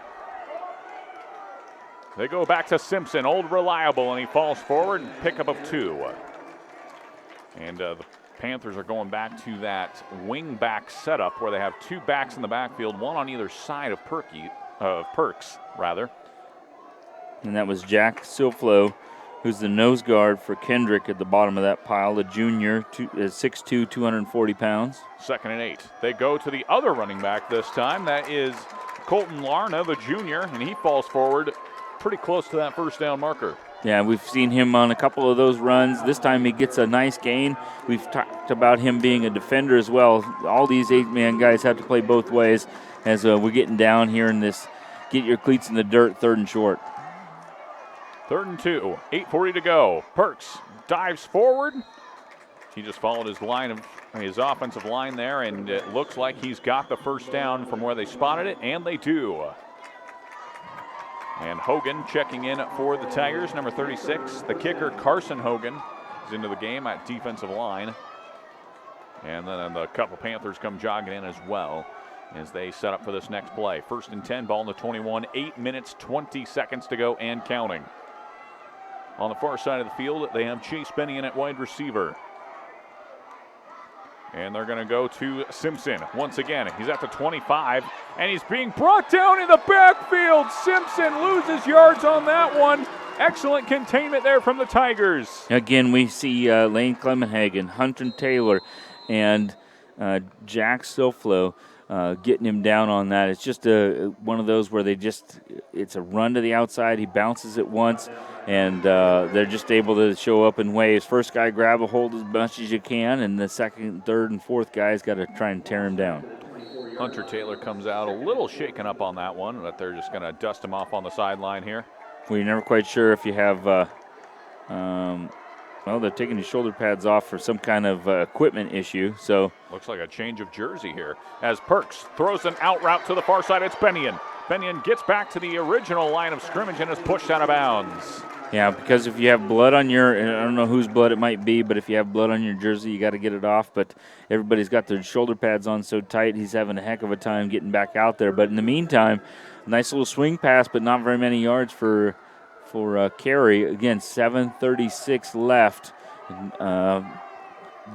They go back to Simpson, old reliable, and he falls forward, pickup of 2. And the Panthers are going back to that wing back setup where they have 2 backs in the backfield, one on either side of Perks. And that was Jack Silflo, who's the nose guard for Kendrick at the bottom of that pile, the junior, 6'2", 240 pounds. 2nd and 8. They go to the other running back this time. That is Colton Larna, the junior, and he falls forward pretty close to that first down marker. Yeah, we've seen him on a couple of those runs. This time he gets a nice gain. We've talked about him being a defender as well. All these 8-man guys have to play both ways as we're getting down here in this get your cleats in the dirt, 3rd and short. 3rd and 2, 8:40 to go. Perks dives forward. He just followed his offensive line there, and it looks like he's got the first down from where they spotted it, and they do. And Hogan checking in for the Tigers, number 36. The kicker, Carson Hogan, is into the game at defensive line. And then the couple Panthers come jogging in as well as they set up for this next play. 1st and 10, ball in the 21, 8 minutes, 20 seconds to go and counting. On the far side of the field, they have Chase Bennion at wide receiver. And they're going to go to Simpson. Once again, he's at the 25, and he's being brought down in the backfield. Simpson loses yards on that one. Excellent containment there from the Tigers. Again, we see Lane Clemenhagen, Hunter Taylor, and Jack Silflo getting him down on that. It's just one of those where it's a run to the outside. He bounces it once, and they're just able to show up in waves. First guy grab a hold as much as you can, and the 2nd, 3rd, and 4th guy's got to try and tear him down. Hunter Taylor comes out a little shaken up on that one, but they're just going to dust him off on the sideline here. Well, you're never quite sure if you have they're taking his shoulder pads off for some kind of equipment issue. So looks like a change of jersey here as Perks throws an out route to the far side. It's Bennion. Bennion gets back to the original line of scrimmage and is pushed out of bounds. Yeah, because if you have blood on I don't know whose blood it might be, but if you have blood on your jersey, you got to get it off. But everybody's got their shoulder pads on so tight, he's having a heck of a time getting back out there. But in the meantime, nice little swing pass, but not very many yards for Carey. Again, 7:36 left.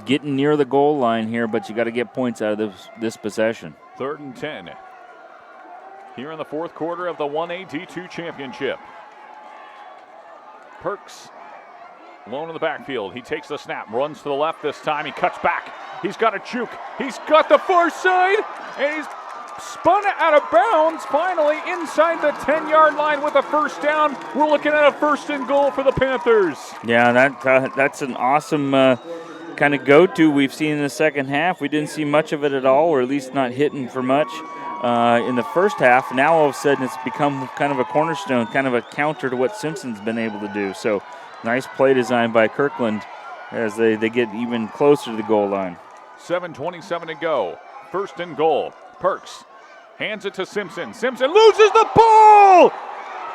Getting near the goal line here, but you got to get points out of this possession. 3rd and 10. Here in the 4th quarter of the 1A D2 championship. Perks alone in the backfield. He takes the snap, runs to the left this time. He cuts back. He's got a juke. He's got the far side, and he's spun out of bounds, finally inside the 10-yard line with a first down. We're looking at a 1st and goal for the Panthers. Yeah, that's an awesome kind of go-to we've seen in the second half. We didn't see much of it at all, or at least not hitting for much in the first half. Now all of a sudden it's become kind of a cornerstone, kind of a counter to what Simpson's been able to do. So nice play design by Kirkland as they get even closer to the goal line. 7:27 to go. 1st and goal. Perks hands it to Simpson. Simpson loses the ball!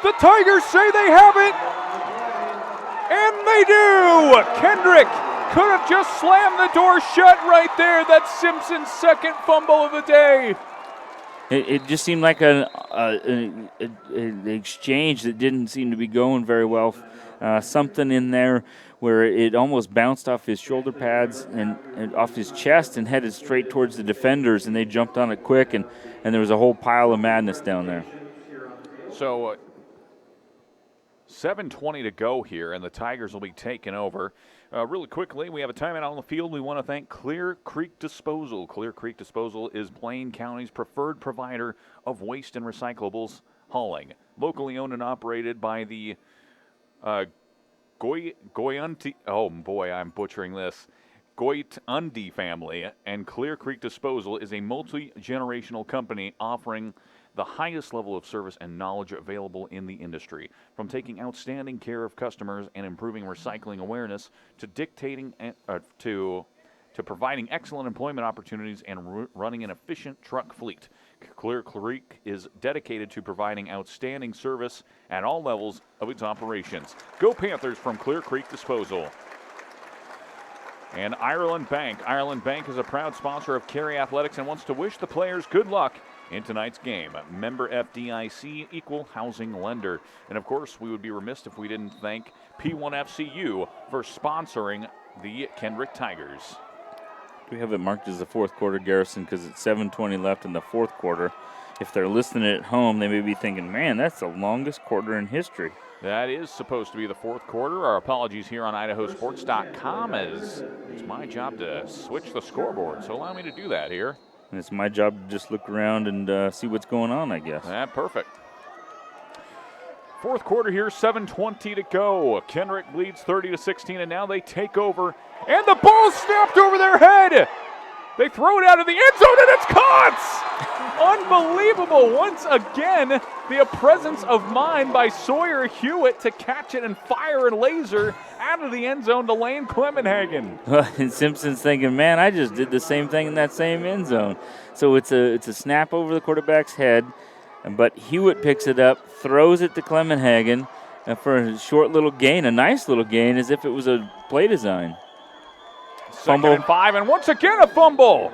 The Tigers say they have it, and they do! Kendrick could have just slammed the door shut right there. That's Simpson's 2nd fumble of the day. It just seemed like an exchange that didn't seem to be going very well something in there where it almost bounced off his shoulder pads and off his chest and headed straight towards the defenders, and they jumped on it quick, and there was a whole pile of madness down there. So 7:20 to go here, and the Tigers will be taking over. Really quickly, we have a timeout on the field. We want to thank Clear Creek Disposal. Clear Creek Disposal is Blaine County's preferred provider of waste and recyclables hauling. Locally owned and operated by the Goyanti, oh boy, I'm butchering this, Goytundi family, and Clear Creek Disposal is a multi-generational company offering the highest level of service and knowledge available in the industry. From taking outstanding care of customers and improving recycling awareness to dictating to providing excellent employment opportunities and running an efficient truck fleet. Clear Creek is dedicated to providing outstanding service at all levels of its operations. Go Panthers from Clear Creek Disposal. And Ireland Bank. Ireland Bank is a proud sponsor of Carey Athletics and wants to wish the players good luck in tonight's game. Member FDIC, equal housing lender. And of course, we would be remiss if we didn't thank P1FCU for sponsoring the Kendrick Tigers. We have it marked as the fourth quarter, Garrison, because it's 7:20 left in the fourth quarter. If they're listening at home, they may be thinking, man, that's the longest quarter in history. That is supposed to be the fourth quarter. Our apologies here on IdahoSports.com, as it's my job to switch the scoreboard, so allow me to do that here. And it's my job to just look around and see what's going on, I guess. Perfect. Fourth quarter here, 7:20 to go. Kendrick leads 30-16, and now they take over. And the ball snapped over their head. They throw it out of the end zone, and it's caught! Unbelievable. Once again, the presence of mind by Sawyer Hewitt to catch it and fire and laser out of the end zone to Lane Clemenhagen. And Simpson's thinking, man, I just did the same thing in that same end zone. So it's a snap over the quarterback's head, but Hewitt picks it up, throws it to Clemenhagen for a short little gain, a nice little gain, as if it was a play design. Second and 5, and once again a fumble.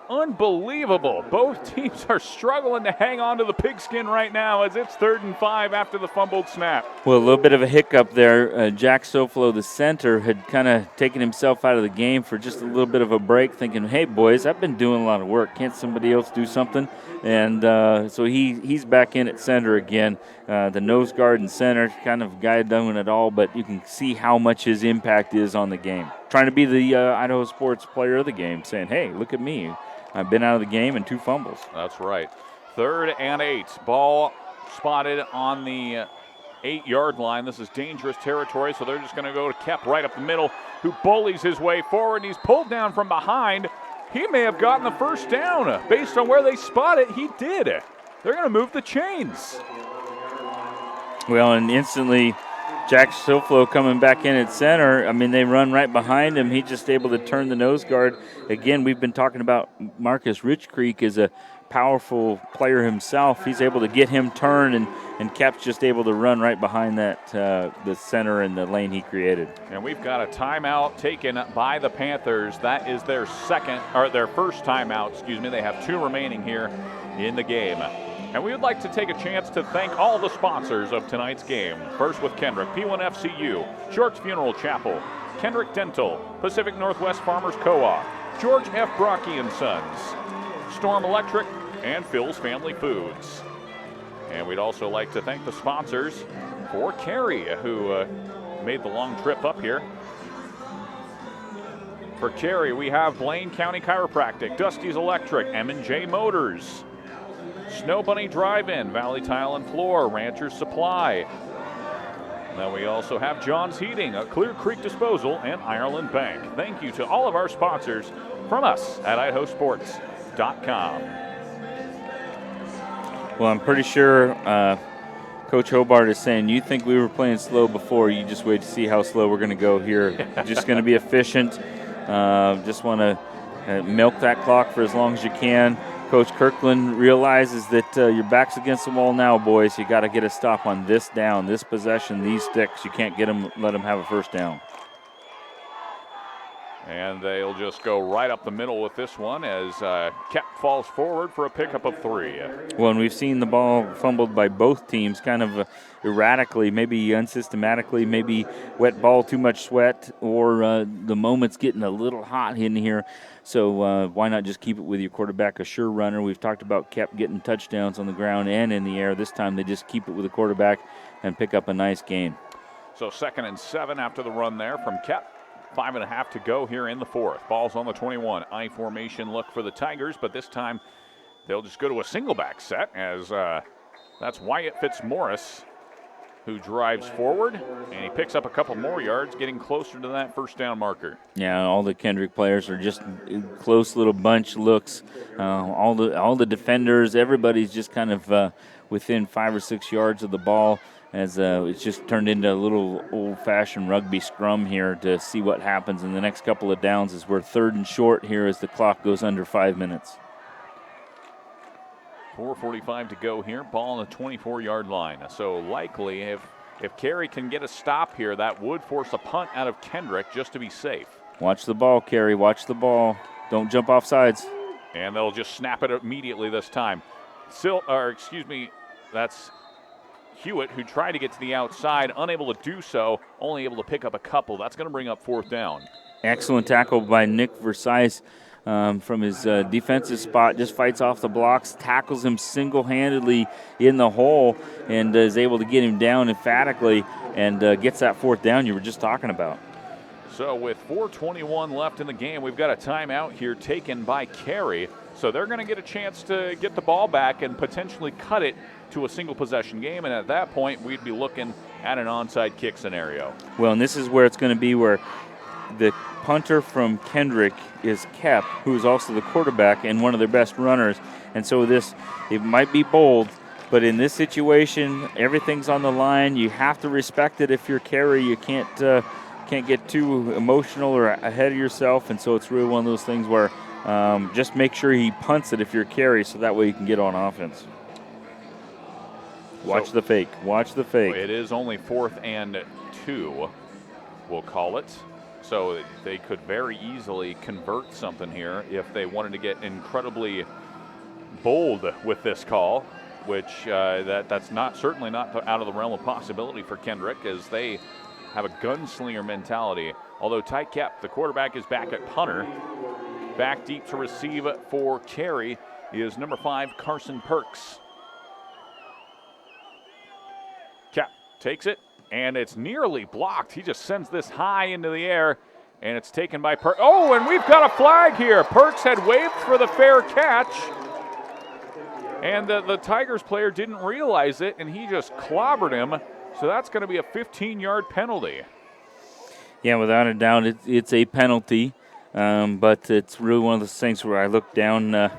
Unbelievable. Both teams are struggling to hang on to the pigskin right now as it's 3rd and 5 after the fumbled snap. Well, a little bit of a hiccup there. Jack Soflo, the center, had kind of taken himself out of the game for just a little bit of a break, thinking, hey, boys, I've been doing a lot of work. Can't somebody else do something? And so he's back in at center again. The nose guard and center, kind of guy doing it all, but you can see how much his impact is on the game. Trying to be the Idaho Sports player of the game, saying, hey, look at me. I've been out of the game and 2 fumbles. That's right. 3rd and 8. Ball spotted on the 8-yard line. This is dangerous territory, so they're just going to go to Kep right up the middle, who bullies his way forward, and he's pulled down from behind. He may have gotten the first down. Based on where they spot it, he did. They're going to move the chains. Well, and instantly Jack Soflo coming back in at center. I mean, they run right behind him. He's just able to turn the nose guard. Again, we've been talking about Marcus Rich Creek as a powerful player himself. He's able to get him turned, and Kep's just able to run right behind that the center and the lane he created. And we've got a timeout taken by the Panthers. That is their first timeout, excuse me. They have 2 remaining here in the game. And we would like to take a chance to thank all the sponsors of tonight's game. First with Kendrick, P1FCU, Shorts Funeral Chapel, Kendrick Dental, Pacific Northwest Farmers Co-op, George F. Brocky & Sons, Storm Electric, and Phil's Family Foods. And we'd also like to thank the sponsors for Carey, who made the long trip up here. For Carey, we have Blaine County Chiropractic, Dusty's Electric, M&J Motors, Snow Bunny Drive-In, Valley Tile and Floor, Rancher's Supply. Then we also have John's Heating, Clear Creek Disposal, and Ireland Bank. Thank you to all of our sponsors from us at IdahoSports.com. Well, I'm pretty sure Coach Hobart is saying, you think we were playing slow before, you just wait to see how slow we're going to go here. Just going to be efficient. Just want to milk that clock for as long as you can. Coach Kirkland realizes that your back's against the wall now, boys. You got to get a stop on this down, this possession, these sticks. You can't let them have a first down. And they'll just go right up the middle with this one as Kep falls forward for a pickup of 3. Well, and we've seen the ball fumbled by both teams kind of erratically, maybe unsystematically, maybe wet ball, too much sweat, or the moment's getting a little hot in here. So why not just keep it with your quarterback, a sure runner? We've talked about Kep getting touchdowns on the ground and in the air. This time they just keep it with the quarterback and pick up a nice gain. So 2nd and 7 after the run there from Kep. 5.5 to go here in the 4th. Ball's on the 21. I formation look for the Tigers, but this time they'll just go to a single back set as that's Wyatt Fitzmaurice who drives forward, and he picks up a couple more yards, getting closer to that first down marker. Yeah, all the Kendrick players are just close little bunch looks. All the defenders, everybody's just kind of within 5 or 6 yards of the ball, as it's just turned into a little old-fashioned rugby scrum here to see what happens in the next couple of downs as we're 3rd and short here as the clock goes under 5 minutes. 4:45 to go here. Ball on the 24-yard line. So likely if Carey can get a stop here, that would force a punt out of Kendrick just to be safe. Watch the ball, Carey. Watch the ball. Don't jump off sides. And they'll just snap it immediately this time. That's Hewitt, who tried to get to the outside, unable to do so, only able to pick up a couple. That's going to bring up 4th down. Excellent tackle by Nick Versailles from his defensive spot. Just fights off the blocks, tackles him single-handedly in the hole, and is able to get him down emphatically and gets that 4th down you were just talking about. So with 4:21 left in the game, we've got a timeout here taken by Carey. So they're going to get a chance to get the ball back and potentially cut it to a single possession game, and at that point we'd be looking at an onside kick scenario. Well, and this is where it's going to be where the punter from Kendrick is Kep, who is also the quarterback and one of their best runners. And so it might be bold, but in this situation, everything's on the line. You have to respect it if you're Carey. You can't get too emotional or ahead of yourself, and so it's really one of those things where just make sure he punts it if you're Carey, so that way you can get on offense. Watch the fake. Watch the fake. It is only 4th and 2, we'll call it. So they could very easily convert something here if they wanted to get incredibly bold with this call, which that's certainly not out of the realm of possibility for Kendrick, as they have a gunslinger mentality. Although Ty Kep, the quarterback, is back at punter. Back deep to receive for Carey is number 5, Carson Perks. Kep takes it, and it's nearly blocked. He just sends this high into the air, and it's taken by Perks. Oh, and we've got a flag here. Perks had waved for the fair catch, and the Tigers player didn't realize it, and he just clobbered him. So that's going to be a 15-yard penalty. Yeah, without a doubt, it's a penalty, but it's really one of those things where I look down at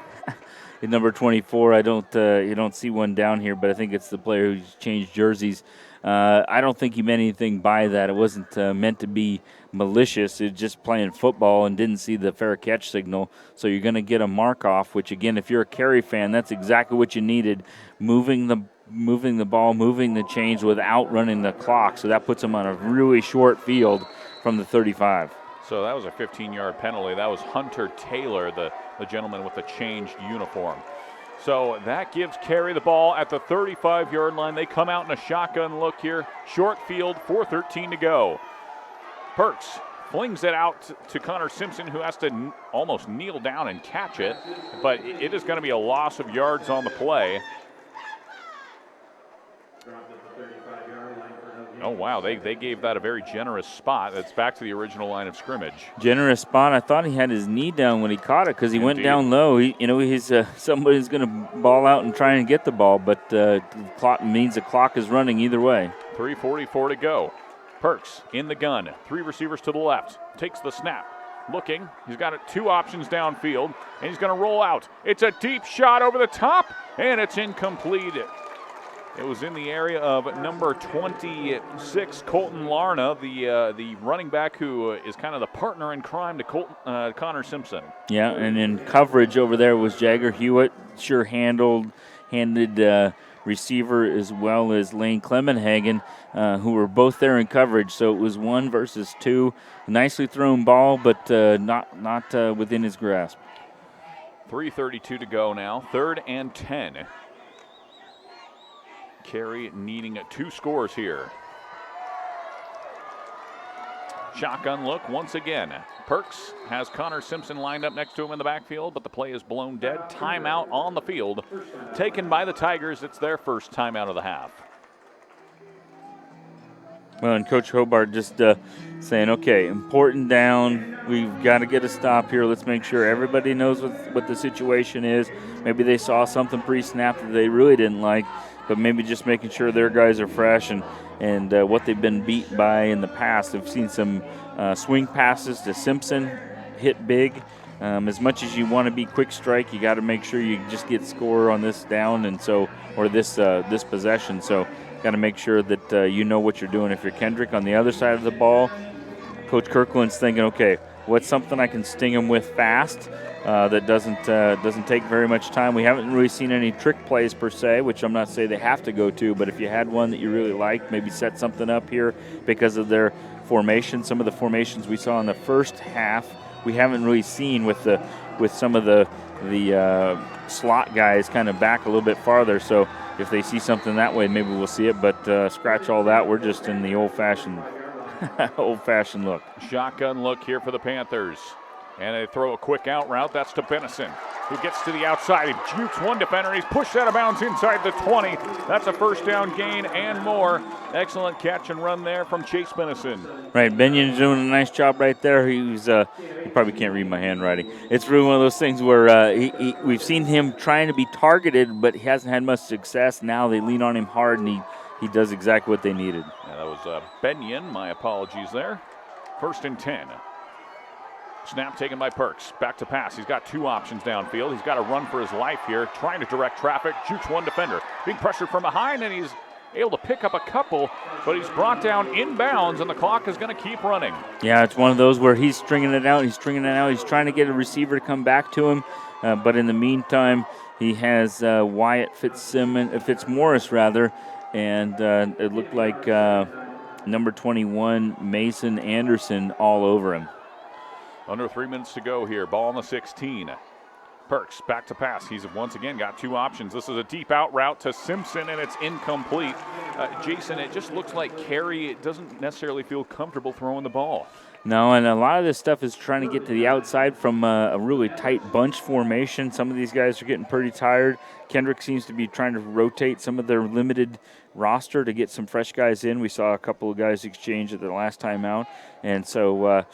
number 24. You don't see one down here, but I think it's the player who's changed jerseys. I don't think he meant anything by that. It wasn't meant to be malicious. It's just playing football and didn't see the fair catch signal. So you're going to get a mark off, which, again, if you're a Carey fan, that's exactly what you needed, moving the ball, moving the chains without running the clock. So that puts them on a really short field from the 35. So that was a 15-yard penalty. That was Hunter Taylor, the gentleman with the changed uniform. So that gives Carey the ball at the 35-yard line. They come out in a shotgun look here. Short field, 4:13 to go. Perks flings it out to Connor Simpson, who has to almost kneel down and catch it. But it is going to be a loss of yards on the play. Oh, wow, they gave that a very generous spot. That's back to the original line of scrimmage. Generous spot. I thought he had his knee down when he caught it because he went down low. He's somebody's going to ball out and try and get the ball, but clock means the clock is running either way. 3:44 to go. Perks in the gun. 3 receivers to the left. Takes the snap. Looking. He's got 2 options downfield, and he's going to roll out. It's a deep shot over the top, and it's incomplete. It was in the area of number 26, Colton Larna, the running back who is kind of the partner in crime to Connor Simpson. Yeah, and in coverage over there was Jagger Hewitt, handed receiver as well as Lane Clemenhagen, who were both there in coverage. So it was 1 versus 2. Nicely thrown ball, but not within his grasp. 3:32 to go now. 3rd and 10. Carey needing 2 scores here. Shotgun look once again. Perks has Connor Simpson lined up next to him in the backfield, but the play is blown dead. Timeout on the field taken by the Tigers. It's their first timeout of the half. Well, and Coach Hobart just saying, okay, important down. We've got to get a stop here. Let's make sure everybody knows what the situation is. Maybe they saw something pre-snap that they really didn't like, but maybe just making sure their guys are fresh and what they've been beat by in the past. I've seen some swing passes to Simpson hit big. As much as you want to be quick strike, you got to make sure you just get score on this down or this possession. So got to make sure that you know what you're doing. If you're Kendrick on the other side of the ball, Coach Kirkland's thinking, okay, what's something I can sting him with fast that doesn't take very much time. We haven't really seen any trick plays per se, which I'm not saying they have to go to, but if you had one that you really liked, maybe set something up here because of their formation. Some of the formations we saw in the first half, we haven't really seen with some of the slot guys kind of back a little bit farther. So if they see something that way, maybe we'll see it. But scratch all that. We're just in the old-fashioned look. Shotgun look here for the Panthers. And they throw a quick out route. That's to Benison, who gets to the outside. He jukes one defender. He's pushed out of bounds inside the 20. That's a first down gain and more. Excellent catch and run there from Chase Benison. Right, Benion's doing a nice job right there. He probably can't read my handwriting. It's really one of those things where we've seen him trying to be targeted, but he hasn't had much success. Now they lean on him hard, and he does exactly what they needed. Yeah, that was Benion. My apologies there. 1st and 10. Snap taken by Perks. Back to pass. He's got 2 options downfield. He's got to run for his life here, trying to direct traffic. Jukes one defender. Being pressured from behind, and he's able to pick up a couple, but he's brought down inbounds, and the clock is going to keep running. Yeah, it's one of those where he's stringing it out. He's trying to get a receiver to come back to him, but in the meantime, he has Wyatt Fitzmaurice, and it looked like number 21, Mason Anderson, all over him. Under 3 minutes to go here. Ball on the 16. Perks back to pass. He's once again got 2 options. This is a deep out route to Simpson, and it's incomplete. Jason, it just looks like Carey doesn't necessarily feel comfortable throwing the ball. No, and a lot of this stuff is trying to get to the outside from a really tight bunch formation. Some of these guys are getting pretty tired. Kendrick seems to be trying to rotate some of their limited roster to get some fresh guys in. We saw a couple of guys exchange at the last time out, and so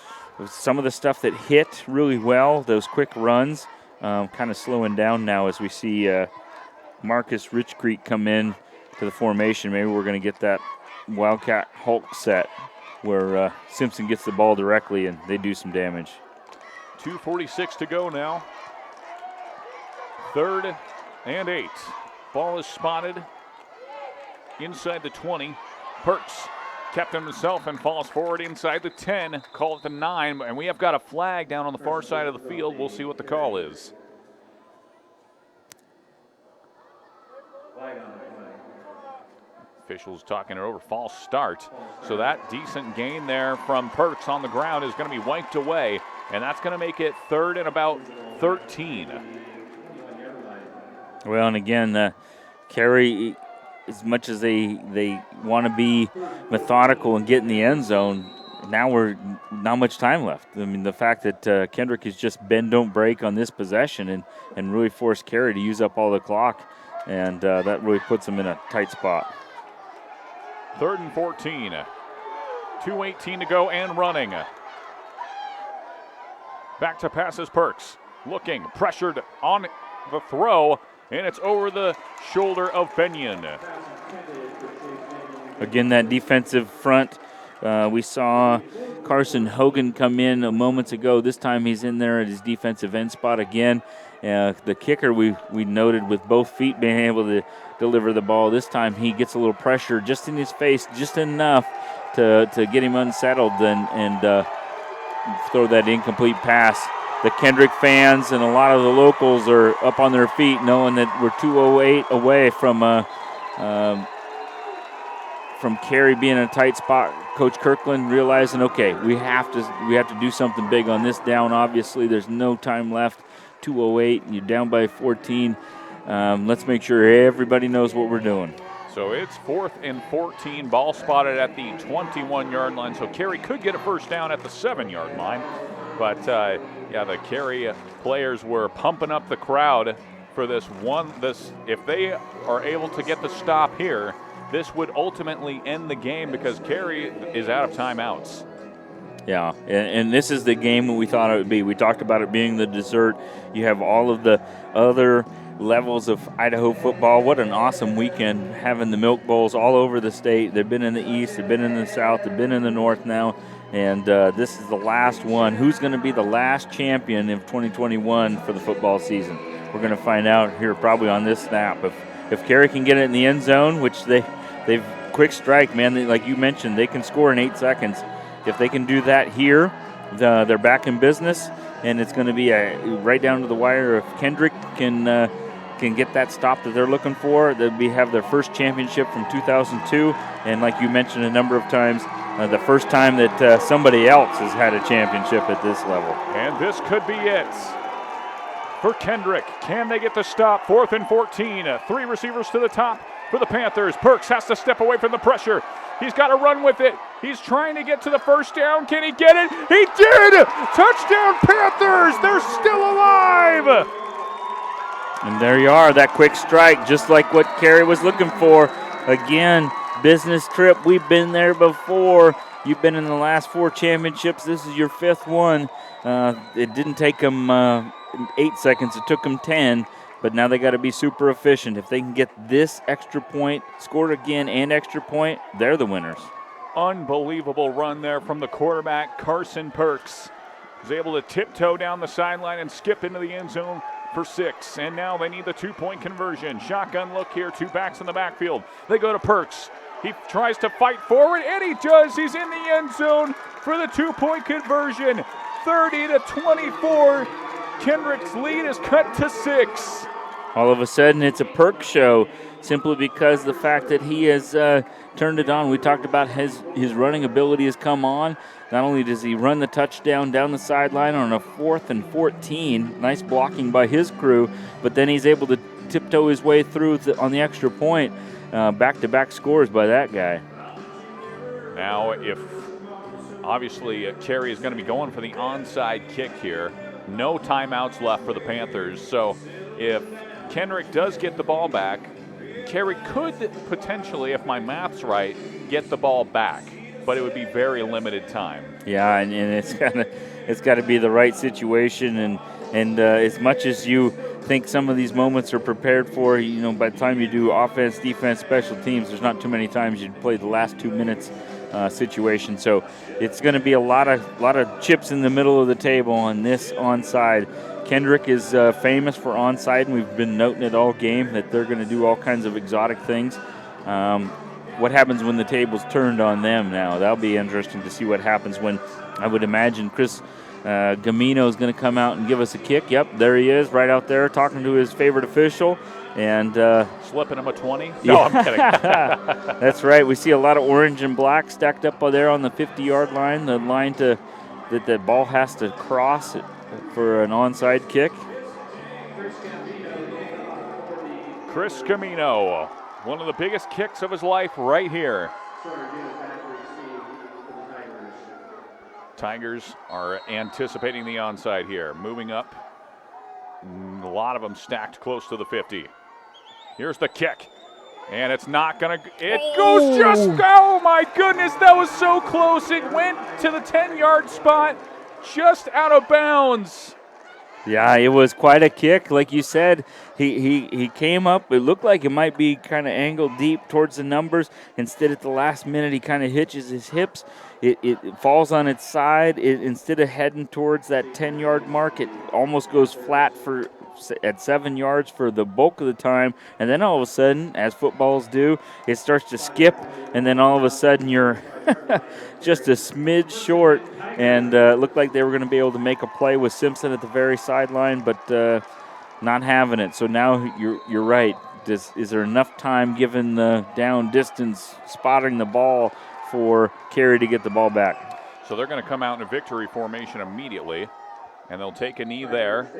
some of the stuff that hit really well, those quick runs, kind of slowing down now as we see Marcus Richcreek come in to the formation. Maybe we're going to get that Wildcat Hulk set where Simpson gets the ball directly and they do some damage. 2:46 to go now. 3rd and 8. Ball is spotted inside the 20. Perks kept himself and falls forward inside the 10. Call it the 9, and we have got a flag down on the far side of the field. We'll see what the call is. Officials talking it over. False start. So that decent gain there from Perks on the ground is going to be wiped away, and that's going to make it 3rd and about 13. Well, and again, Carey, as much as they want to be methodical and get in the end zone, now we're not much time left. I mean, the fact that Kendrick is just bend, don't break on this possession and really force Carey to use up all the clock, and that really puts him in a tight spot. 3rd and 14. 2:18 to go and running. Back to passes Perks. Looking, pressured on the throw, and it's over the shoulder of Benion. Again, that defensive front. We saw Carson Hogan come in moments ago. This time he's in there at his defensive end spot again. The kicker we noted with both feet being able to deliver the ball. This time he gets a little pressure just in his face, just enough to get him unsettled and throw that incomplete pass. The Kendrick fans and a lot of the locals are up on their feet knowing that we're 2:08 away from from Carey being in a tight spot, Coach Kirkland realizing, okay, we have to do something big on this down. Obviously, there's no time left. 2:08, you're down by 14. Let's make sure everybody knows what we're doing. So it's 4th and 14, ball spotted at the 21-yard line. So Carey could get a first down at the 7-yard line. But, the Carey players were pumping up the crowd for this one. If they are able to get the stop here, this would ultimately end the game because Carey is out of timeouts. Yeah, and this is the game that we thought it would be. We talked about it being the dessert. You have all of the other levels of Idaho football. What an awesome weekend having the Milk Bowls all over the state. They've been in the east, they've been in the south, they've been in the north now, and this is the last one. Who's going to be the last champion of 2021 for the football season? We're going to find out here probably on this snap. If Carey can get it in the end zone, which they've quick strike, man, like you mentioned, they can score in 8 seconds. If they can do that here, they're back in business, and it's going to be right down to the wire. If Kendrick can get that stop that they're looking for, they'll have their first championship from 2002, and like you mentioned a number of times, the first time that somebody else has had a championship at this level. And this could be it for Kendrick. Can they get the stop? 4th and 14. 3 receivers to the top for the Panthers. Perks has to step away from the pressure. He's got to run with it. He's trying to get to the first down. Can he get it? He did! Touchdown Panthers! They're still alive! And there you are, that quick strike, just like what Carey was looking for. Again, business trip. We've been there before. You've been in the last 4 championships. This is your 5th one. It didn't take them 8 seconds. It took them 10. But now they got to be super efficient. If they can get this extra point, score again and extra point, they're the winners. Unbelievable run there from the quarterback, Carson Perks. Was able to tiptoe down the sideline and skip into the end zone for 6. And now they need the 2-point conversion. Shotgun look here, 2 backs in the backfield. They go to Perks. He tries to fight forward, and he does. He's in the end zone for the 2-point conversion. 30-24. Kendrick's lead is cut to 6. All of a sudden, it's a Perk show simply because the fact that he has turned it on. We talked about his running ability has come on. Not only does he run the touchdown down the sideline on a 4th and 14, nice blocking by his crew, but then he's able to tiptoe his way through on the extra point. Back-to-back scores by that guy. Now, if obviously Carey is going to be going for the onside kick here. No timeouts left for the Panthers. So if Kendrick does get the ball back, Carey could potentially, if my math's right, get the ball back, but it would be very limited time. Yeah, and it's got to be the right situation, and as much as you think some of these moments are prepared for, by the time you do offense, defense, special teams, there's not too many times you play the last 2 minutes situation. So it's going to be a lot of chips in the middle of the table on this onside. Kendrick is famous for onside, and we've been noting it all game that they're going to do all kinds of exotic things. What happens when the table's turned on them now? That'll be interesting to see what happens when, I would imagine, Chris Gamino is going to come out and give us a kick. Yep, there he is, right out there talking to his favorite official. And slipping him a 20? No, yeah. I'm kidding. That's right. We see a lot of orange and black stacked up there on the 50-yard line, the line that the ball has to cross for an onside kick. Chris Camino, one of the biggest kicks of his life right here. Tigers are anticipating the onside here, moving up. A lot of them stacked close to the 50. Here's the kick, and it's not gonna, goes just, oh my goodness, that was so close. It went to the 10-yard spot, just out of bounds. Yeah, it was quite a kick. Like you said, he came up. It looked like it might be kind of angled deep towards the numbers. Instead, at the last minute, he kind of hitches his hips. It falls on its side. Instead of heading towards that 10-yard mark, it almost goes flat at 7 yards for the bulk of the time. And then all of a sudden, as footballs do, it starts to skip. And then all of a sudden, you're just a smidge short. And it looked like they were going to be able to make a play with Simpson at the very sideline, but not having it. So now you're right. Is there enough time given the down distance spotting the ball for Carey to get the ball back? So they're going to come out in a victory formation immediately, and they'll take a knee there.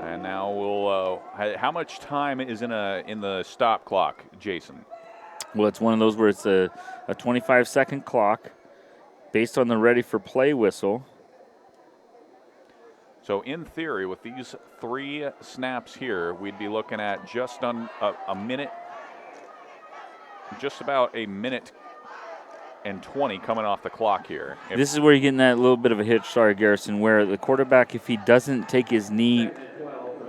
And now we'll. How much time is in the stop clock, Jason? Well, it's one of those where it's a 25-second clock based on the ready for play whistle. So in theory, with these 3 snaps here, we'd be looking at just on a minute, just about a minute and 20 coming off the clock here. This is where you're getting that little bit of a hitch, sorry, Garrison, where the quarterback, if he doesn't take his knee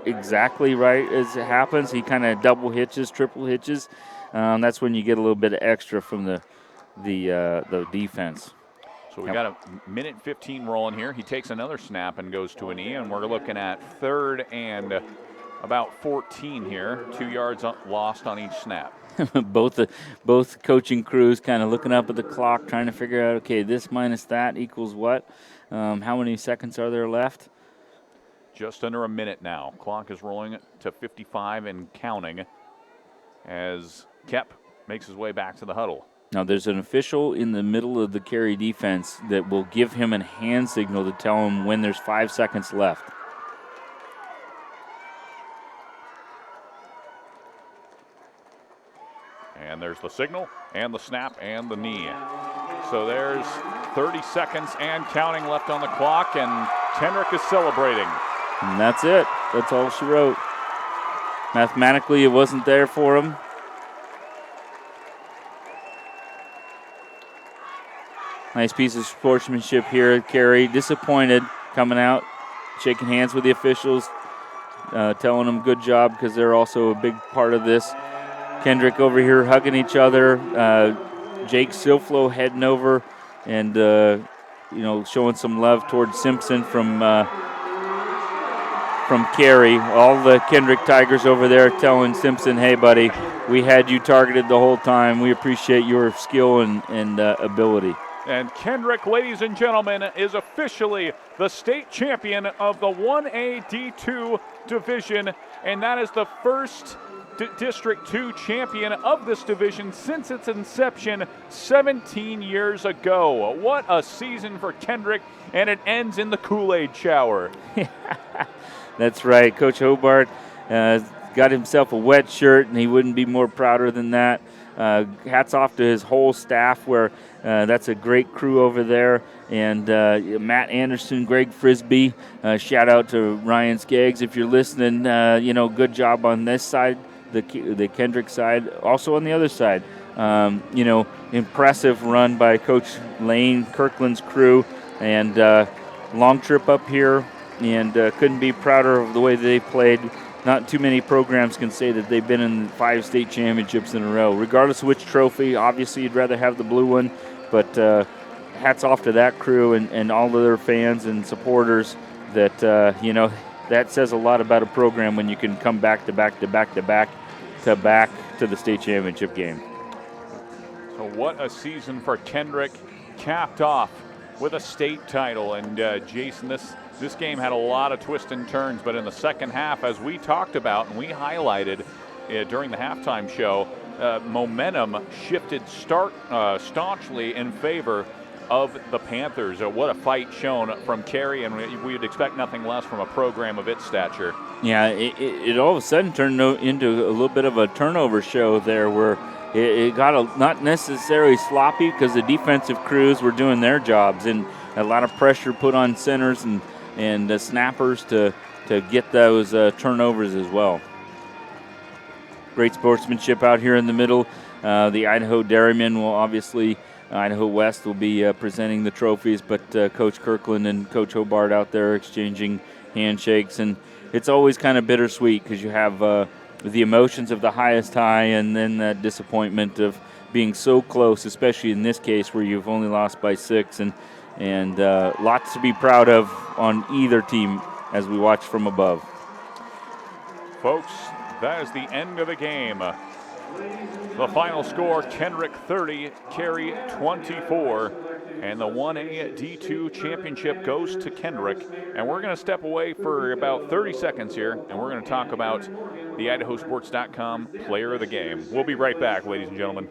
exactly right as it happens, he kind of double hitches, triple hitches. That's when you get a little bit of extra from the defense. So we got a minute 15 rolling here. He takes another snap and goes to a knee, and we're looking at 3rd and about 14 here. 2 yards lost on each snap. both coaching crews kind of looking up at the clock, trying to figure out, okay, this minus that equals what? How many seconds are there left? Just under a minute now. Clock is rolling to 55 and counting as Kep makes his way back to the huddle. Now there's an official in the middle of the Carey defense that will give him a hand signal to tell him when there's 5 seconds left. And there's the signal and the snap and the knee. So there's 30 seconds and counting left on the clock, and Kendrick is celebrating. And that's it. That's all she wrote. Mathematically, it wasn't there for him. Nice piece of sportsmanship here. Carey disappointed coming out, shaking hands with the officials, telling them good job because they're also a big part of this. Kendrick over here hugging each other. Jake Silflo heading over and showing some love towards Simpson from Carey. All the Kendrick Tigers over there telling Simpson, hey, buddy, we had you targeted the whole time. We appreciate your skill and ability. And Kendrick, ladies and gentlemen, is officially the state champion of the 1A D2 division, and that is the first District 2 champion of this division since its inception 17 years ago. What a season for Kendrick, and it ends in the Kool-Aid shower. That's right. Coach Hobart got himself a wet shirt, and he wouldn't be more prouder than that. Hats off to his whole staff, where that's a great crew over there. And Matt Anderson, Greg Frisbee, shout out to Ryan Skaggs if you're listening. Good job on this side, the Kendrick side. Also on the other side, impressive run by Coach Lane Kirkland's crew, and long trip up here, and couldn't be prouder of the way they played. Not too many programs can say that they've been in 5 state championships in a row. Regardless of which trophy, obviously you'd rather have the blue one, but hats off to that crew and all of their fans and supporters that, that says a lot about a program when you can come back to back to the state championship game. So what a season for Kendrick, capped off with a state title. And Jason, this game had a lot of twists and turns, but in the second half, as we talked about and we highlighted during the halftime show, momentum shifted staunchly in favor of the Panthers. What a fight shown from Carey, and we would expect nothing less from a program of its stature. Yeah, it all of a sudden turned into a little bit of a turnover show there, where it got not necessarily sloppy because the defensive crews were doing their jobs, and a lot of pressure put on centers and snappers to get those turnovers as well. Great sportsmanship out here in the middle. The Idaho Dairymen will obviously, Idaho West will be presenting the trophies, but Coach Kirkland and Coach Hobart out there exchanging handshakes. And it's always kind of bittersweet because you have the emotions of the highest high and then that disappointment of being so close, especially in this case where you've only lost by 6. And lots to be proud of on either team as we watch from above. Folks, that is the end of the game. The final score, Kendrick 30, Carey 24. And the 1A D2 championship goes to Kendrick. And we're going to step away for about 30 seconds here, and we're going to talk about the IdahoSports.com player of the game. We'll be right back, ladies and gentlemen.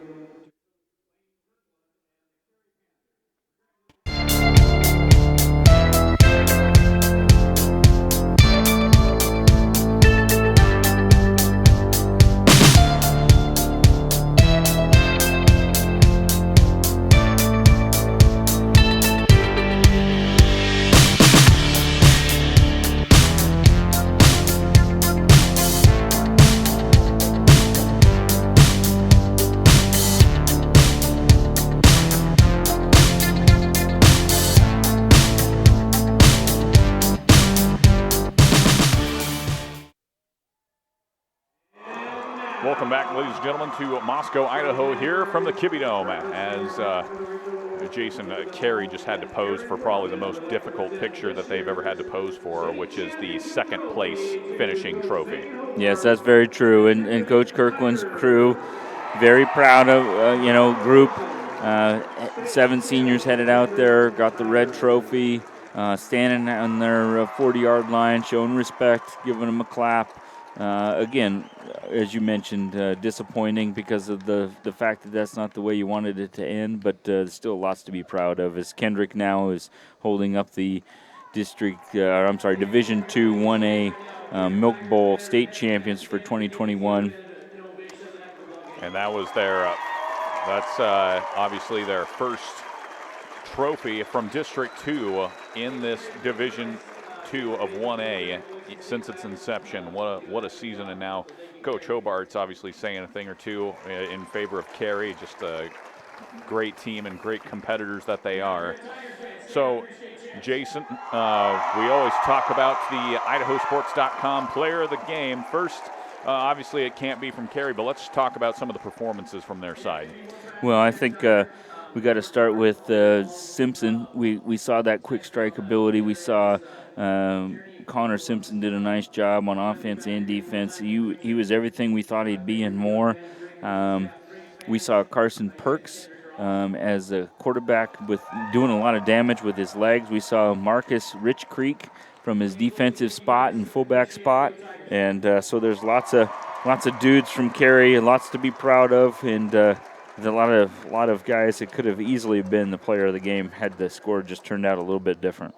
Welcome back, ladies and gentlemen, to Moscow, Idaho, here from the Kibbe Dome. As Jason, Carey just had to pose for probably the most difficult picture that they've ever had to pose for, which is the second place finishing trophy. Yes, that's very true. And Coach Kirkland's crew, very proud of, group. 7 seniors headed out there, got the red trophy, standing on their 40-yard line, showing respect, giving them a clap. Again, as you mentioned, disappointing because of the fact that that's not the way you wanted it to end, but there's still lots to be proud of. As Kendrick now is holding up the Division II 1A Milk Bowl state champions for 2021. And that was that's obviously their first trophy from District 2 in this Division 2 of 1A since its inception. What a season. And now Coach Hobart's obviously saying a thing or two in favor of Carey, just a great team and great competitors that they are. So, Jason, we always talk about the IdahoSports.com player of the game. First, obviously it can't be from Carey, but let's talk about some of the performances from their side. Well, I think we got to start with Simpson. We saw that quick strike ability. We saw Connor Simpson did a nice job on offense and defense. He was everything we thought he'd be and more. We saw Carson Perks as a quarterback with doing a lot of damage with his legs. We saw Marcus Rich Creek from his defensive spot and fullback spot, and so there's lots of dudes from Carey and lots to be proud of, and a lot of guys that could have easily been the player of the game had the score just turned out a little bit different.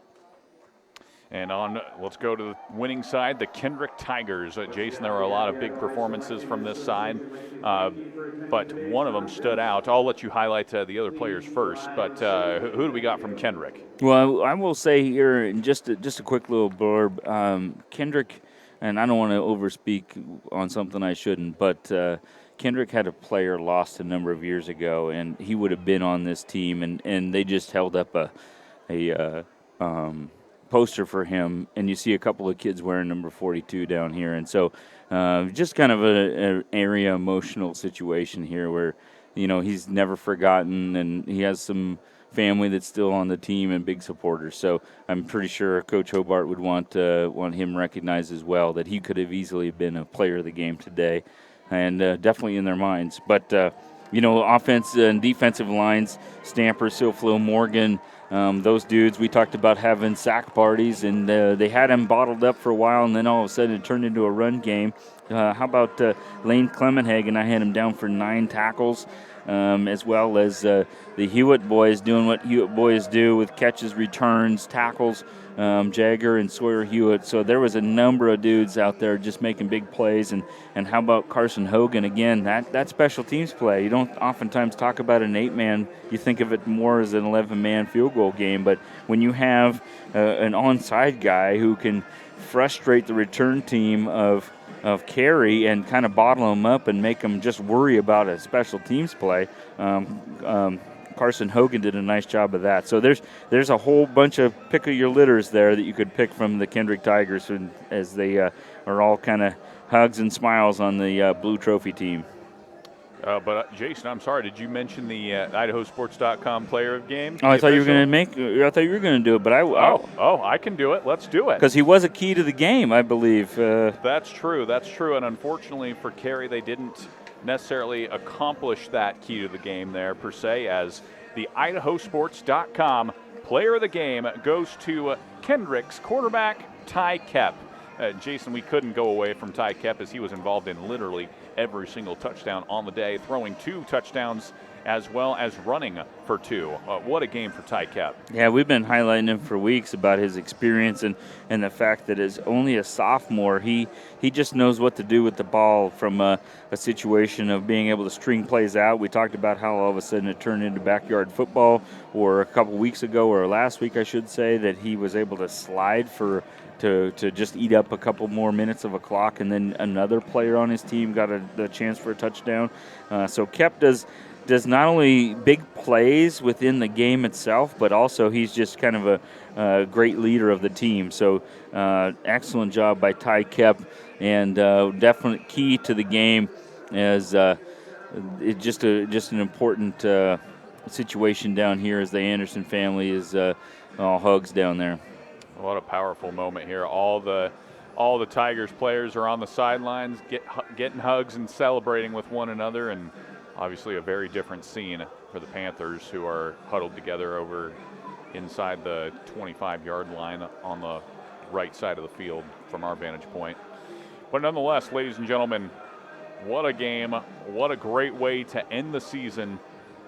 And let's go to the winning side, the Kendrick Tigers. Jason, there were a lot of big performances from this side, but one of them stood out. I'll let you highlight the other players first, but who do we got from Kendrick? Well, I will say here, in just a quick little blurb, Kendrick, and I don't want to overspeak on something I shouldn't, but Kendrick had a player lost a number of years ago, and he would have been on this team, and they just held up a poster for him, and you see a couple of kids wearing number 42 down here, and so just kind of an area emotional situation here where, he's never forgotten, and he has some family that's still on the team and big supporters. So I'm pretty sure Coach Hobart would want him recognized as well, that he could have easily been a player of the game today, and definitely in their minds. But offense and defensive lines, Stamper, Silflo, Morgan, those dudes, we talked about having sack parties, and they had him bottled up for a while, and then all of a sudden it turned into a run game. How about Lane Clemenhagen? I had him down for 9 tackles, as well as the Hewitt boys doing what Hewitt boys do with catches, returns, tackles, Jagger and Sawyer Hewitt. So there was a number of dudes out there just making big plays. And how about Carson Hogan? Again, that special teams play. You don't oftentimes talk about an 8-man. You think of it more as an 11-man field goal game. But when you have an onside guy who can frustrate the return team of Carey and kind of bottle them up and make them just worry about a special teams play, Carson Hogan did a nice job of that. So there's a whole bunch of pick of your litters there that you could pick from the Kendrick Tigers, as they are all kind of hugs and smiles on the blue trophy team. But Jason, I'm sorry. Did you mention the IdahoSports.com player of game? Oh, I thought you were going to do it, but I can do it. Let's do it. Because he was a key to the game, I believe. That's true. And unfortunately for Carey, they didn't necessarily accomplish that key to the game there per se, as the IdahoSports.com player of the game goes to Kendrick's quarterback, Ty Kep. Jason, we couldn't go away from Ty Kep as he was involved in literally every single touchdown on the day, throwing 2 touchdowns as well as running for 2. What a game for Ty Kep. Yeah, we've been highlighting him for weeks about his experience and the fact that as only a sophomore, he just knows what to do with the ball from a situation of being able to string plays out. We talked about how all of a sudden it turned into backyard football, or a couple weeks ago, or last week I should say, that he was able to slide to just eat up a couple more minutes of a clock, and then another player on his team got the chance for a touchdown. So Kep does not only big plays within the game itself, but also he's just kind of a great leader of the team. So excellent job by Ty Kep, and definite key to the game as it's just an important situation down here as the Anderson family is all hugs down there. What a powerful moment here. All the Tigers players are on the sidelines getting hugs and celebrating with one another, and obviously a very different scene for the Panthers, who are huddled together over inside the 25-yard line on the right side of the field from our vantage point. But nonetheless, ladies and gentlemen, what a game. What a great way to end the season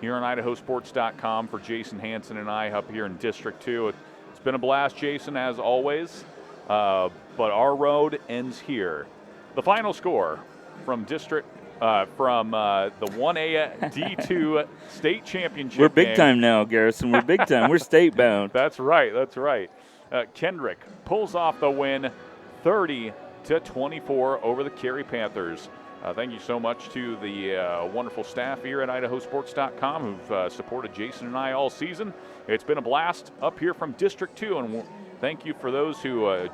here on IdahoSports.com for Jason Hanson and I up here in District 2. It's been a blast, Jason, as always, but our road ends here. The final score from the 1A D2 state championship. We're big game. time now, Garrison. We're big time. We're state bound. That's right. Kendrick pulls off the win, 30-24 over the Carey Panthers. Thank you so much to the wonderful staff here at IdahoSports.com who've supported Jason and I all season. It's been a blast up here from District 2, and thank you for those who